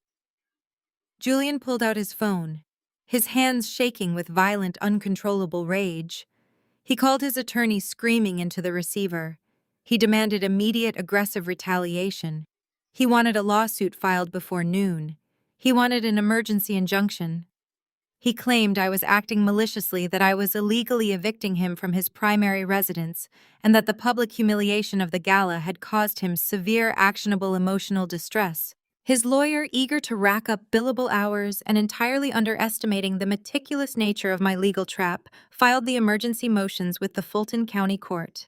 Julian pulled out his phone, his hands shaking with violent, uncontrollable rage. He called his attorney, screaming into the receiver. He demanded immediate, aggressive retaliation. He wanted a lawsuit filed before noon. He wanted an emergency injunction. He claimed I was acting maliciously, that I was illegally evicting him from his primary residence, and that the public humiliation of the gala had caused him severe, actionable emotional distress. His lawyer, eager to rack up billable hours and entirely underestimating the meticulous nature of my legal trap, filed the emergency motions with the Fulton County Court.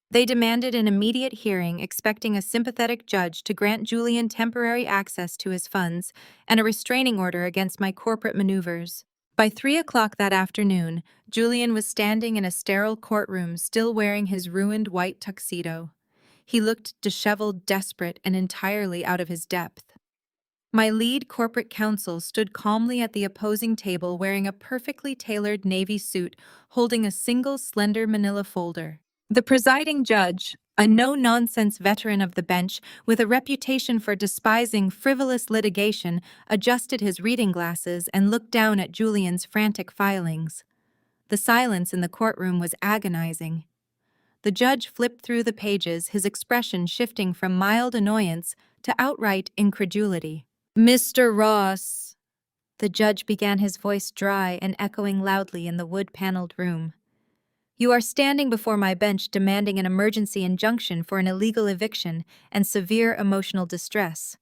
They demanded an immediate hearing, expecting a sympathetic judge to grant Julian temporary access to his funds and a restraining order against my corporate maneuvers. By 3 o'clock that afternoon, Julian was standing in a sterile courtroom, still wearing his ruined white tuxedo. He looked disheveled, desperate, and entirely out of his depth. My lead corporate counsel stood calmly at the opposing table, wearing a perfectly tailored navy suit, holding a single slender manila folder. The presiding judge, a no-nonsense veteran of the bench with a reputation for despising frivolous litigation, adjusted his reading glasses and looked down at Julian's frantic filings. The silence in the courtroom was agonizing. The judge flipped through the pages, his expression shifting from mild annoyance to outright incredulity. "Mr. Ross," the judge began, his voice dry and echoing loudly in the wood-paneled room. You are standing before my bench demanding an emergency injunction for an illegal eviction and severe emotional distress.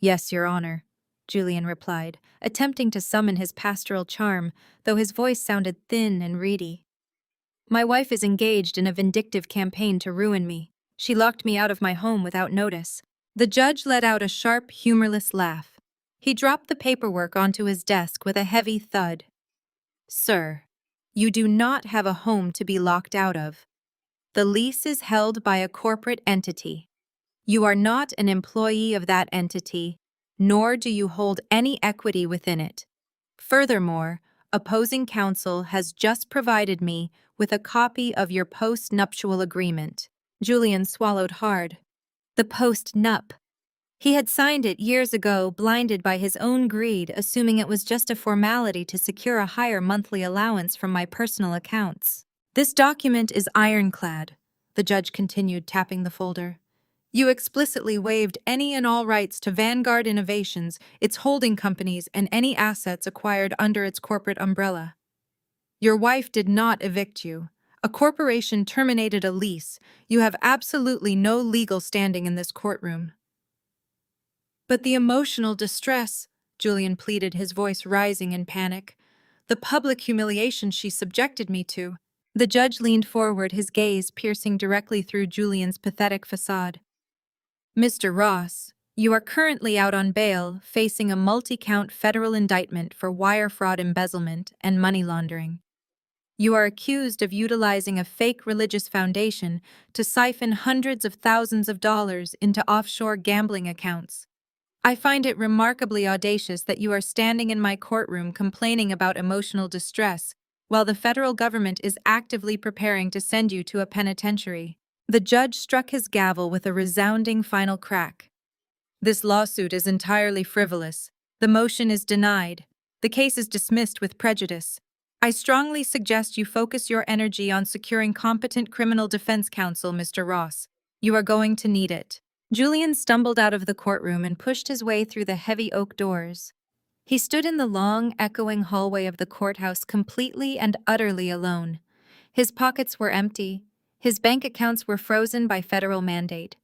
Yes, Your Honor, Julian replied, attempting to summon his pastoral charm, though his voice sounded thin and reedy. My wife is engaged in a vindictive campaign to ruin me. She locked me out of my home without notice. The judge let out a sharp, humorless laugh. He dropped the paperwork onto his desk with a heavy thud. Sir, you do not have a home to be locked out of. The lease is held by a corporate entity. You are not an employee of that entity, nor do you hold any equity within it. Furthermore, opposing counsel has just provided me with a copy of your post-nuptial agreement. Julian swallowed hard. The post-nup. He had signed it years ago, blinded by his own greed, assuming it was just a formality to secure a higher monthly allowance from my personal accounts. This document is ironclad, the judge continued, tapping the folder. You explicitly waived any and all rights to Vanguard Innovations, its holding companies, and any assets acquired under its corporate umbrella. Your wife did not evict you. A corporation terminated a lease. You have absolutely no legal standing in this courtroom. But the emotional distress, Julian pleaded, his voice rising in panic. The public humiliation she subjected me to. The judge leaned forward, his gaze piercing directly through Julian's pathetic facade. Mr. Ross, you are currently out on bail, facing a multi-count federal indictment for wire fraud, embezzlement, and money laundering. You are accused of utilizing a fake religious foundation to siphon hundreds of thousands of dollars into offshore gambling accounts. I find it remarkably audacious that you are standing in my courtroom complaining about emotional distress, while the federal government is actively preparing to send you to a penitentiary. The judge struck his gavel with a resounding final crack. This lawsuit is entirely frivolous. The motion is denied. The case is dismissed with prejudice. I strongly suggest you focus your energy on securing competent criminal defense counsel, Mr. Ross. You are going to need it. Julian stumbled out of the courtroom and pushed his way through the heavy oak doors. He stood in the long, echoing hallway of the courthouse completely and utterly alone. His pockets were empty. His bank accounts were frozen by federal mandate.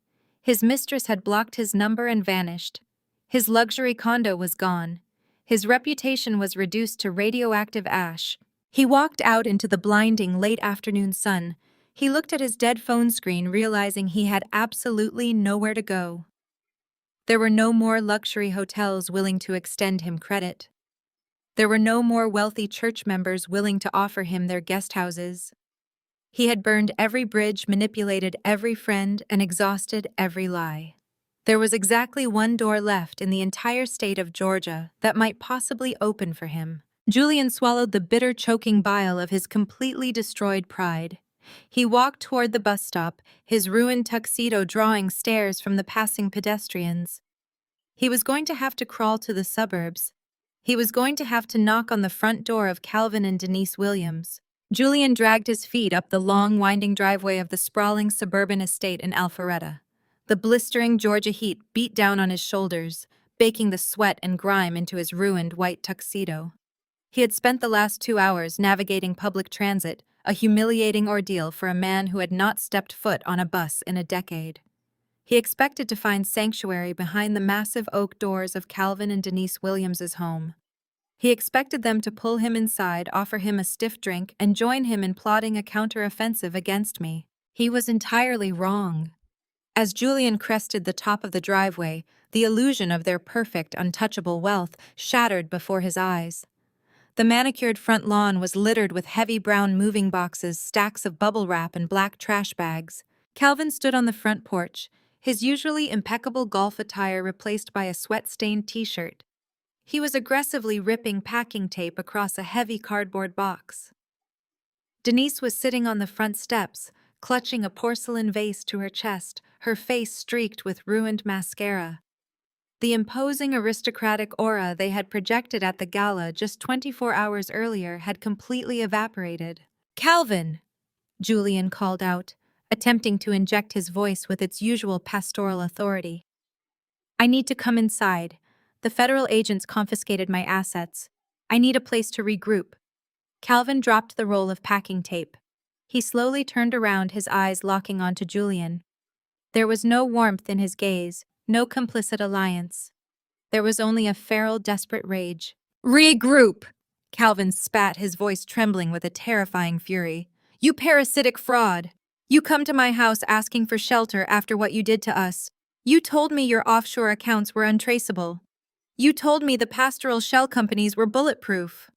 His mistress had blocked his number and vanished. His luxury condo was gone. His reputation was reduced to radioactive ash. He walked out into the blinding late afternoon sun. He looked at his dead phone screen, realizing he had absolutely nowhere to go. There were no more luxury hotels willing to extend him credit. There were no more wealthy church members willing to offer him their guest houses. He had burned every bridge, manipulated every friend, and exhausted every lie. There was exactly one door left in the entire state of Georgia that might possibly open for him. Julian swallowed the bitter, choking bile of his completely destroyed pride. He walked toward the bus stop, his ruined tuxedo drawing stares from the passing pedestrians. He was going to have to crawl to the suburbs. He was going to have to knock on the front door of Calvin and Denise Williams. Julian dragged his feet up the long, winding driveway of the sprawling suburban estate in Alpharetta. The blistering Georgia heat beat down on his shoulders, baking the sweat and grime into his ruined white tuxedo. He had spent the last 2 hours navigating public transit, a humiliating ordeal for a man who had not stepped foot on a bus in a decade. He expected to find sanctuary behind the massive oak doors of Calvin and Denise Williams's home. He expected them to pull him inside, offer him a stiff drink, and join him in plotting a counteroffensive against me. He was entirely wrong. As Julian crested the top of the driveway, the illusion of their perfect, untouchable wealth shattered before his eyes. The manicured front lawn was littered with heavy brown moving boxes, stacks of bubble wrap, and black trash bags. Calvin stood on the front porch, his usually impeccable golf attire replaced by a sweat-stained t-shirt. He was aggressively ripping packing tape across a heavy cardboard box. Denise was sitting on the front steps, clutching a porcelain vase to her chest, her face streaked with ruined mascara. The imposing aristocratic aura they had projected at the gala just 24 hours earlier had completely evaporated. "Calvin!" Julian called out, attempting to inject his voice with its usual pastoral authority. "I need to come inside. The federal agents confiscated my assets. I need a place to regroup." Calvin dropped the roll of packing tape. He slowly turned around, his eyes locking onto Julian. There was no warmth in his gaze, no complicit alliance. There was only a feral, desperate rage. "Regroup!" Calvin spat, his voice trembling with a terrifying fury. "You parasitic fraud! You come to my house asking for shelter after what you did to us. You told me your offshore accounts were untraceable. You told me the pastoral shell companies were bulletproof."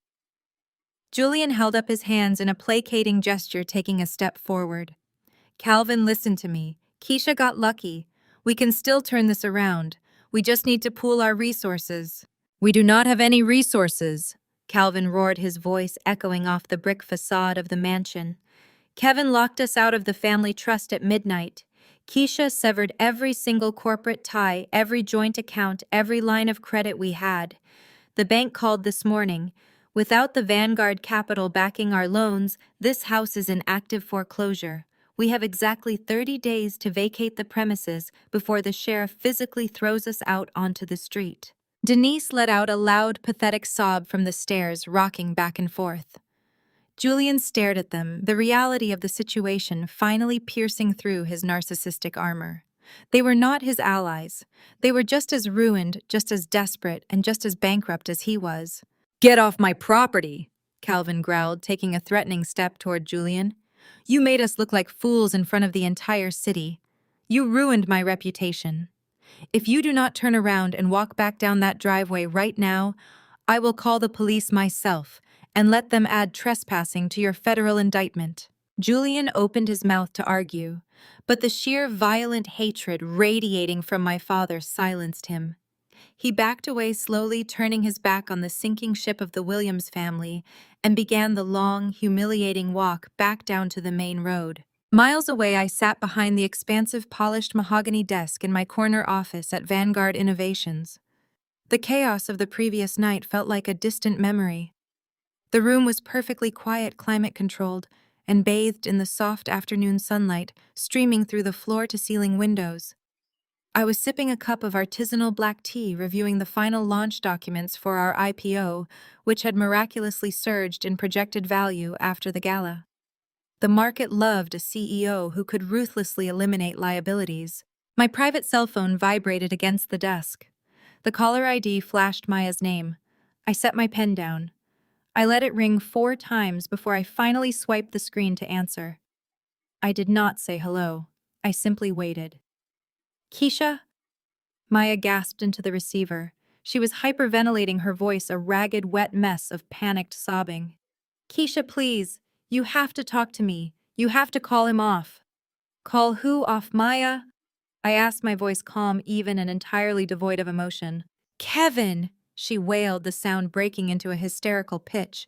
Julian held up his hands in a placating gesture, taking a step forward. "Calvin, listen to me. Keisha got lucky. We can still turn this around. We just need to pool our resources." "We do not have any resources," Calvin roared, his voice echoing off the brick facade of the mansion. "Kevin locked us out of the family trust at midnight. Keisha severed every single corporate tie, every joint account, every line of credit we had. The bank called this morning. Without the Vanguard capital backing our loans, this house is in active foreclosure. We have exactly 30 days to vacate the premises before the sheriff physically throws us out onto the street." Denise let out a loud, pathetic sob from the stairs, rocking back and forth. Julian stared at them, the reality of the situation finally piercing through his narcissistic armor. They were not his allies. They were just as ruined, just as desperate, and just as bankrupt as he was. "Get off my property," Calvin growled, taking a threatening step toward Julian. "You made us look like fools in front of the entire city. You ruined my reputation. If you do not turn around and walk back down that driveway right now, I will call the police myself and let them add trespassing to your federal indictment." Julian opened his mouth to argue, but the sheer violent hatred radiating from my father silenced him. He backed away slowly, turning his back on the sinking ship of the Williams family, and began the long, humiliating walk back down to the main road. Miles away, I sat behind the expansive, polished mahogany desk in my corner office at Vanguard Innovations. The chaos of the previous night felt like a distant memory. The room was perfectly quiet, climate-controlled, and bathed in the soft afternoon sunlight streaming through the floor-to-ceiling windows. I was sipping a cup of artisanal black tea, reviewing the final launch documents for our IPO, which had miraculously surged in projected value after the gala. The market loved a CEO who could ruthlessly eliminate liabilities. My private cell phone vibrated against the desk. The caller ID flashed Maya's name. I set my pen down. I let it ring 4 times before I finally swiped the screen to answer. I did not say hello. I simply waited. "Keisha?" Maya gasped into the receiver. She was hyperventilating, her voice a ragged, wet mess of panicked sobbing. "Keisha, please. You have to talk to me. You have to call him off." "Call who off, Maya?" I asked, my voice calm, even, and entirely devoid of emotion. "Kevin!" she wailed, the sound breaking into a hysterical pitch.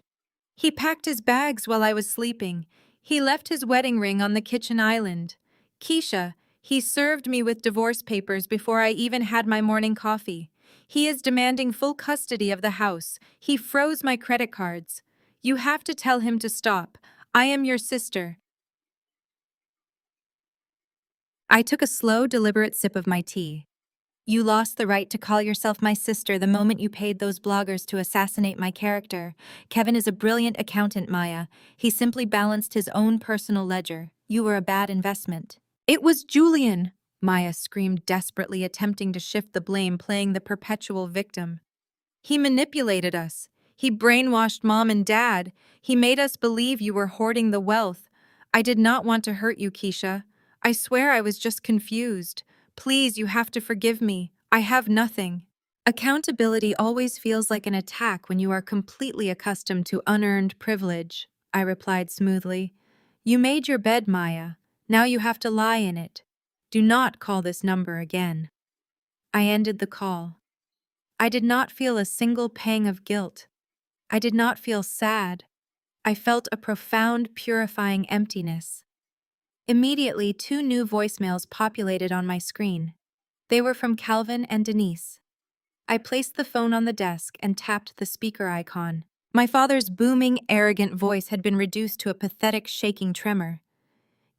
"He packed his bags while I was sleeping. He left his wedding ring on the kitchen island. Keisha, he served me with divorce papers before I even had my morning coffee. He is demanding full custody of the house. He froze my credit cards. You have to tell him to stop. I am your sister." I took a slow, deliberate sip of my tea. "You lost the right to call yourself my sister the moment you paid those bloggers to assassinate my character. Kevin is a brilliant accountant, Maya. He simply balanced his own personal ledger. You were a bad investment." "It was Julian!" Maya screamed desperately, attempting to shift the blame, playing the perpetual victim. "He manipulated us. He brainwashed Mom and Dad. He made us believe you were hoarding the wealth. I did not want to hurt you, Keisha. I swear I was just confused. Please, you have to forgive me. I have nothing." "Accountability always feels like an attack when you are completely accustomed to unearned privilege," I replied smoothly. "You made your bed, Maya. Now you have to lie in it. Do not call this number again." I ended the call. I did not feel a single pang of guilt. I did not feel sad. I felt a profound, purifying emptiness. Immediately, 2 new voicemails populated on my screen. They were from Calvin and Denise. I placed the phone on the desk and tapped the speaker icon. My father's booming, arrogant voice had been reduced to a pathetic, shaking tremor.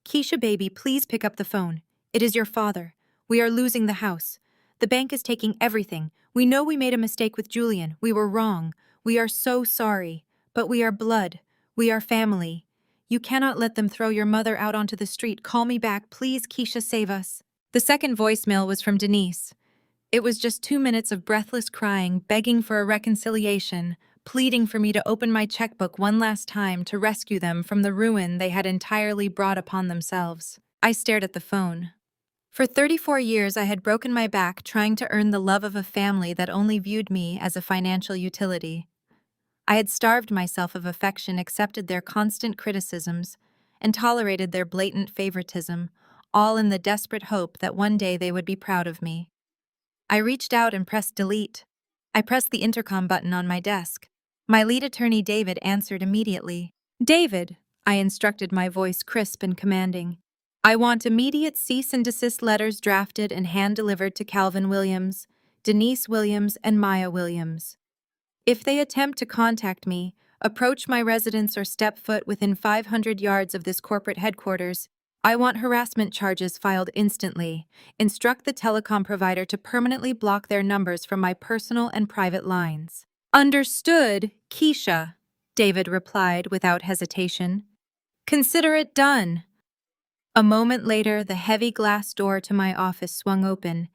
"Keisha, baby, please pick up the phone. It is your father. We are losing the house. The bank is taking everything. We know we made a mistake with Julian. We were wrong. We are so sorry. But we are blood. We are family. You cannot let them throw your mother out onto the street. Call me back, please, Keisha, save us. The second voicemail was from Denise. It was just 2 minutes of breathless crying, begging for a reconciliation, pleading for me to open my checkbook one last time to rescue them from the ruin they had entirely brought upon themselves. I stared at the phone. For 34 years, I had broken my back trying to earn the love of a family that only viewed me as a financial utility. I had starved myself of affection, accepted their constant criticisms, and tolerated their blatant favoritism, all in the desperate hope that one day they would be proud of me. I reached out and pressed delete. I pressed the intercom button on my desk. My lead attorney, David, answered immediately. David, I instructed, my voice crisp and commanding. I want immediate cease and desist letters drafted and hand-delivered to Calvin Williams, Denise Williams, and Maya Williams. If they attempt to contact me, approach my residence, or step foot within 500 yards of this corporate headquarters, I want harassment charges filed instantly. Instruct the telecom provider to permanently block their numbers from my personal and private lines. Understood, Keisha, David replied without hesitation. Consider it done. A moment later, the heavy glass door to my office swung open.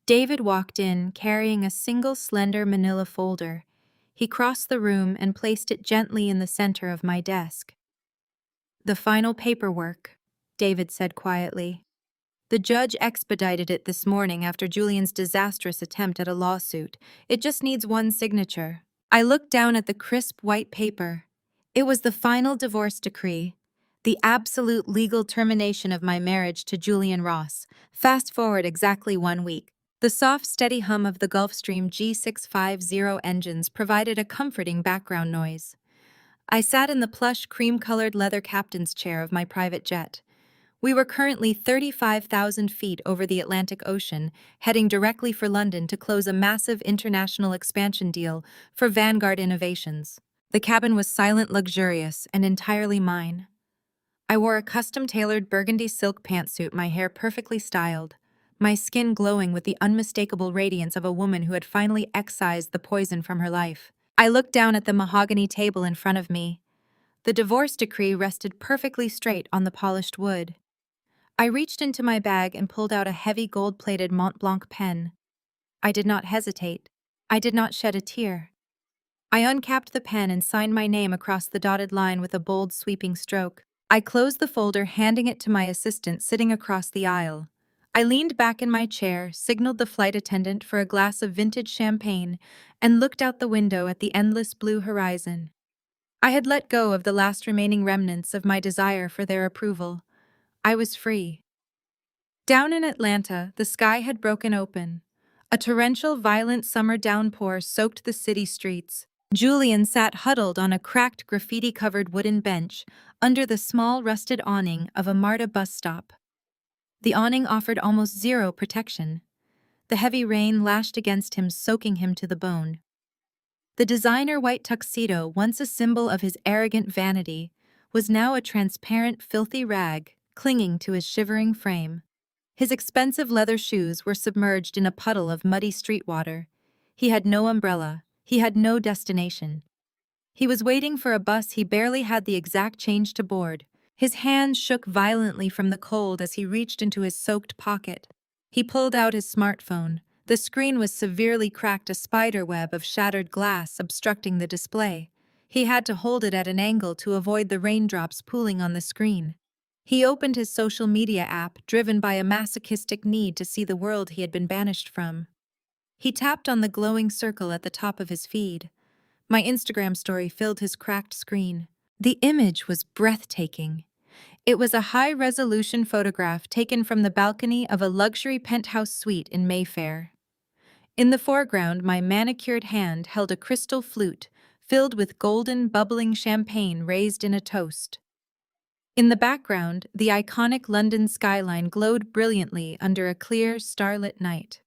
David walked in, carrying a single slender manila folder. He crossed the room and placed it gently in the center of my desk. The final paperwork, David said quietly. The judge expedited it this morning after Julian's disastrous attempt at a lawsuit. It just needs one signature. I looked down at the crisp white paper. It was the final divorce decree, the absolute legal termination of my marriage to Julian Ross. Fast forward exactly 1 week. The soft, steady hum of the Gulfstream G650 engines provided a comforting background noise. I sat in the plush, cream-colored leather captain's chair of my private jet. We were currently 35,000 feet over the Atlantic Ocean, heading directly for London to close a massive international expansion deal for Vanguard Innovations. The cabin was silent, luxurious, and entirely mine. I wore a custom-tailored burgundy silk pantsuit, my hair perfectly styled, my skin glowing with the unmistakable radiance of a woman who had finally excised the poison from her life. I looked down at the mahogany table in front of me. The divorce decree rested perfectly straight on the polished wood. I reached into my bag and pulled out a heavy gold-plated Mont Blanc pen. I did not hesitate. I did not shed a tear. I uncapped the pen and signed my name across the dotted line with a bold, sweeping stroke. I closed the folder, handing it to my assistant sitting across the aisle. I leaned back in my chair, signaled the flight attendant for a glass of vintage champagne, and looked out the window at the endless blue horizon. I had let go of the last remaining remnants of my desire for their approval. I was free. Down in Atlanta, the sky had broken open. A torrential, violent summer downpour soaked the city streets. Julian sat huddled on a cracked, graffiti-covered wooden bench under the small, rusted awning of a MARTA bus stop. The awning offered almost zero protection. The heavy rain lashed against him, soaking him to the bone. The designer white tuxedo, once a symbol of his arrogant vanity, was now a transparent, filthy rag clinging to his shivering frame. His expensive leather shoes were submerged in a puddle of muddy street water. He had no umbrella. He had no destination. He was waiting for a bus. He barely had the exact change to board. His hands shook violently from the cold as he reached into his soaked pocket. He pulled out his smartphone. The screen was severely cracked, a spider web of shattered glass obstructing the display. He had to hold it at an angle to avoid the raindrops pooling on the screen. He opened his social media app, driven by a masochistic need to see the world he had been banished from. He tapped on the glowing circle at the top of his feed. My Instagram story filled his cracked screen. The image was breathtaking. It was a high-resolution photograph taken from the balcony of a luxury penthouse suite in Mayfair. In the foreground, my manicured hand held a crystal flute filled with golden, bubbling champagne raised in a toast. In the background, the iconic London skyline glowed brilliantly under a clear, starlit night.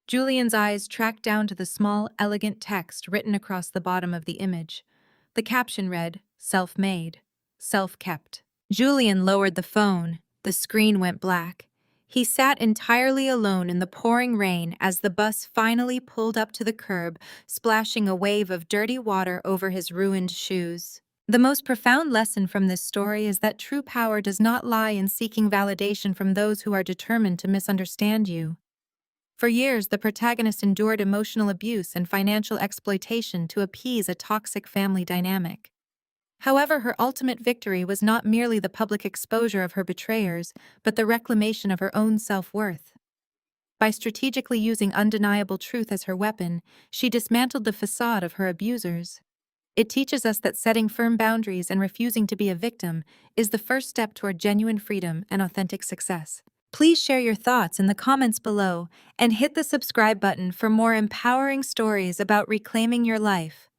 Julian's eyes tracked down to the small, elegant text written across the bottom of the image. The caption read, "Self-made, self-kept." Julian lowered the phone. The screen went black. He sat entirely alone in the pouring rain as the bus finally pulled up to the curb, splashing a wave of dirty water over his ruined shoes. The most profound lesson from this story is that true power does not lie in seeking validation from those who are determined to misunderstand you. For years, the protagonist endured emotional abuse and financial exploitation to appease a toxic family dynamic. However, her ultimate victory was not merely the public exposure of her betrayers, but the reclamation of her own self-worth. By strategically using undeniable truth as her weapon, she dismantled the facade of her abusers. It teaches us that setting firm boundaries and refusing to be a victim is the first step toward genuine freedom and authentic success. Please share your thoughts in the comments below and hit the subscribe button for more empowering stories about reclaiming your life.